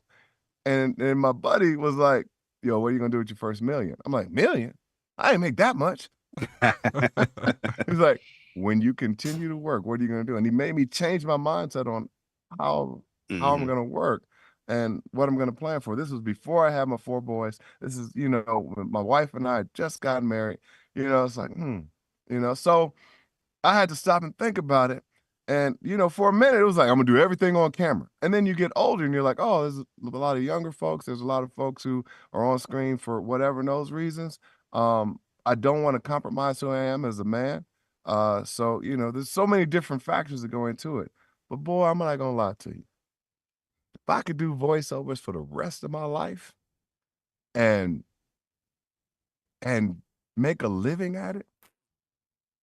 And my buddy was like, yo, what are you going to do with your first million? I'm like, million? I didn't make that much. He's like, when you continue to work, what are you going to do? And he made me change my mindset on how I'm going to work and what I'm going to plan for. This was before I had my 4 boys. This is, you know, my wife and I had just gotten married. You know, it's like, you know, so I had to stop and think about it. And, you know, for a minute, it was like, I'm going to do everything on camera. And then you get older and you're like, oh, there's a lot of younger folks. There's a lot of folks who are on screen for whatever those reasons. I don't want to compromise who I am as a man. So, you know, there's so many different factors that go into it. But boy, I'm not going to lie to you. If I could do voiceovers for the rest of my life and make a living at it,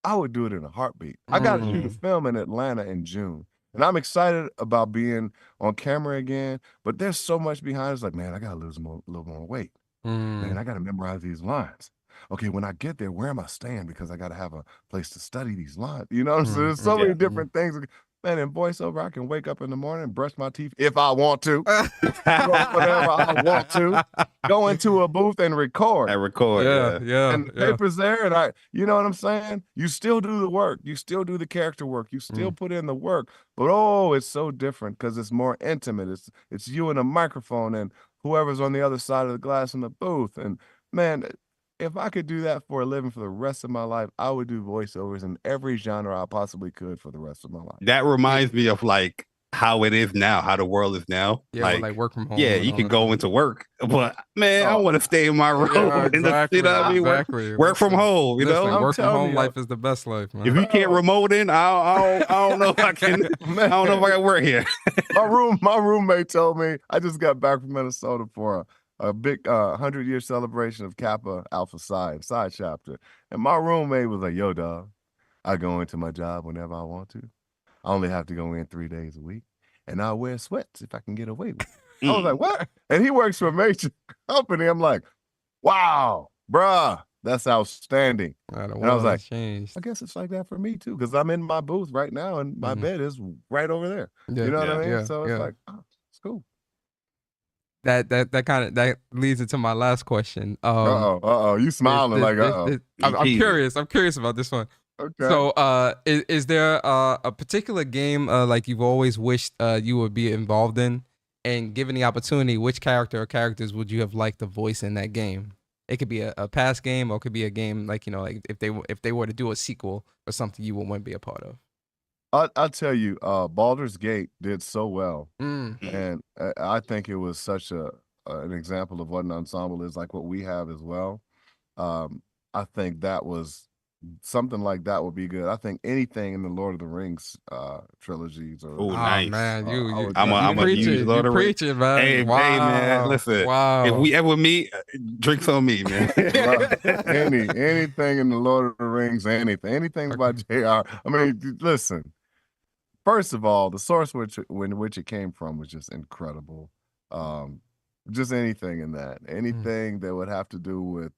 I would do it in a heartbeat. I got to shoot a film in Atlanta in June. And I'm excited about being on camera again, but there's so much behind it. It's like, man, I got to lose a little more weight. Man, I got to memorize these lines. Okay, when I get there, where am I staying? Because I got to have a place to study these lines. You know what I'm saying? There's so many different things. Man, in voiceover, I can wake up in the morning and brush my teeth if I want to. Whatever I want to. Go into a booth and record. And paper's there, and you know what I'm saying? You still do the work. You still do the character work. You still put in the work. But it's so different because it's more intimate. It's you and a microphone and whoever's on the other side of the glass in the booth. And man, if I could do that for a living for the rest of my life, I would do voiceovers in every genre I possibly could for the rest of my life. That reminds me of like how it is now, how the world is now. Yeah, like work from home. Yeah, you can go into work, but man, I want to stay in my room. Exactly. You know what I mean? Work from home. You know, work from home life is the best life, man. If you can't remote in, I don't know if I can. I don't know if I can work here. My roommate told me, I just got back from Minnesota for a big 100-year celebration of Kappa Alpha Psi side chapter. And my roommate was like, yo, dog, I go into my job whenever I want to. I only have to go in 3 days a week. And I wear sweats if I can get away with it. I was like, what? And he works for a major company. I'm like, wow, bruh, that's outstanding. And I was like, I guess it's like that for me too, because I'm in my booth right now and my bed is right over there. You know what I mean? Yeah, so it's like, it's cool. That leads into my last question. You smiling I'm curious. I'm curious about this one. Okay. So, is there a particular game like you've always wished you would be involved in, and given the opportunity, which character or characters would you have liked to voice in that game? It could be a past game, or it could be a game like, you know, like if they were to do a sequel or something you would want to be a part of. I'll tell you, Baldur's Gate did so well, and I think it was such an example of what an ensemble is, like what we have as well. I think that was something like that would be good. I think anything in the Lord of the Rings trilogies. Nice. Man, I'm a huge Lord of the Rings. Man. Hey, man, listen. Wow. If we ever meet, drinks on me, man. anything in the Lord of the Rings, anything by JR. I mean, listen. First of all, the source which it came from was just incredible. Just anything in that, anything that would have to do with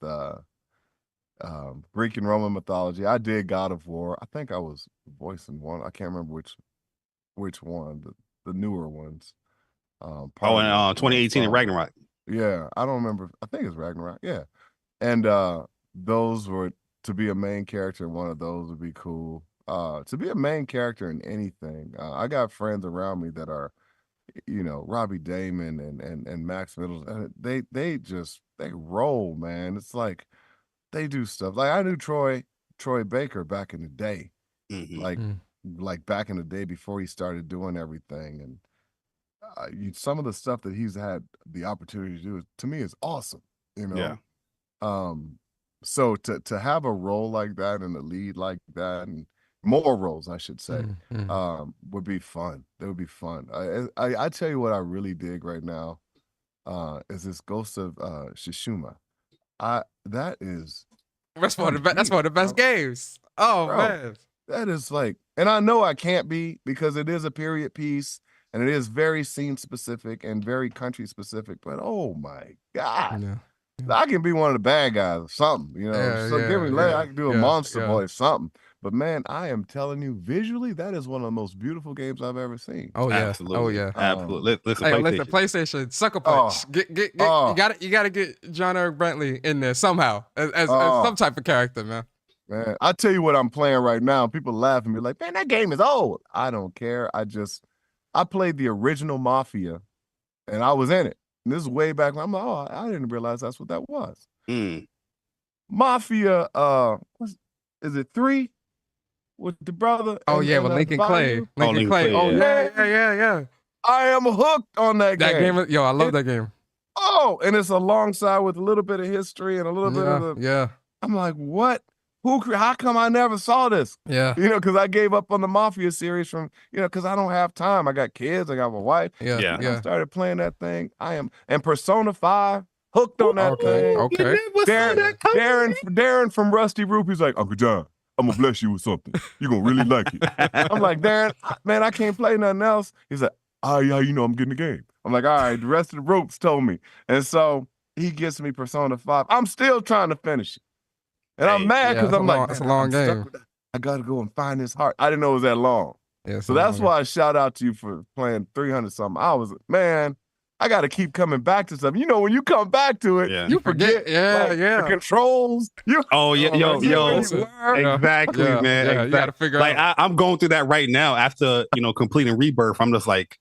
Greek and Roman mythology. I did God of War. I think I was voicing one. I can't remember which one, the newer ones. In 2018 in Ragnarok. Yeah, I don't remember. I think it's Ragnarok. Yeah, and those were to be a main character in one of those would be cool. To be a main character in anything. I got friends around me that are, you know, Robbie Damon and Max Middleton. They roll, man. It's like they do stuff. Like I knew Troy Baker back in the day, like back in the day before he started doing everything. And some of the stuff that he's had the opportunity to do, to me, is awesome. You know. Yeah. So to have a role like that and a lead like that, and more roles, I should say, would be fun. That would be fun. I tell you what I really dig right now is this Ghost of Tsushima. That's one of the best games. Oh, bro, man. That is like, and I know I can't be, because it is a period piece and it is very scene specific and very country specific, but oh my God. Yeah. I can be one of the bad guys or something, you know. I can do a monster voice, something. But man, I am telling you, visually, that is one of the most beautiful games I've ever seen. Oh yeah, absolutely. Oh yeah, absolutely. Listen, PlayStation sucker punch. You gotta get John Eric Benntley in there somehow as some type of character, man. Man, I tell you what I'm playing right now. People laugh at me like, man, that game is old. I don't care. I played the original Mafia, and I was in it. And this is way back when I'm like, I didn't realize that's what that was. Mafia, is it 3? with the brother. Oh and- yeah, and, with Lincoln Clay. Bayou. Lincoln Lincoln Clay. Clay, Oh yeah. yeah. I am hooked on that That game. game, yo, I love that game. Oh, and it's alongside with a little bit of history and a little bit of the. Yeah. I'm like, what? How come I never saw this? Yeah. Because I gave up on the Mafia series from, because I don't have time. I got kids. I got my wife. Yeah. I started playing that thing. And Persona 5, hooked on that thing. Okay. Darren from Rusty Roop, he's like, Uncle John, I'm going to bless you with something. You're going to really like it. I'm like, Darren, man, I can't play nothing else. He's like, oh, yeah, I'm getting the game. I'm like, all right, the rest of the ropes told me. And so he gets me Persona 5. I'm still trying to finish it. And I'm mad because I'm like, it's a long game. I got to go and find this heart. I didn't know it was that long. Yeah, so that's why I shout out to you for playing 300-something hours. Man, I got to keep coming back to something. When you come back to it, you forget. The controls. Exactly, man. Yeah, you got to figure out. I'm going through that right now after, completing Rebirth. I'm just like,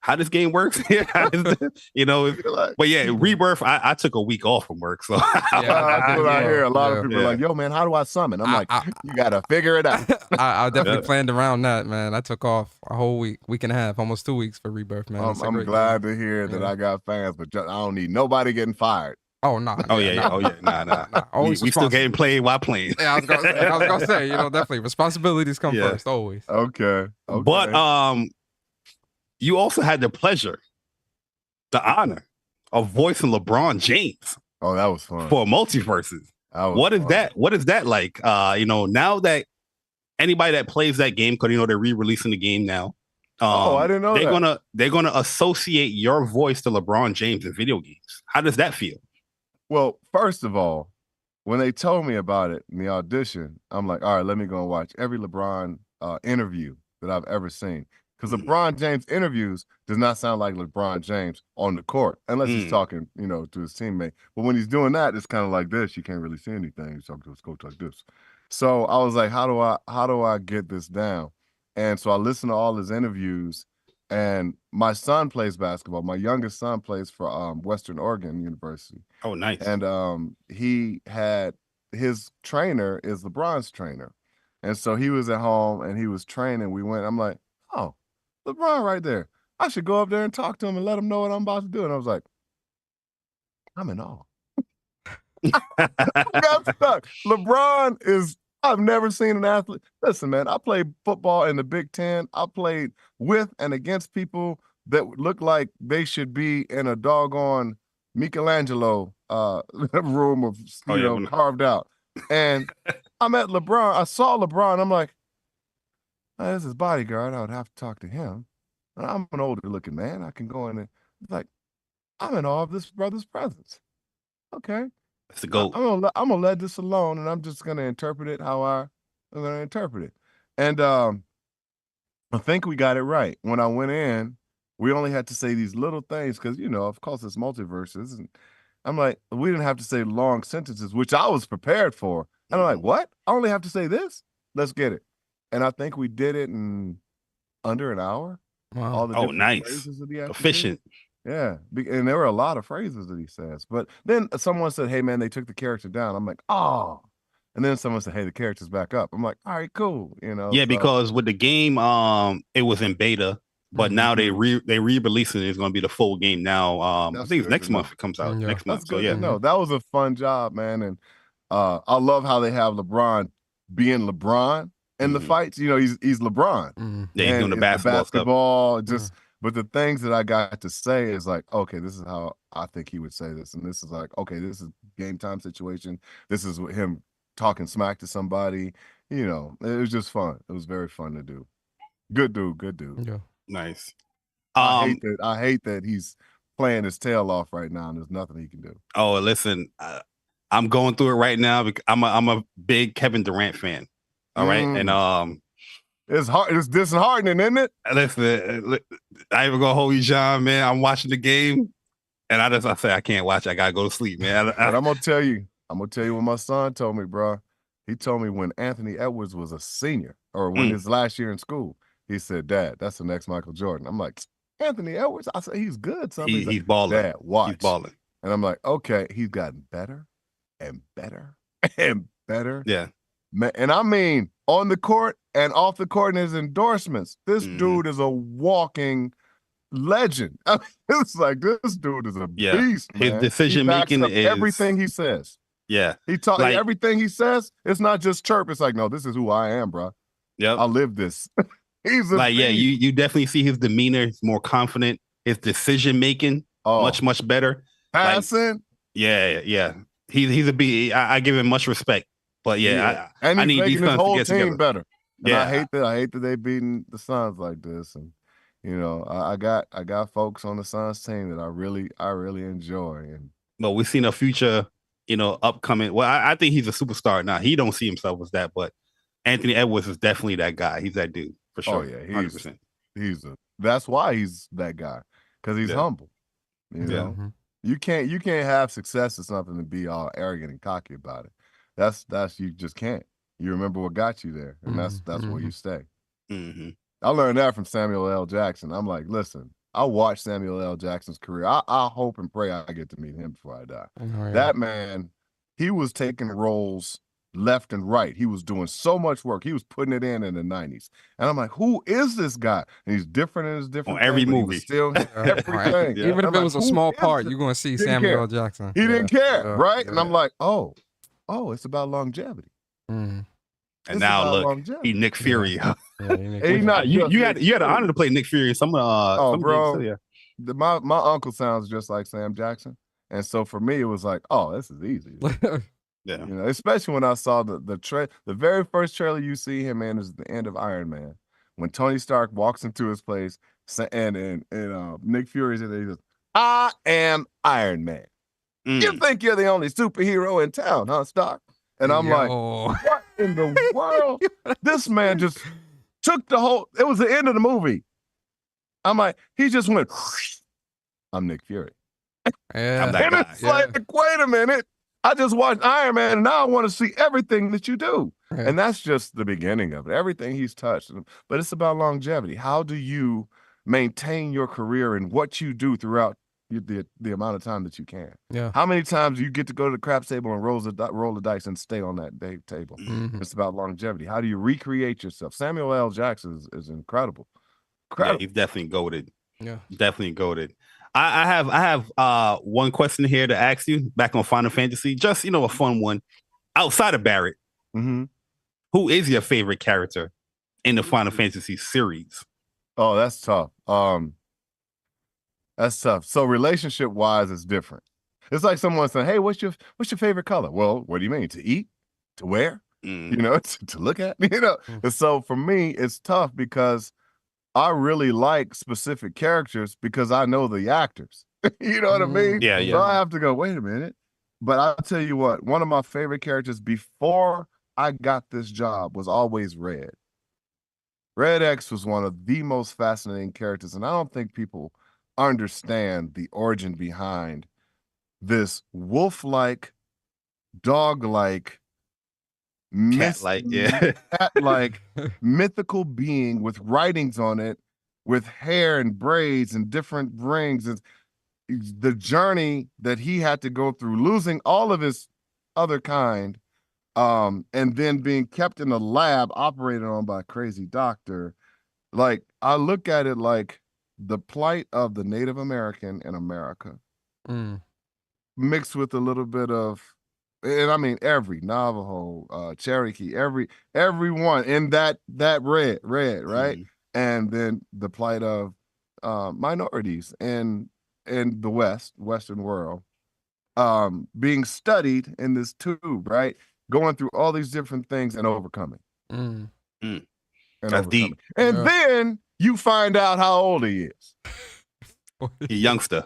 how this game works? But yeah, Rebirth, I took a week off from work. So that's what I hear. A lot of people are like, yo, man, how do I summon? I'm like, you got to figure it out. I definitely planned around that, man. I took off a whole week and a half, almost 2 weeks for Rebirth, man. I'm glad to hear that I got fans, but I don't need nobody getting fired. Oh, no. Nah, Nah. We still getting played while playing. Yeah, I was gonna say, definitely responsibilities come first, always. Okay. But you also had the pleasure, the honor of voicing LeBron James. Oh, that was fun. For Multiversus. What is that? What is that like? Now that anybody that plays that game, because they're re-releasing the game now. I didn't know they're gonna associate your voice to LeBron James in video games. How does that feel? Well, first of all, when they told me about it in the audition, I'm like, all right, let me go and watch every LeBron interview that I've ever seen. Because LeBron James interviews does not sound like LeBron James on the court, unless he's talking, to his teammate. But when he's doing that, it's kind of like this. You can't really see anything. He's talking to his coach like this. So I was like, how do I get this down? And so I listened to all his interviews. And my son plays basketball. My youngest son plays for Western Oregon University. Oh, nice. And his trainer is LeBron's trainer. And so he was at home and he was training. We went, I'm like, oh, LeBron right there. I should go up there and talk to him and let him know what I'm about to do. And I was like, I'm in awe. I got stuck. LeBron is, I've never seen an athlete. Listen, man, I played football in the Big Ten. I played with and against people that look like they should be in a doggone Michelangelo room of, carved out. And I met LeBron. I saw LeBron. I'm like, this is his bodyguard. I would have to talk to him. And I'm an older looking man. I can go in and like, I'm in awe of this brother's presence. Okay. That's the goal. I'm gonna let this alone, and I'm just gonna interpret it how I'm gonna interpret it. And I think we got it right. When I went in, we only had to say these little things because of course it's Multiversus, and I'm like, we didn't have to say long sentences, which I was prepared for. And I'm like, what? I only have to say this? Let's get it. And I think we did it in under an hour. Wow. All the nice. phrases that he had to Efficient. do. Yeah. And there were a lot of phrases that he says. But then someone said, hey, man, they took the character down. I'm like, oh. And then someone said, hey, the character's back up. I'm like, all right, cool. Yeah, because with the game, it was in beta, but now they re-releasing it. It's going to be the full game now. I think it's next month it comes out. Yeah. Next month. That's So good yeah. to know. That was a fun job, man. And I love how they have LeBron being LeBron in the fights. He's LeBron. Yeah, he's doing the basketball stuff. Just but the things that I got to say is like, okay, this is how I think he would say this. And this is like, okay, this is game time situation. This is him talking smack to somebody. It was just fun. It was very fun to do. Good dude. Yeah. Nice. I hate that he's playing his tail off right now and there's nothing he can do. Oh, listen, I'm going through it right now because I'm a big Kevin Durant fan. All right. And it's hard. It's disheartening, isn't it? Listen, I ain't even gonna hold you, John, man. I'm watching the game, and I say I can't watch. I gotta go to sleep, man. But I'm gonna tell you what my son told me, bro. He told me when Anthony Edwards was a senior, or when his last year in school, he said, "Dad, that's the next Michael Jordan." I'm like, Anthony Edwards. I said, he's good. He's like, balling. Dad, watch. He's balling. And I'm like, okay, he's gotten better and better and better. Yeah. And I mean, on the court and off the court in his endorsements. This Mhm. dude is a walking legend. I mean, it's like this dude is a Yeah. beast, His man. decision He backs making up is everything he says. Yeah. He talk Like- everything he says. It's not just chirp. It's like, no, this is who I am, bro. Yep. I live this. He's a Like, yeah, beast. you definitely see his demeanor. He's more confident. His decision making much better. Passing. Yeah. He's a B. I give him much respect. But yeah, and I he's need making these his Suns to whole get team together. better. And Yeah. I hate that they beating the Suns like this. And you know, I got folks on the Suns team that I really enjoy. And But we've seen a future, upcoming. Well, I think he's a superstar now. He don't see himself as that, but Anthony Edwards is definitely that guy. He's that dude for sure. oh yeah, 100%. That's why he's that guy, because he's Yeah. humble. You Yeah. know, you can't have success or something and be all arrogant and cocky about it. That's you just can't. You remember what got you there, and that's where you stay. Mm-hmm. I learned that from Samuel L. Jackson. I'm like, listen, I watched Samuel L. Jackson's career. I hope and pray I get to meet him before I die. Oh, yeah. That man, he was taking roles left and right. He was doing so much work. He was putting it in the 90s. And I'm like, who is this guy? And he's different in his different On every thing, but he movie. was still everything. Yeah. Even if I'm it like, was a who small is part, this? you're going to see Didn't Samuel care. L. Jackson. He didn't care, Yeah. right? Yeah. And I'm like, oh, it's about longevity. Mm. And It's now about look, longevity. he Nick Fury. Yeah, And he not you just had Nick the Fury. honor to play Nick Fury in some Oh, some bro. gigs, yeah. My uncle sounds just like Sam Jackson. And so for me, it was like, oh, this is easy. Yeah. You know, especially when I saw the very first trailer you see him in is the end of Iron Man. When Tony Stark walks into his place and Nick Fury's in there, he goes, I am Iron Man. You think you're the only superhero in town, huh, Stark? And I'm like, what in the world? This man just took it was the end of the movie. I'm like, he just went, I'm Nick Fury. Yeah. I'm that And guy. it's like, wait a minute. I just watched Iron Man and now I want to see everything that you do. Right. And that's just the beginning of it. Everything he's touched. But it's about longevity. How do you maintain your career and what you do throughout the amount of time that you can? Yeah. How many times do you get to go to the craps table and roll the dice and stay on that table? Mhm. It's about longevity. How do you recreate yourself? Samuel L. Jackson is incredible. Yeah, Incredible. he's definitely goated. Yeah. Definitely goated. I have one question here to ask you back on Final Fantasy. Just a fun one. Outside of Barrett, Mm-hmm. who is your favorite character in the Final Fantasy series? Oh, that's tough. That's tough. So relationship wise, it's different. It's like someone saying, "Hey, what's your favorite color?" Well, what do you mean? To eat? To wear? Mm. You know, to look at? And so for me, it's tough because I really like specific characters because I know the actors. You know what I mean? Yeah, So yeah. I have to go, wait a minute. But I'll tell you what, one of my favorite characters before I got this job was always Red. Red X was one of the most fascinating characters, and I don't think people understand the origin behind this wolf-like, dog-like, Cat-like, yeah. cat-like mythical being with writings on it, with hair and braids and different rings, and the journey that he had to go through, losing all of his other kind, and then being kept in a lab operated on by a crazy doctor. Like, I look at it like the plight of the Native American in America, mixed with a little bit of, and I mean every Navajo, Cherokee, everyone in that red, right? And then the plight of minorities in the Western world, being studied in this tube, right? Going through all these different things and overcoming. That's overcoming. deep. And then you find out how old he is. He youngster.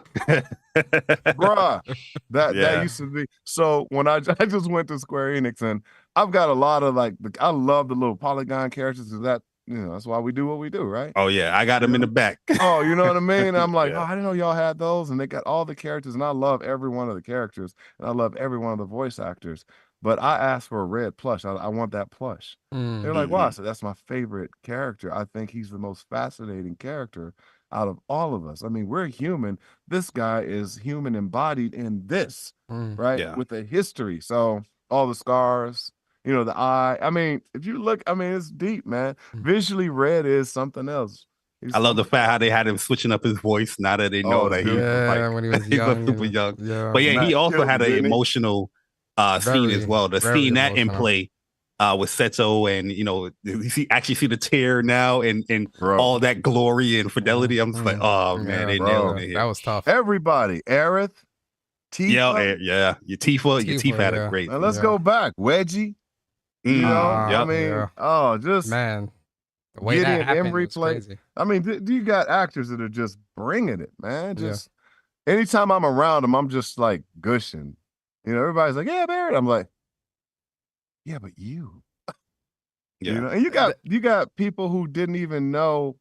Bruh, that Yeah. used to be. So when I just went to Square Enix, and I've got a lot of I love the little polygon characters, because that's why we do what we do, right? Oh yeah, I got him in the back. Oh, you know what I mean? I'm like, Yeah. oh, I didn't know y'all had those, and they got all the characters, and I love every one of the characters, and I love every one of the voice actors. But I asked for a red plush. I want that plush. They're like, why? I said, that's my favorite character. I think he's the most fascinating character out of all of us. I mean, we're human. This guy is human embodied in this, right? Yeah. With a history. So all the scars, You know, the eye. I mean, if you look, I mean, it's deep, man. Visually, Red is something else. I love the fact how they had him switching up his voice now that they know that he's Yeah, when he was he's young. super young. Yeah. But yeah, he also had an didn't he? emotional scene as well. The very scene that in emotional. play with Seto, and you know, you actually see the tear now and Bro. all that glory and fidelity. I'm just like, oh man, they nailed it. That was tough. Everybody, Aerith, Tifa. Yeah, your Tifa had a great. Now let's go back. Wedgie. You know, I mean, just man, the way Gideon that happened Embry was play. crazy. I mean, you got actors that are just bringing it, man. Just anytime I'm around them, I'm just like gushing. You know, everybody's like, "Yeah, Barrett." I'm like, "Yeah, but you." Yeah. You know, and you got people who didn't even know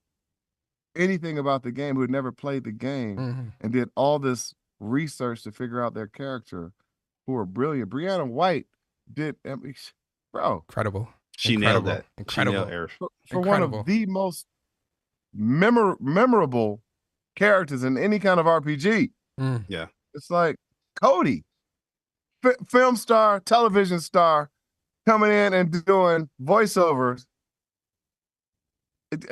anything about the game, who had never played the game, and did all this research to figure out their character, who are brilliant. Brianna White did, I mean, bro, Incredible. She nailed that. Incredible. She nailed Aerith. For one of the most memorable characters in any kind of RPG. Yeah. It's like Cody, film star, television star, coming in and doing voiceovers.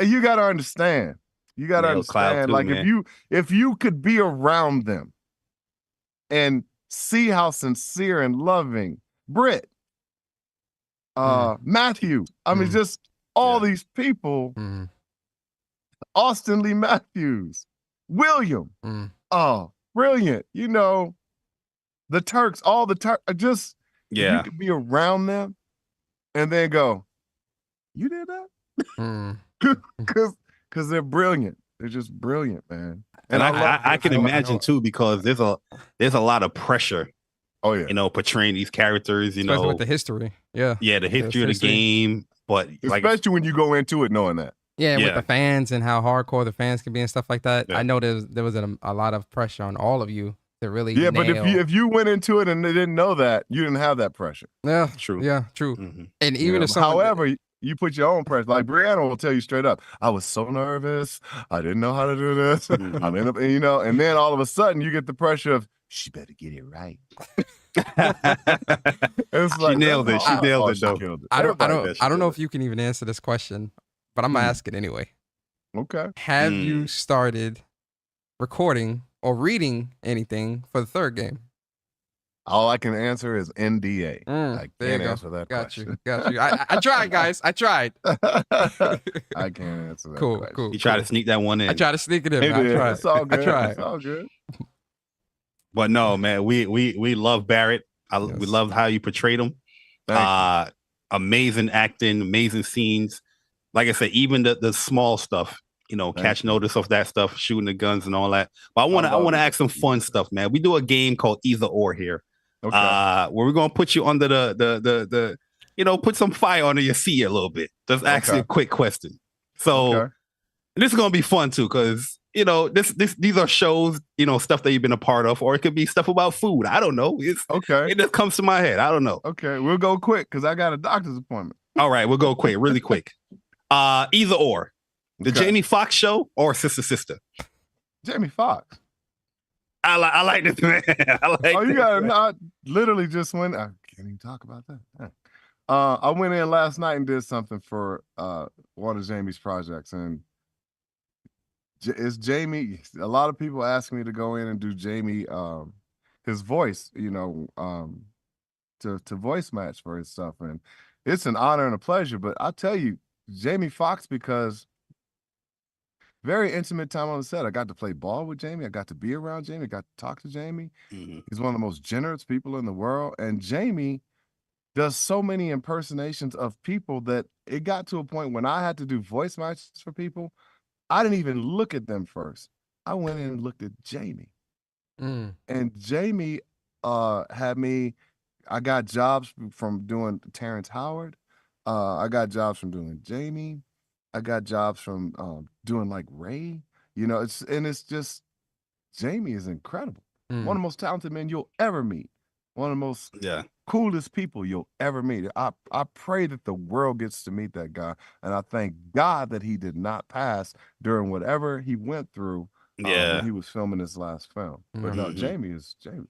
You got to understand. You got to understand. Too, like man. if you could be around them and see how sincere and loving Britt, Matthew, I mean, just all these people, Austin Lee Matthews, William, oh, brilliant. You know, the Turks, all the Turks, just, you could be around them and then go, you did that? Because they're brilliant. They're just brilliant, man. And I can imagine too, because there's a lot of pressure. Oh yeah, you know, portraying these characters. You especially know, with the history. Yeah, the history of the game. But especially when you go into it knowing that. Yeah, with the fans and how hardcore the fans can be and stuff like that. I know there was a lot of pressure on all of you to really. Yeah, nail. but if you went into it and they didn't know that, you didn't have that pressure. Yeah, true. Yeah, true. And even if however, you put your own pressure. Like Brianna will tell you straight up, I was so nervous. I didn't know how to do this. I'm in, you know, and then all of a sudden you get the pressure of she better get it right. It's like, she nailed it. She nailed it though. I don't know if you can even answer this question, but I'm gonna ask it anyway. Okay. Have you started recording or reading anything for the third game? All I can answer is NDA. I can't answer that Got question. you. I tried, guys. I tried. I can't answer that Cool. You try to sneak that one in. I tried to sneak it in. I tried. It's all good. I tried. It's all good. But no, man, we love Barrett. We love how you portrayed him. Amazing acting, amazing scenes. Like I said, even the small stuff, you know, catch notice of that stuff, shooting the guns and all that. But I want to ask some fun stuff, man. We do a game called Either Or here. Okay. Where we're gonna put you under the you know, put some fire under your seat a little bit. Just ask you a quick question. So this is gonna be fun too, because you know, these are shows, you know, stuff that you've been a part of, or it could be stuff about food. I don't know. It just comes to my head. I don't know. Okay, we'll go quick because I got a doctor's appointment. All right, we'll go quick, really quick. Either or. The Jamie Foxx show or Sister? Jamie Foxx. I like this, man. You got to not literally just went. I can't even talk about that. I went in last night and did something for one of Jamie's projects, and it's Jamie. A lot of people ask me to go in and do Jamie, his voice, you know, to voice match for his stuff, and it's an honor and a pleasure. But I tell you, Jamie Foxx, because very intimate time on the set. I got to play ball with Jamie. I got to be around Jamie. I got to talk to Jamie. He's one of the most generous people in the world, and Jamie does so many impersonations of people that it got to a point when I had to do voice matches for people, I didn't even look at them first. I went in and looked at Jamie. And Jamie had me, I got jobs from doing Terrence Howard. I got jobs from doing Jamie. I got jobs from doing like Ray. You know, it's just, Jamie is incredible. One of the most talented men you'll ever meet. One of the most coolest people you'll ever meet. I pray that the world gets to meet that guy, and I thank God that he did not pass during whatever he went through when he was filming his last film. But no, Jamie.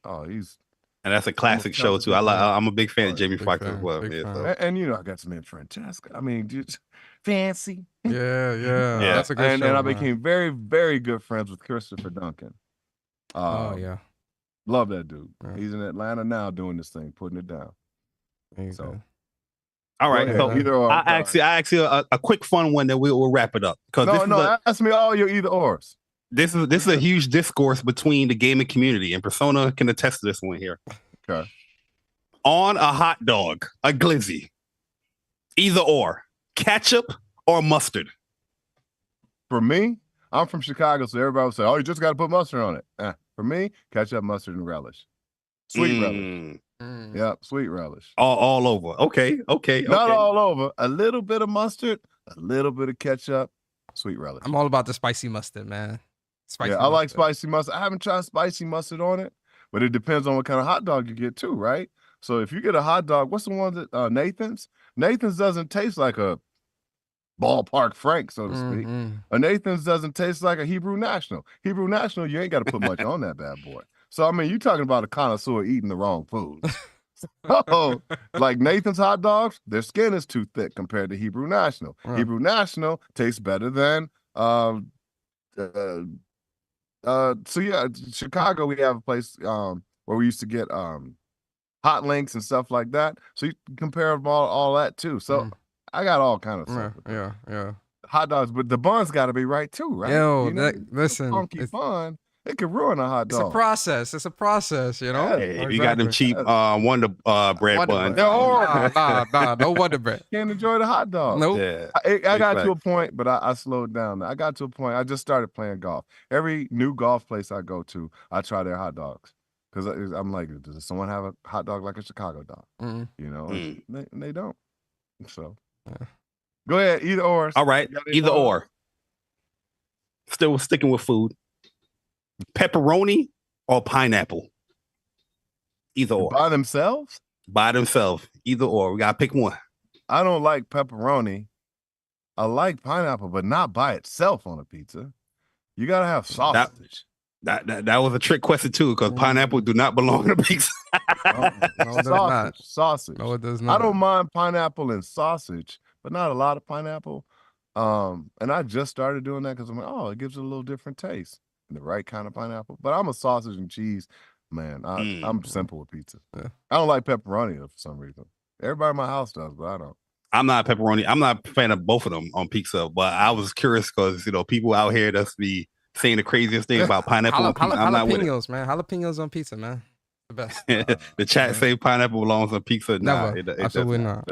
Oh, he's And that's a classic show too. I'm a big fan of Jamie big Foxx fan, as well. big Yeah, fan. so. And you know, I got some in Francesca. I mean, just fancy. Yeah. Yeah. That's a good and show. I man. became very, very good friends with Christopher Duncan. Oh yeah. Love that dude. Yeah. He's in Atlanta now doing this thing, putting it down. There you So. go. All right. Go So ahead, either or, I ask you a quick fun one that we'll wrap it up. Ask me all your either ors. This is a huge discourse between the gaming community, and Persona can attest to this one here. Okay. On a hot dog, a glizzy, either or, ketchup or mustard. For me, I'm from Chicago, so everybody would say, "Oh, you just got to put mustard on it." For me, ketchup, mustard, and relish. Sweet relish. Yeah, sweet relish. All over. Okay. Not all over. A little bit of mustard, a little bit of ketchup, sweet relish. I'm all about the spicy mustard, man. I like spicy mustard. I haven't tried spicy mustard on it, but it depends on what kind of hot dog you get too, right? So if you get a hot dog, what's the one that Nathan's? Nathan's doesn't taste like a ballpark Frank, so to speak. A Nathan's doesn't taste like a Hebrew National. Hebrew National, you ain't got to put much on that bad boy. So I mean, you're talking about a connoisseur eating the wrong food. Oh, like Nathan's hot dogs, their skin is too thick compared to Hebrew National. Hebrew National tastes better than so yeah, Chicago, we have a place where we used to get hot links and stuff like that. So you can compare them all that too. So I got all kind of stuff. Yeah. Hot dogs, but the bun's got to be right too, right? Yo, you know, listen, funky bun, it could ruin a hot dog. It's a process, you know. Hey, if you got them cheap Wonder Bread buns, they're horrible. Nah, no Wonder Bread. Can't enjoy the hot dog. Nope. yeah. I got to a point, but I slowed down. I got to a point. I just started playing golf. Every new golf place I go to, I try their hot dogs because I'm like, does someone have a hot dog like a Chicago dog? You know, they don't. So go ahead, either or. All right, either or. Still sticking with food. Pepperoni or pineapple? Either or. By themselves? By themselves. Either or. We gotta pick one. I don't like pepperoni. I like pineapple, but not by itself on a pizza. You gotta have sausage. That was a trick question too, because pineapple do not belong to pizza. Sausage. No, it does not. I don't mind pineapple and sausage, but not a lot of pineapple. And I just started doing that because I'm like, oh, it gives it a little different taste. The right kind of pineapple. But I'm a sausage and cheese man. I'm simple with pizza. Yeah. I don't like pepperoni for some reason. Everybody in my house does, but I don't. I'm not a pepperoni. I'm not a fan of both of them on pizza, but I was curious because people out here that's be saying the craziest thing about pineapple on pizza. I'm not with it. Man. Jalapenos on pizza, man. The best. The chat say pineapple belongs on pizza. Never. It Absolutely not.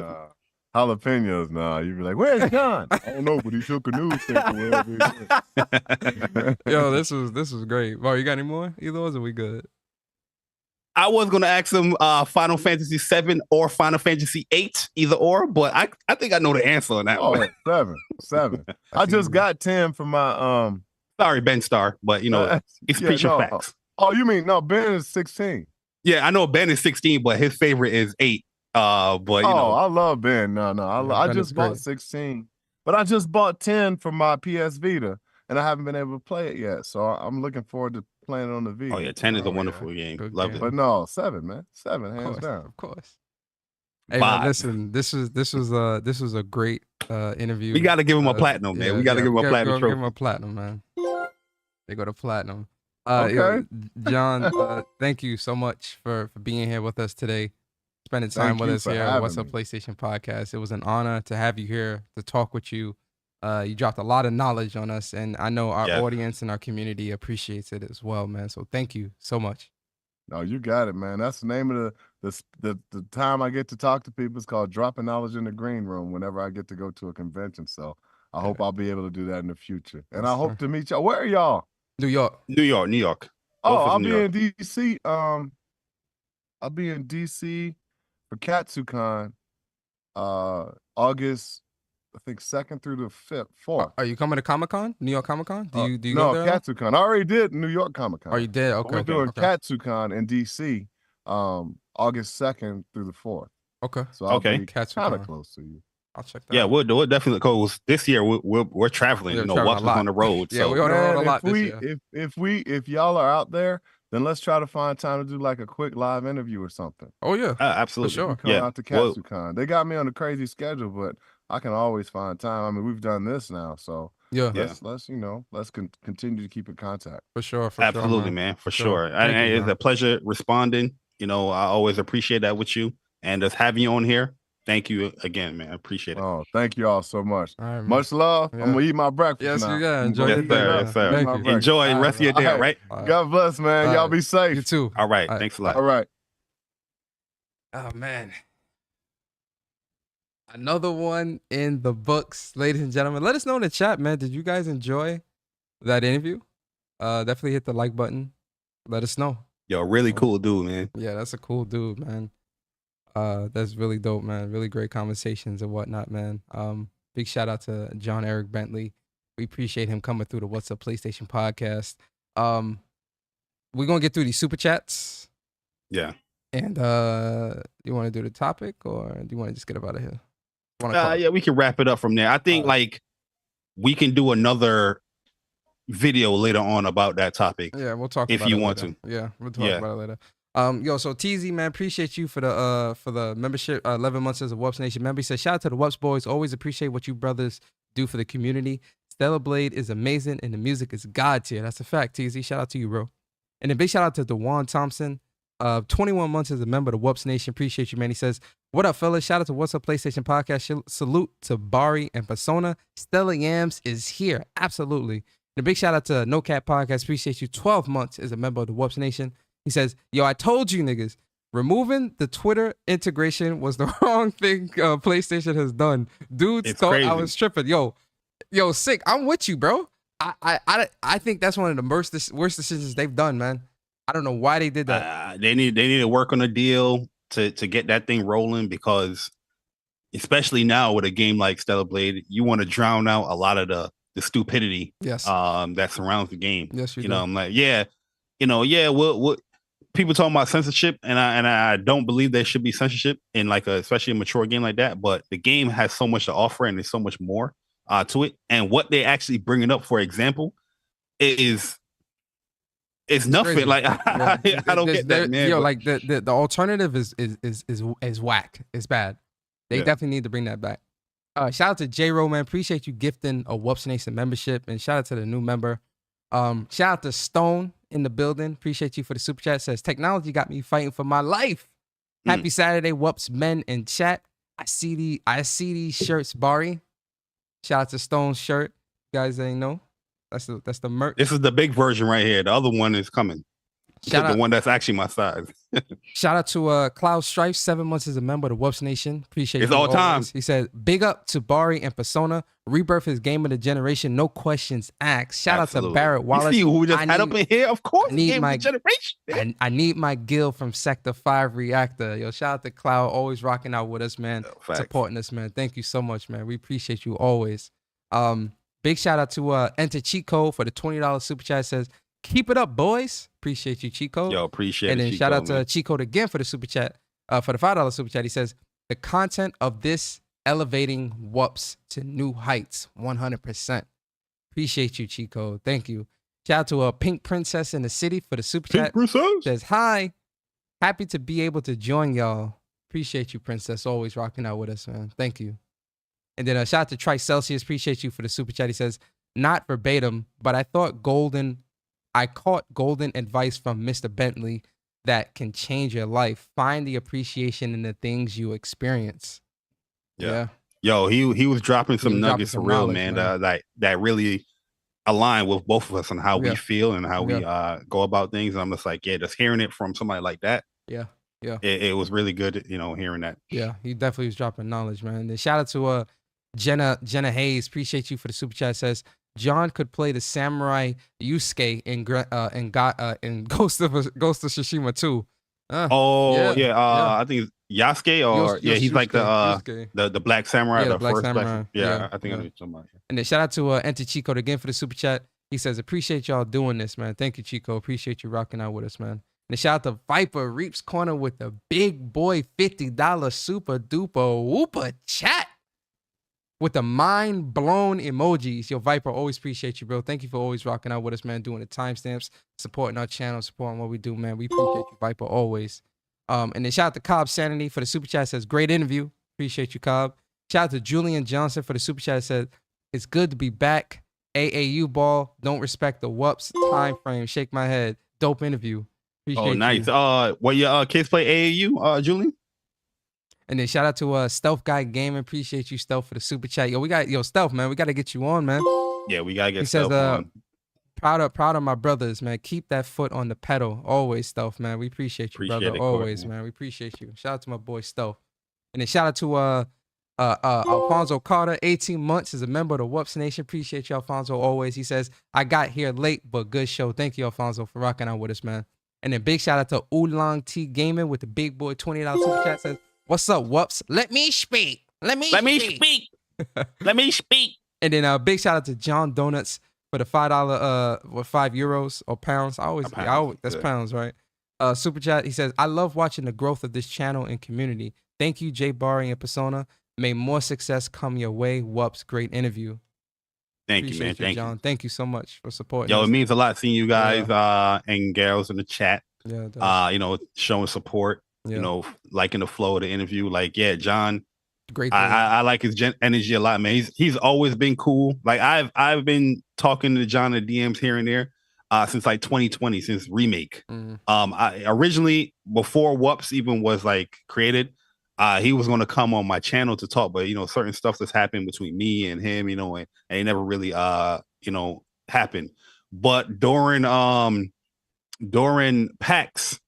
Jalapenos, nah. You'd be like, where's John? I don't know, but he took a newspaper. Yo, this was great. Bar, you got any more? Either or we good? I was gonna ask them Final Fantasy 7 or Final Fantasy 8, either or, but I think I know the answer on that one. 7. I just got 10 for my sorry, Ben Star, but it's preaching facts. Oh, you mean Ben is 16? Yeah, I know Ben is 16, but his favorite is 8. But I love Ben. I just bought 16, but I just bought 10 for my PS Vita, and I haven't been able to play it yet. So I'm looking forward to playing it on the Vita. Oh yeah, 10 is a wonderful game. Love it. But no, 7, man, 7 hands down. Of course. Hey, man, listen, this was a great interview. We got to give him a platinum, man. We got to give him a platinum trophy. Give him a platinum, man. They go to platinum. Okay. John, thank you so much for being here with us today. Spending time with us here on What's Up PlayStation Podcast. It was an honor to have you here to talk with you. You dropped a lot of knowledge on us, and I know our audience and our community appreciates it as well, man. So thank you so much. No, you got it, man. That's the name of the time I get to talk to people. It's called dropping knowledge in the green room whenever I get to go to a convention. So I hope I'll be able to do that in the future. And I hope to meet y'all. Where are y'all? New York. Oh, I'll be in DC. I'll be in DC for KatsuCon, August, I think 2nd through the 4th. Are you coming to Comic-Con? New York Comic-Con? Do you no, go there? KatsuCon. I already did New York Comic-Con. Oh, you did? Okay. We're doing KatsuCon in DC, August 2nd through the 4th. Okay. So I'll be KatsuCon. kind of close to you. I'll check that. Yeah, we'll do it definitely. Because this year we're traveling. We're traveling Watch us on the road. Yeah, so. we're on the road a lot this year. If y'all are out there, then let's try to find time to do like a quick live interview or something. Oh yeah, absolutely. sure. Come Yeah. out to Well, Katsucon. They got me on a crazy schedule, but I can always find time. I mean, we've done this now, so yeah, Yeah. let's continue to keep in contact. for sure. absolutely, sure, man. For Sure. sure. Thank you, And it's bro. a pleasure responding. You know, I always appreciate that with you. And just having you on here. Thank you again, man. I appreciate it. Oh, thank you all so much. All right, man. Much love. Yeah. I'm gonna eat my breakfast Yes, now. you got. I'm Enjoy gonna your eat day. it up. Yes, sir. Eat Thank my you. breakfast. Enjoy the All rest of your right, day, all right? God bless, man. All Y'all right. be safe. You too. All right. All right. Thanks a lot. All right. Oh man. Another one in the books, ladies and gentlemen. Let us know in the chat, man. Did you guys enjoy that interview? Definitely hit the like button. Let us know. Yo, really cool dude, man. Yeah, that's a cool dude, man. That's really dope, man. Really great conversations and whatnot, man. Big shout out to John Eric Benntley. We appreciate him coming through the What's Up PlayStation podcast. We're gonna get through these super chats. Yeah. And you want to do the topic, or do you want to just get up out of here? Yeah, we can wrap it up from there. I think like we can do another video later on about that topic. Yeah, we'll talk if about you it want later. to. Yeah, we'll talk Yeah. about it later. Yo, so TZ, man, appreciate you for the membership. 11 months as a WUPS Nation member. He said, shout out to the WUPS boys. Always appreciate what you brothers do for the community. Stellar Blade is amazing, and the music is God tier. That's a fact, TZ. Shout out to you, bro. And a big shout out to DeJuan Thompson. 21 months as a member of the WUPS Nation. Appreciate you, man. He says, what up, fellas? Shout out to What's Up PlayStation Podcast. Salute to Bari and Persona. Stella Yams is here. Absolutely. And a big shout out to No Cap Podcast. Appreciate you. 12 months as a member of the WUPS Nation. He says, yo, I told you niggas, removing the Twitter integration was the wrong thing PlayStation has done. Dudes It's thought I crazy. was tripping. Yo, sick. I'm with you, bro. I think that's one of the worst decisions they've done, man. I don't know why they did that. They need to work on a deal to get that thing rolling, because especially now with a game like Stellar Blade, you want to drown out a lot of the stupidity Yes. that surrounds the game. Yes, you know, do. I'm like, what people talking about censorship, and I don't believe there should be censorship in like especially a mature game like that, but the game has so much to offer and there's so much more to it. And what they actually bringing up, for example, is nothing. Crazy. Like Yeah. I don't get that, man. Yo, but- like the alternative is whack. It's bad. They Yeah. definitely need to bring that back. Shout out to J-Ro, man. Appreciate you gifting a WUPS Nation membership, and shout out to the new member. Shout out to Stone in the building. Appreciate you for the super chat. Says technology got me fighting for my life. Happy Saturday, WUPS men in chat. I see these shirts, Bari. Shout out to Stone's shirt. You guys ain't know. That's the merch. This is the big version right here. The other one is coming. Shout the out- one that's actually my size. Shout out to Cloud Strife, 7 months as a member of the WUPS Nation. Appreciate It's you all always. time. He said, big up to Bari and Persona. Rebirth is game of the generation. No questions asked. Shout out to Absolutely. Barrett Wallace. You see who just I had up need- in here? Of course, I need Game of my- the generation. I need my Gil from Sector 5 Reactor. Yo, shout out to Cloud, always rocking out with us, man. Facts. Supporting us, man. Thank you so much, man. We appreciate you always. Big shout out to Enter Cheat Code for the $20 super chat. Says, keep it up, boys. Appreciate you, Cheat Code. Yo, appreciate And it. then shout out to Cheat Code again for the super chat, for the $5 super chat. He says, the content of this elevating WUPS to new heights, 100%. Appreciate you, Cheat Code. Thank you. Shout out to a Pink Princess in the City for the super chat. Says, hi. Happy to be able to join y'all. Appreciate you, Princess. Always rocking out with us, man. Thank you. And then shout out to Trice Celsius. Appreciate you for the super chat. He says, not verbatim, but I caught golden advice from Mr. Bentley that can change your life. Find the appreciation in the things you experience. Yeah. Yo, he was dropping some was dropping nuggets some for real, knowledge, man. man. That really align with both of us on how Yeah. we feel and how we go about things. And I'm just like, yeah, just hearing it from somebody like that. Yeah. Yeah. It was really good, hearing that. Yeah, he definitely was dropping knowledge, man. And shout out to Jenna Hayes. Appreciate you for the super chat. Says John could play the samurai Yusuke in Ghost of Tsushima too. Yeah. yeah. I think it's Yasuke or he's like Yusuke. the black samurai, Yeah, the the black first samurai. black. Yeah, Yeah, I think I yeah. know somebody. And then shout out to Enter Chico again for the super chat. He says, appreciate y'all doing this, man. Thank you, Chico. Appreciate you rocking out with us, man. And then shout out to Viper Reaps Corner with the big boy $50 super duper whooper chat. with the mind blown emojis. Yo, Viper, always appreciate you, bro. Thank you for always rocking out with us, man. Doing the timestamps, supporting our channel, supporting what we do, man. We appreciate you, Viper, always. And then shout out to Cobb Sanity for the super chat. Says great interview. Appreciate you, Cobb. Shout out to Julian Johnson for the super chat. Said it's good to be back. AAU ball. Don't respect the WUPS time frame. Shake my head. Dope interview. Appreciate nice. you. What your kids play AAU, Julian? And then shout out to Stealth Guy Gaming. Appreciate you, Stealth, for the super chat. Yo, Stealth, man. We got to get you on, man. Yeah, we got to get He Stealth says, on. proud of my brothers, man. Keep that foot on the pedal. Always, Stealth, man. We appreciate you, brother. Always, man. We appreciate you. Shout out to my boy, Stealth. And then shout out to Alfonso Carter, 18 months, is a member of the WUPS Nation. Appreciate you, Alfonso, always. He says, I got here late, but good show. Thank you, Alfonso, for rocking out with us, man. And then big shout out to Oolong T Gaming with the big boy $20 super chat. Says, what's up, WUPS? Let me speak. Let me speak. Let me speak. And then big shout out to John Donuts for the €5 or pounds. That's pounds, right? Super chat. He says, I love watching the growth of this channel and community. Thank you, Jay Bari and Persona. May more success come your way. WUPS, great interview. Thank you, man. Appreciate Thank John. you. Thank you so much for supporting. Yo, us. it means a lot seeing you guys and girls in the chat. Yeah, it does. Showing support. Yeah. Liking the flow of the interview. Like, yeah, John. Great. I like his energy a lot, man. He's always been cool. Like I've been talking to John in the DMs here and there since like 2020, since Remake. I originally, before WUPS even was like created, he was going to come on my channel to talk, but certain stuff that's happened between me and him, and it never really happened. But during PAX,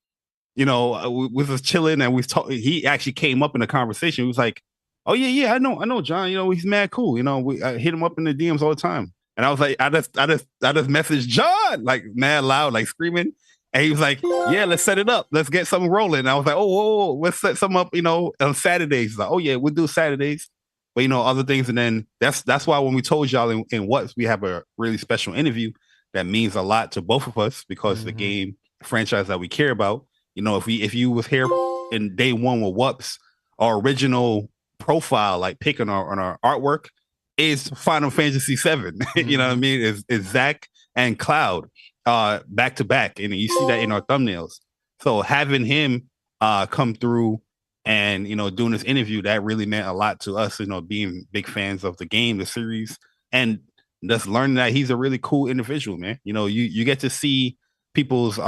we was chilling and we talked. He actually came up in the conversation. He was like, "Oh yeah, I know John. He's mad cool. I hit him up in the DMs all the time." And I was like, I just messaged John like mad loud, like screaming. And he was like, "Yeah, let's set it up. Let's get something rolling." And I was like, "Oh, let's set something up. On Saturdays." He's like, "Oh yeah, we'll do Saturdays." But other things. And then that's why when we told y'all in WUPS we have a really special interview that means a lot to both of us because the game franchise that we care about. If you was here in day one with WUPS, our original profile, like pick on our artwork, is Final Fantasy VII. You know what I mean? Is Zach and Cloud back to back, and you see that in our thumbnails. So having him come through and doing this interview, that really meant a lot to us. Being big fans of the game, the series, and just learning that he's a really cool individual, man. You get to see people's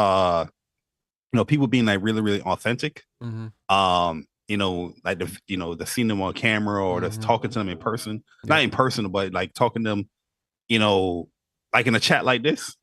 people being like really, really authentic. Like the seeing them on camera or just talking to them in person, not in person, but like talking to them, like in a chat like this,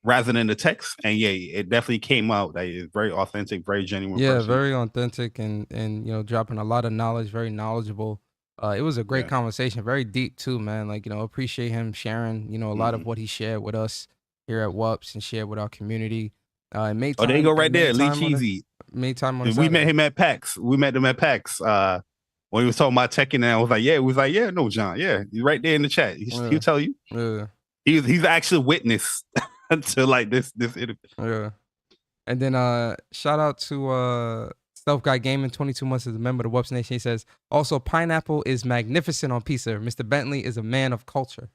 rather than the text. And yeah, it definitely came out that it's very authentic, very genuine. Yeah, person. very authentic and dropping a lot of knowledge, very knowledgeable. It was a great conversation, very deep too, man. Like, appreciate him sharing, a lot of what he shared with us here at WUPS and shared with our community. There you go right there, Lee Cheesy. Made time on we met him at PAX. We met him at PAX. When he was talking about Tekken, and I was like, no, John, he's right there in the chat. He'll tell you. Yeah. He's actually witness to like this interview. Yeah. And then shout out to Stealth Guy Gaming, 22 months as a member of the WUPS Nation. He says, also, pineapple is magnificent on pizza. Mr. Bentley is a man of culture.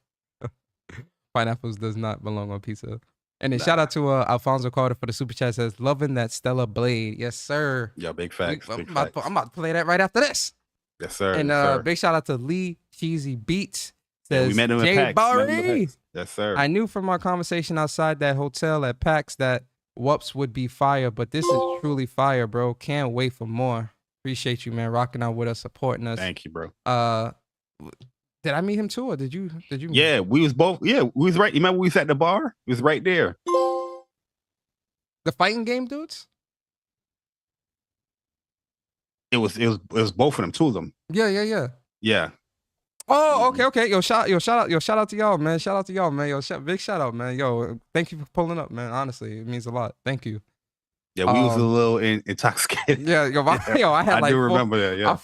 Pineapples does not belong on pizza. And then shout out to Alfonso Carter for the super chat. Says, loving that Stella Blade. Yes, sir. Yeah, big facts. I'm about to play that right after this. Yes, sir. And big shout out to Lee Cheesy Beats. Says, we met him Jay at PAX. Bari. Yes, sir. I knew from our conversation outside that hotel at PAX that WUPS would be fire, but this is truly fire, bro. Can't wait for more. Appreciate you, man, rocking out with us, supporting us. Thank you, bro. Did I meet him too, or did you? Yeah, we was both. Yeah, we was right. You remember we was at the bar? It was right there. The fighting game dudes? It was both of them, two of them. Yeah. Oh, okay. Yo, shout out to y'all, man. Shout out to y'all, man. Big shout out, man. Yo, thank you for pulling up, man. Honestly, it means a lot. Thank you. Yeah, we was a little intoxicated. Yeah, I had like remember that. Yeah,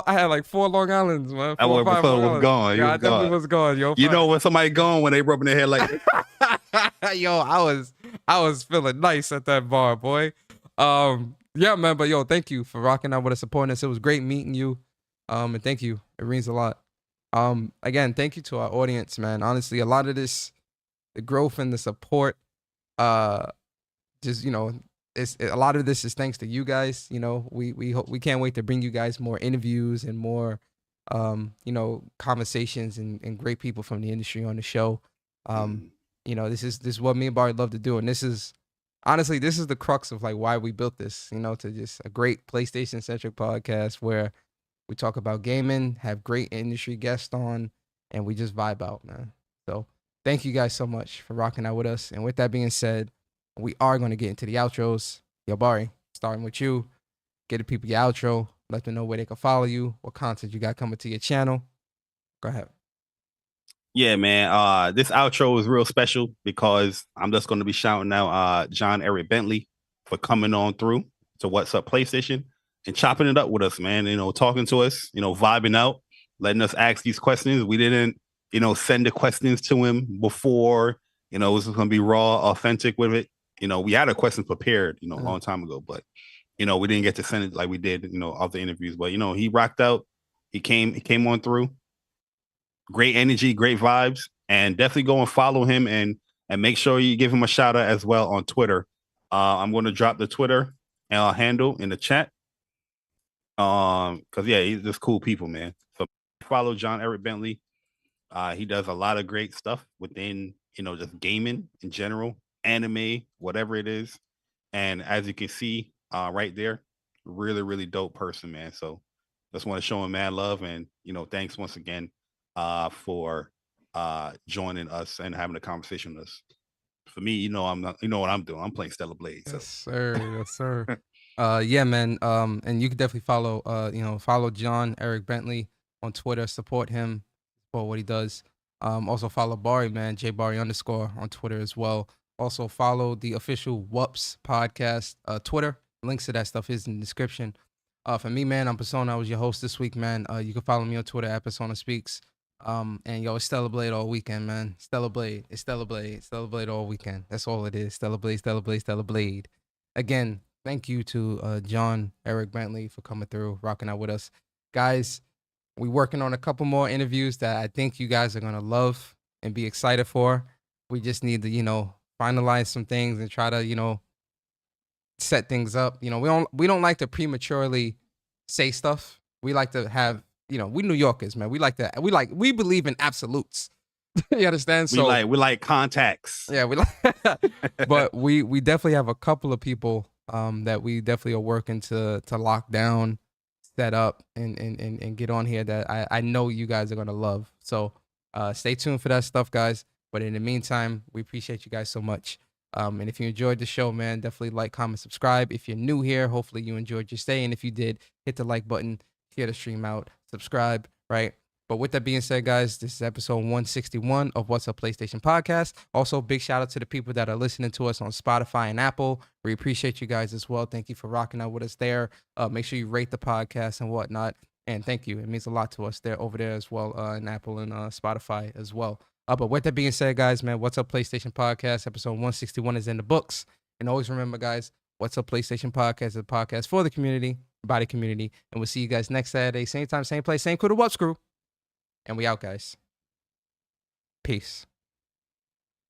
I had like 4 Long Islands, man. I was gone. Yeah, I definitely was gone, yo. You know when somebody gone when they rubbing their head like this? Yo, I was feeling nice at that bar, boy. Yeah, man. But yo, thank you for rocking out with us, supporting us. It was great meeting you. And thank you. It means a lot. Again, thank you to our audience, man. Honestly, a lot of this, the growth and the support, just, a lot of this is thanks to you guys. We can't wait to bring you guys more interviews and more, conversations and great people from the industry on the show. This is what me and Barry love to do, and this is the crux of like why we built this. To just a great PlayStation centric podcast where we talk about gaming, have great industry guests on, and we just vibe out, man. So thank you guys so much for rocking out with us. And with that being said, we are going to get into the outros. Yo, Bari, starting with you. Get the people your outro. Let them know where they can follow you, what content you got coming to your channel. Go ahead. Yeah, man. This outro is real special because I'm just going to be shouting out John Eric Benntley for coming on through to What's Up PlayStation and chopping it up with us, man. Talking to us, vibing out, letting us ask these questions. We didn't, send the questions to him before. It was going to be raw, authentic with it. We had a question prepared, a long time ago, but we didn't get to send it like we did, other interviews. But he rocked out. He came on through. Great energy, great vibes, and definitely go and follow him and make sure you give him a shout out as well on Twitter. I'm going to drop the Twitter handle in the chat. Because he's just cool people, man. So follow John Eric Benntley. He does a lot of great stuff within, just gaming in general, anime, whatever it is. And as you can see right there, really, really dope person, man. So just want to show him mad love and, thanks once again for joining us and having a conversation with us. For me, I'm not, what I'm doing. I'm playing Stellar Blade. So. Yes, sir. Yes, sir. Yeah, man. And you can definitely follow John Eric Benntley on Twitter. Support him, support what he does. Also follow Bari, man, JBari _ on Twitter as well. Also follow the official WUPS podcast Twitter. Links to that stuff is in the description. For me, man, I'm Persona. I was your host this week, man. You can follow me on Twitter at Persona Speaks. And it's Stellar Blade all weekend, man. Stellar Blade. It's Stellar Blade. Stellar Blade all weekend. That's all it is. Stellar Blade, Stellar Blade, Stellar Blade. Again, thank you to John Eric Benntley for coming through, rocking out with us. Guys, we're working on a couple more interviews that I think you guys are going to love and be excited for. We just need to, finalize some things and try to, set things up. We don't like to prematurely say stuff. We like to have, we New Yorkers, man. We believe in absolutes. You understand? We like contacts. Yeah, but we definitely have a couple of people that we definitely are working to lock down, set up, and get on here that I know you guys are gonna love. So stay tuned for that stuff, guys. But in the meantime, we appreciate you guys so much. And if you enjoyed the show, man, definitely like, comment, subscribe. If you're new here, hopefully you enjoyed your stay. And if you did, hit the like button, share the stream out, subscribe, right? But with that being said, guys, this is episode 161 of What's Up PlayStation Podcast. Also, big shout out to the people that are listening to us on Spotify and Apple. We appreciate you guys as well. Thank you for rocking out with us there. Make sure you rate the podcast and whatnot. And thank you. It means a lot to us there over there as well in Apple and Spotify as well. But with that being said, guys, man, What's Up PlayStation Podcast, episode 161 is in the books. And always remember, guys, What's Up PlayStation Podcast is a podcast for the community, by the community. And we'll see you guys next Saturday, same time, same place, same crew, the WUPS crew. And we out, guys. Peace.